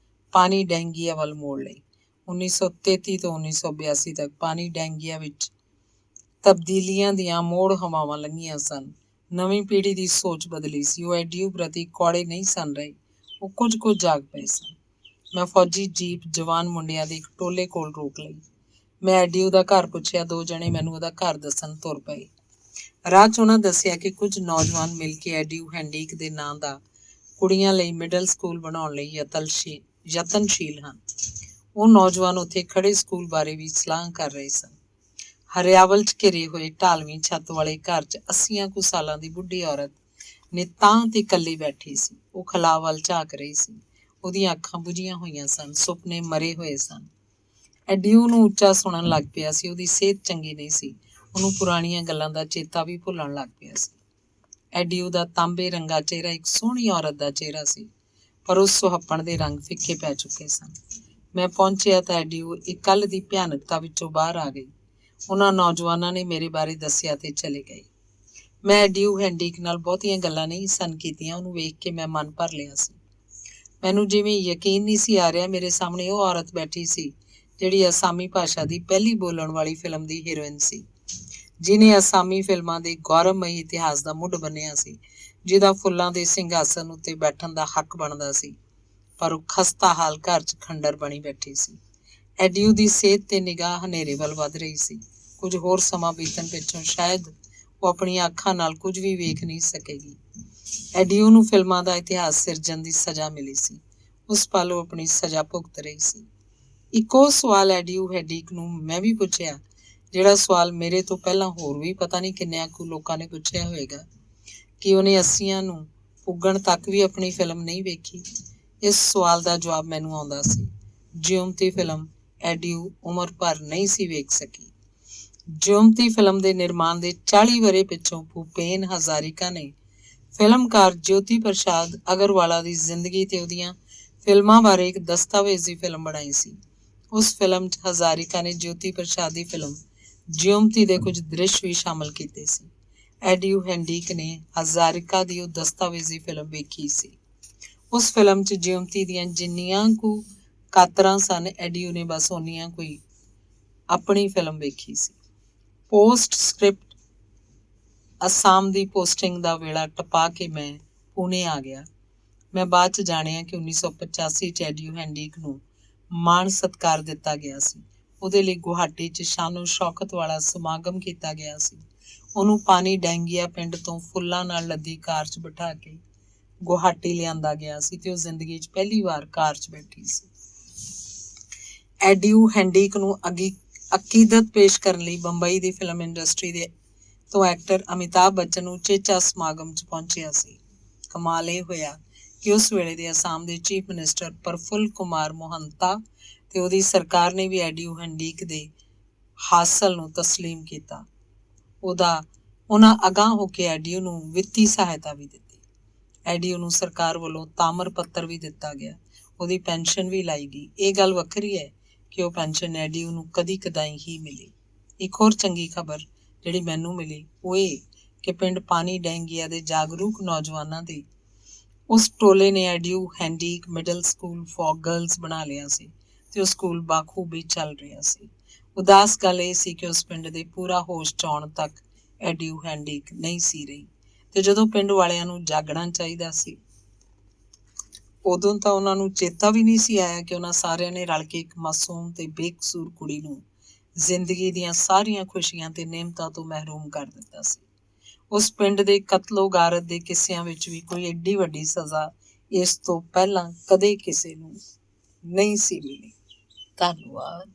ਪਾਣੀ ਡੈਂਗੀਆ ਵੱਲ ਮੋੜ ਲਈ। 1933 ਤੋਂ 1982 ਤੱਕ ਪਾਣੀ ਡੈਂਗੀਆ ਵਿੱਚ ਤਬਦੀਲੀਆਂ ਦੀਆਂ ਮੋੜ ਹਵਾਵਾਂ ਲੰਘੀਆਂ ਸਨ। ਨਵੀਂ ਪੀੜ੍ਹੀ ਦੀ ਸੋਚ ਬਦਲੀ ਸੀ। ਉਹ ਐਡੀਊ ਪ੍ਰਤੀ ਕੌੜੇ ਨਹੀਂ ਸਨ ਰਹੇ। ਉਹ ਕੁਝ ਜਾਗ ਪਏ ਸਨ। ਮੈਂ ਫੌਜੀ ਜੀਪ ਜਵਾਨ ਮੁੰਡਿਆਂ ਦੇ ਇੱਕ ਟੋਲੇ ਕੋਲ ਰੋਕ ਲਈ। ਮੈਂ ਐਡੀਊ ਦਾ ਘਰ ਪੁੱਛਿਆ। 2 ਜਣੇ ਮੈਨੂੰ ਉਹਦਾ ਘਰ ਦੱਸਣ ਤੁਰ ਪਏ। ਰਾਹ 'ਚ ਉਹਨਾਂ ਦੱਸਿਆ ਕਿ ਕੁਝ ਨੌਜਵਾਨ ਮਿਲ ਕੇ ਐਡੀਊ ਹੈਂਡੀਕ ਦੇ ਨਾਂ ਦਾ ਕੁੜੀਆਂ ਲਈ ਮਿਡਲ ਸਕੂਲ ਬਣਾਉਣ ਲਈ ਯਤਨਸ਼ੀਲ ਹਨ। ਉਹ ਨੌਜਵਾਨ ਉੱਥੇ ਖੜੇ ਸਕੂਲ ਬਾਰੇ ਵੀ ਸਲਾਹ ਕਰ ਰਹੇ ਸਨ। ਹਰਿਆਵਲ 'ਚ ਘਿਰੇ ਹੋਏ ਢਾਲਵੀਂ ਛੱਤ ਵਾਲੇ ਘਰ 'ਚ 80 ਕੁ ਸਾਲਾਂ ਦੀ ਬੁੱਢੀ ਔਰਤ ਨੇ ਤਾਂ ਤੇ ਇਕੱਲੀ ਬੈਠੀ ਸੀ। ਉਹ ਖਲਾਅ ਵੱਲ ਝਾਕ ਰਹੀ ਸੀ। ਉਹਦੀਆਂ ਅੱਖਾਂ ਬੁਝੀਆਂ ਹੋਈਆਂ ਸਨ, ਸੁਪਨੇ ਮਰੇ ਹੋਏ ਸਨ। ਐਡਿਊ ਨੂੰ ਉੱਚਾ ਸੁਣਨ ਲੱਗ ਪਿਆ ਸੀ। ਉਹਦੀ ਸਿਹਤ ਚੰਗੀ ਨਹੀਂ ਸੀ। ਉਹਨੂੰ ਪੁਰਾਣੀਆਂ ਗੱਲਾਂ ਦਾ ਚੇਤਾ ਵੀ ਭੁੱਲਣ ਲੱਗ ਪਿਆ ਸੀ। ਐਡਿਊ ਦਾ ਤਾਂਬੇ ਰੰਗਾ ਚਿਹਰਾ ਇੱਕ ਸੋਹਣੀ ਔਰਤ ਦਾ ਚਿਹਰਾ ਸੀ, ਪਰ ਉਸ ਸੁਹੱਪਣ ਦੇ ਰੰਗ ਫਿੱਕੇ ਪੈ ਚੁੱਕੇ ਸਨ। ਮੈਂ ਪਹੁੰਚਿਆ ਤਾਂ ਐਡਿਊ ਇੱਕ ਕੱਲ੍ਹ ਦੀ ਭਿਆਨਕਤਾ ਵਿੱਚੋਂ ਬਾਹਰ ਆ ਗਈ। ਉਹਨਾਂ ਨੌਜਵਾਨਾਂ ਨੇ ਮੇਰੇ ਬਾਰੇ ਦੱਸਿਆ ਤੇ ਚਲੇ ਗਏ। ਮੈਂ ਐਡਿਊ ਹੈਂਡਿਕ ਨਾਲ ਬਹੁਤੀਆਂ ਗੱਲਾਂ ਨਹੀਂ ਸਨ ਕੀਤੀਆਂ। ਉਹਨੂੰ ਵੇਖ ਕੇ ਮੈਂ ਮਨ ਭਰ ਲਿਆ ਸੀ। ਮੈਨੂੰ ਜਿਵੇਂ ਯਕੀਨ ਨਹੀਂ ਸੀ ਆ ਰਿਹਾ ਮੇਰੇ ਸਾਹਮਣੇ ਉਹ ਔਰਤ ਬੈਠੀ ਸੀ ਜਿਹੜੀ ਅਸਾਮੀ ਭਾਸ਼ਾ ਦੀ ਪਹਿਲੀ ਬੋਲਣ ਵਾਲੀ ਫਿਲਮ ਦੀ ਹੀਰੋਇਨ ਸੀ, ਜਿਹਨੇ ਅਸਾਮੀ ਫਿਲਮਾਂ ਦੇ ਗੌਰਵਮਈ ਇਤਿਹਾਸ ਦਾ ਮੁੱਢ ਬੰਨ੍ਹਿਆ ਸੀ, ਜਿਹਦਾ ਫੁੱਲਾਂ ਦੇ ਸਿੰਘਾਸਨ ਉੱਤੇ ਬੈਠਣ ਦਾ ਹੱਕ ਬਣਦਾ ਸੀ, ਪਰ ਉਹ ਖਸਤਾ ਹਾਲ ਘਰ 'ਚ ਖੰਡਰ ਬਣੀ ਬੈਠੀ ਸੀ। ਐਡਿਊ ਦੀ ਸਿਹਤ ਤੇ ਨਿਗਾਹ ਹਨੇਰੇ ਵੱਲ ਵੱਧ ਰਹੀ ਸੀ। ਕੁਝ ਹੋਰ ਸਮਾਂ ਬੀਤਣ ਪਿੱਛੋਂ ਸ਼ਾਇਦ ਉਹ ਆਪਣੀਆਂ ਅੱਖਾਂ ਨਾਲ ਕੁਝ ਵੀ ਵੇਖ ਨਹੀਂ ਸਕੇਗੀ। ਐਡਿਊ ਨੂੰ ਫਿਲਮਾਂ ਦਾ ਇਤਿਹਾਸ ਸਿਰਜਣ ਦੀ ਸਜ਼ਾ ਮਿਲੀ ਸੀ। ਉਸ ਪਲ ਉਹ ਆਪਣੀ ਸਜ਼ਾ ਭੁਗਤ ਰਹੀ ਸੀ। ਇੱਕੋ ਸਵਾਲ ਐਡਿਊ ਹੈਂਡਿਕ ਨੂੰ ਮੈਂ ਵੀ ਪੁੱਛਿਆ, ਜਿਹੜਾ ਸਵਾਲ ਮੇਰੇ ਤੋਂ ਪਹਿਲਾਂ ਹੋਰ ਵੀ ਪਤਾ ਨਹੀਂ ਕਿੰਨਿਆਂ ਕੁ ਲੋਕਾਂ ਨੇ ਪੁੱਛਿਆ ਹੋਵੇਗਾ, ਕਿ ਉਹਨੇ 80 ਨੂੰ ਪੁੱਗਣ ਤੱਕ ਵੀ ਆਪਣੀ ਫਿਲਮ ਨਹੀਂ ਵੇਖੀ। ਇਸ ਸਵਾਲ ਦਾ ਜਵਾਬ ਮੈਨੂੰ ਆਉਂਦਾ ਸੀ। ਜਿਉਂਤੀ ਫਿਲਮ ਐਡਿਊ ਉਮਰ ਭਰ ਨਹੀਂ ਸੀ ਵੇਖ ਸਕੀ। ਜਿਉਂਤੀ ਫਿਲਮ ਦੇ ਨਿਰਮਾਣ ਦੇ 40 ਵਰ੍ਹੇ ਪਿੱਛੋਂ ਭੂਪੇਨ ਹਜ਼ਾਰਿਕਾ ਨੇ ਫਿਲਮਕਾਰ ਜੋਤੀ ਪ੍ਰਸਾਦ ਅਗਰਵਾਲਾ ਦੀ ਜ਼ਿੰਦਗੀ ਤੇ ਉਹਦੀਆਂ ਫਿਲਮਾਂ ਬਾਰੇ ਇੱਕ ਦਸਤਾਵੇਜ਼ੀ ਫਿਲਮ ਬਣਾਈ ਸੀ। ਉਸ ਫਿਲਮ 'ਚ ਹਜ਼ਾਰਿਕਾ ਨੇ ਜੋਤੀ ਪ੍ਰਸਾਦ ਦੀ ਫਿਲਮ ਜਿਉਂਤੀ ਦੇ ਕੁਝ ਦ੍ਰਿਸ਼ ਵੀ ਸ਼ਾਮਲ ਕੀਤੇ ਸੀ। ਐਡਿਊ ਹੈਂਡਿਕ ਨੇ ਹਜ਼ਾਰਿਕਾ ਦੀ ਉਹ ਦਸਤਾਵੇਜ਼ੀ ਫਿਲਮ ਵੇਖੀ ਸੀ। ਉਸ ਫਿਲਮ 'ਚ ਜਿਉਂਤੀ ਦੀਆਂ ਜਿੰਨੀਆਂ ਕੁ ਕਾਤਰਾਂ ਸਨ, ਐਡਿਊ ਨੇ ਬਸ ਓਨੀਆਂ ਕੋਈ ਆਪਣੀ ਫਿਲਮ ਵੇਖੀ ਸੀ। ਪੋਸਟ ਸਕ੍ਰਿਪਟ ਅਸਾਮ ਦੀ ਪੋਸਟਿੰਗ ਦਾ ਵੇਲਾ ਟਪਾ ਕੇ ਮੈਂ ਪੂਨੇ ਆ ਗਿਆ। ਮੈਂ ਬਾਅਦ 'ਚ ਜਾਣਿਆ ਕਿ 1985 'ਚ ਐਡਿਊ ਹੈਂਡਿਕ ਨੂੰ ਮਾਣ ਸਤਿਕਾਰ ਦਿੱਤਾ ਗਿਆ ਸੀ। ਉਹਦੇ ਲਈ ਗੁਹਾਟੀ 'ਚ ਸ਼ਾਨੋ ਸ਼ੌਕਤ ਵਾਲਾ ਸਮਾਗਮ ਕੀਤਾ ਗਿਆ ਸੀ। ਉਹਨੂੰ ਪਾਣੀ ਡੈਂਗੀਆ ਪਿੰਡ ਤੋਂ ਫੁੱਲਾਂ ਨਾਲ ਲੱਦੀ ਕਾਰ 'ਚ ਬਿਠਾ ਕੇ ਗੁਹਾਟੀ ਲਿਆਂਦਾ ਗਿਆ ਸੀ ਤੇ ਉਹ ਜ਼ਿੰਦਗੀ 'ਚ ਪਹਿਲੀ ਵਾਰ ਕਾਰ 'ਚ ਬੈਠੀ ਸੀ। ਐਡਿਊ ਹੈਂਡਿਕ ਨੂੰ ਅਕੀਦਤ ਪੇਸ਼ ਕਰਨ ਲਈ ਬੰਬਈ ਦੀ ਫਿਲਮ ਇੰਡਸਟਰੀ ਦੇ ਤੋਂ ਐਕਟਰ ਅਮਿਤਾਭ ਬੱਚਨ ਉਚੇਚਾ ਸਮਾਗਮ 'ਚ ਪਹੁੰਚਿਆ ਸੀ। ਕਮਾਲ ਇਹ ਹੋਇਆ ਕਿ ਉਸ ਵੇਲੇ ਦੇ ਅਸਾਮ ਦੇ ਚੀਫ ਮਿਨਿਸਟਰ ਪ੍ਰਫੁੱਲ ਕੁਮਾਰ ਮੋਹੰਤਾ ਤੇ ਉਹਦੀ ਸਰਕਾਰ ਨੇ ਵੀ ਐਡਿਊ ਹੈਂਡਿਕ ਦੇ ਹਾਸਲ ਨੂੰ ਤਸਲੀਮ ਕੀਤਾ। ਉਹਨਾਂ ਅਗਾਂਹ ਹੋ ਕੇ ਐਡਿਊ ਨੂੰ ਵਿੱਤੀ ਸਹਾਇਤਾ ਵੀ ਦਿੱਤੀ। ਐਡਿਊ ਨੂੰ ਸਰਕਾਰ ਵੱਲੋਂ ਤਾਮਰ ਪੱਤਰ ਵੀ ਦਿੱਤਾ ਗਿਆ। ਉਹਦੀ ਪੈਨਸ਼ਨ ਵੀ ਲਾਈ ਗਈ। ਇਹ ਗੱਲ ਵੱਖਰੀ ਹੈ ਕਿ ਉਹ ਪੈਨਸ਼ਨ ਐਡਿਊ ਨੂੰ ਕਦੀ ਕਦਾਈ ਹੀ ਮਿਲੀ। ਇੱਕ ਹੋਰ ਚੰਗੀ ਖਬਰ ਜਿਹੜੀ ਮੈਨੂੰ ਮਿਲੀ ਉਹ ਇਹ ਕਿ ਪਿੰਡ ਪਾਣੀ ਡੈਂਗੀਆ ਦੇ ਜਾਗਰੂਕ ਨੌਜਵਾਨਾਂ ਦੇ ਉਸ ਟੋਲੇ ਨੇ ਐਡਿਊ ਹੈਂਡਿਕ ਮਿਡਲ ਸਕੂਲ ਫॉर ਗਰਲਜ਼ ਬਣਾ ਲਿਆ ਸੀ ਤੇ ਉਹ ਸਕੂਲ ਬਾਖੂਬੀ ਚੱਲ ਰਿਹਾ ਸੀ। ਉਦਾਸ ਗੱਲ ਇਹ ਸੀ ਕਿ ਉਸ ਪਿੰਡ ਦੇ ਪੂਰਾ ਹੋਸ਼ 'ਚ ਆਉਣ ਤੱਕ ਐਡਿਊ ਹੈਂਡਿਕ ਨਹੀਂ ਸੀ ਰਹੀ, ਤੇ ਜਦੋਂ ਪਿੰਡ ਵਾਲਿਆਂ ਨੂੰ ਜਾਗਣਾ ਚਾਹੀਦਾ ਸੀ ਉਦੋਂ ਤਾਂ ਉਹਨਾਂ ਨੂੰ ਚੇਤਾ ਵੀ ਨਹੀਂ ਸੀ ਆਇਆ ਕਿ ਉਹਨਾਂ ਸਾਰਿਆਂ ਨੇ ਰਲ ਕੇ ਇੱਕ ਮਾਸੂਮ ਤੇ ਬੇਕਸੂਰ ਕੁੜੀ ਨੂੰ ਜ਼ਿੰਦਗੀ ਦੀਆਂ ਸਾਰੀਆਂ ਖੁਸ਼ੀਆਂ ਤੇ ਨਿਅਮਤਾਂ ਤੋਂ ਮਹਿਰੂਮ ਕਰ ਦਿੱਤਾ ਸੀ। ਉਸ ਪਿੰਡ ਦੇ ਕਤਲੋ ਗਾਰਤ ਦੇ ਕਿੱਸਿਆਂ ਵਿੱਚ ਵੀ ਕੋਈ ਏਡੀ ਵੱਡੀ ਸਜ਼ਾ ਇਸ ਤੋਂ ਪਹਿਲਾਂ ਕਦੇ ਕਿਸੇ ਨੂੰ ਨਹੀਂ ਸੀ ਮਿਲੀ। ਧੰਨਵਾਦ।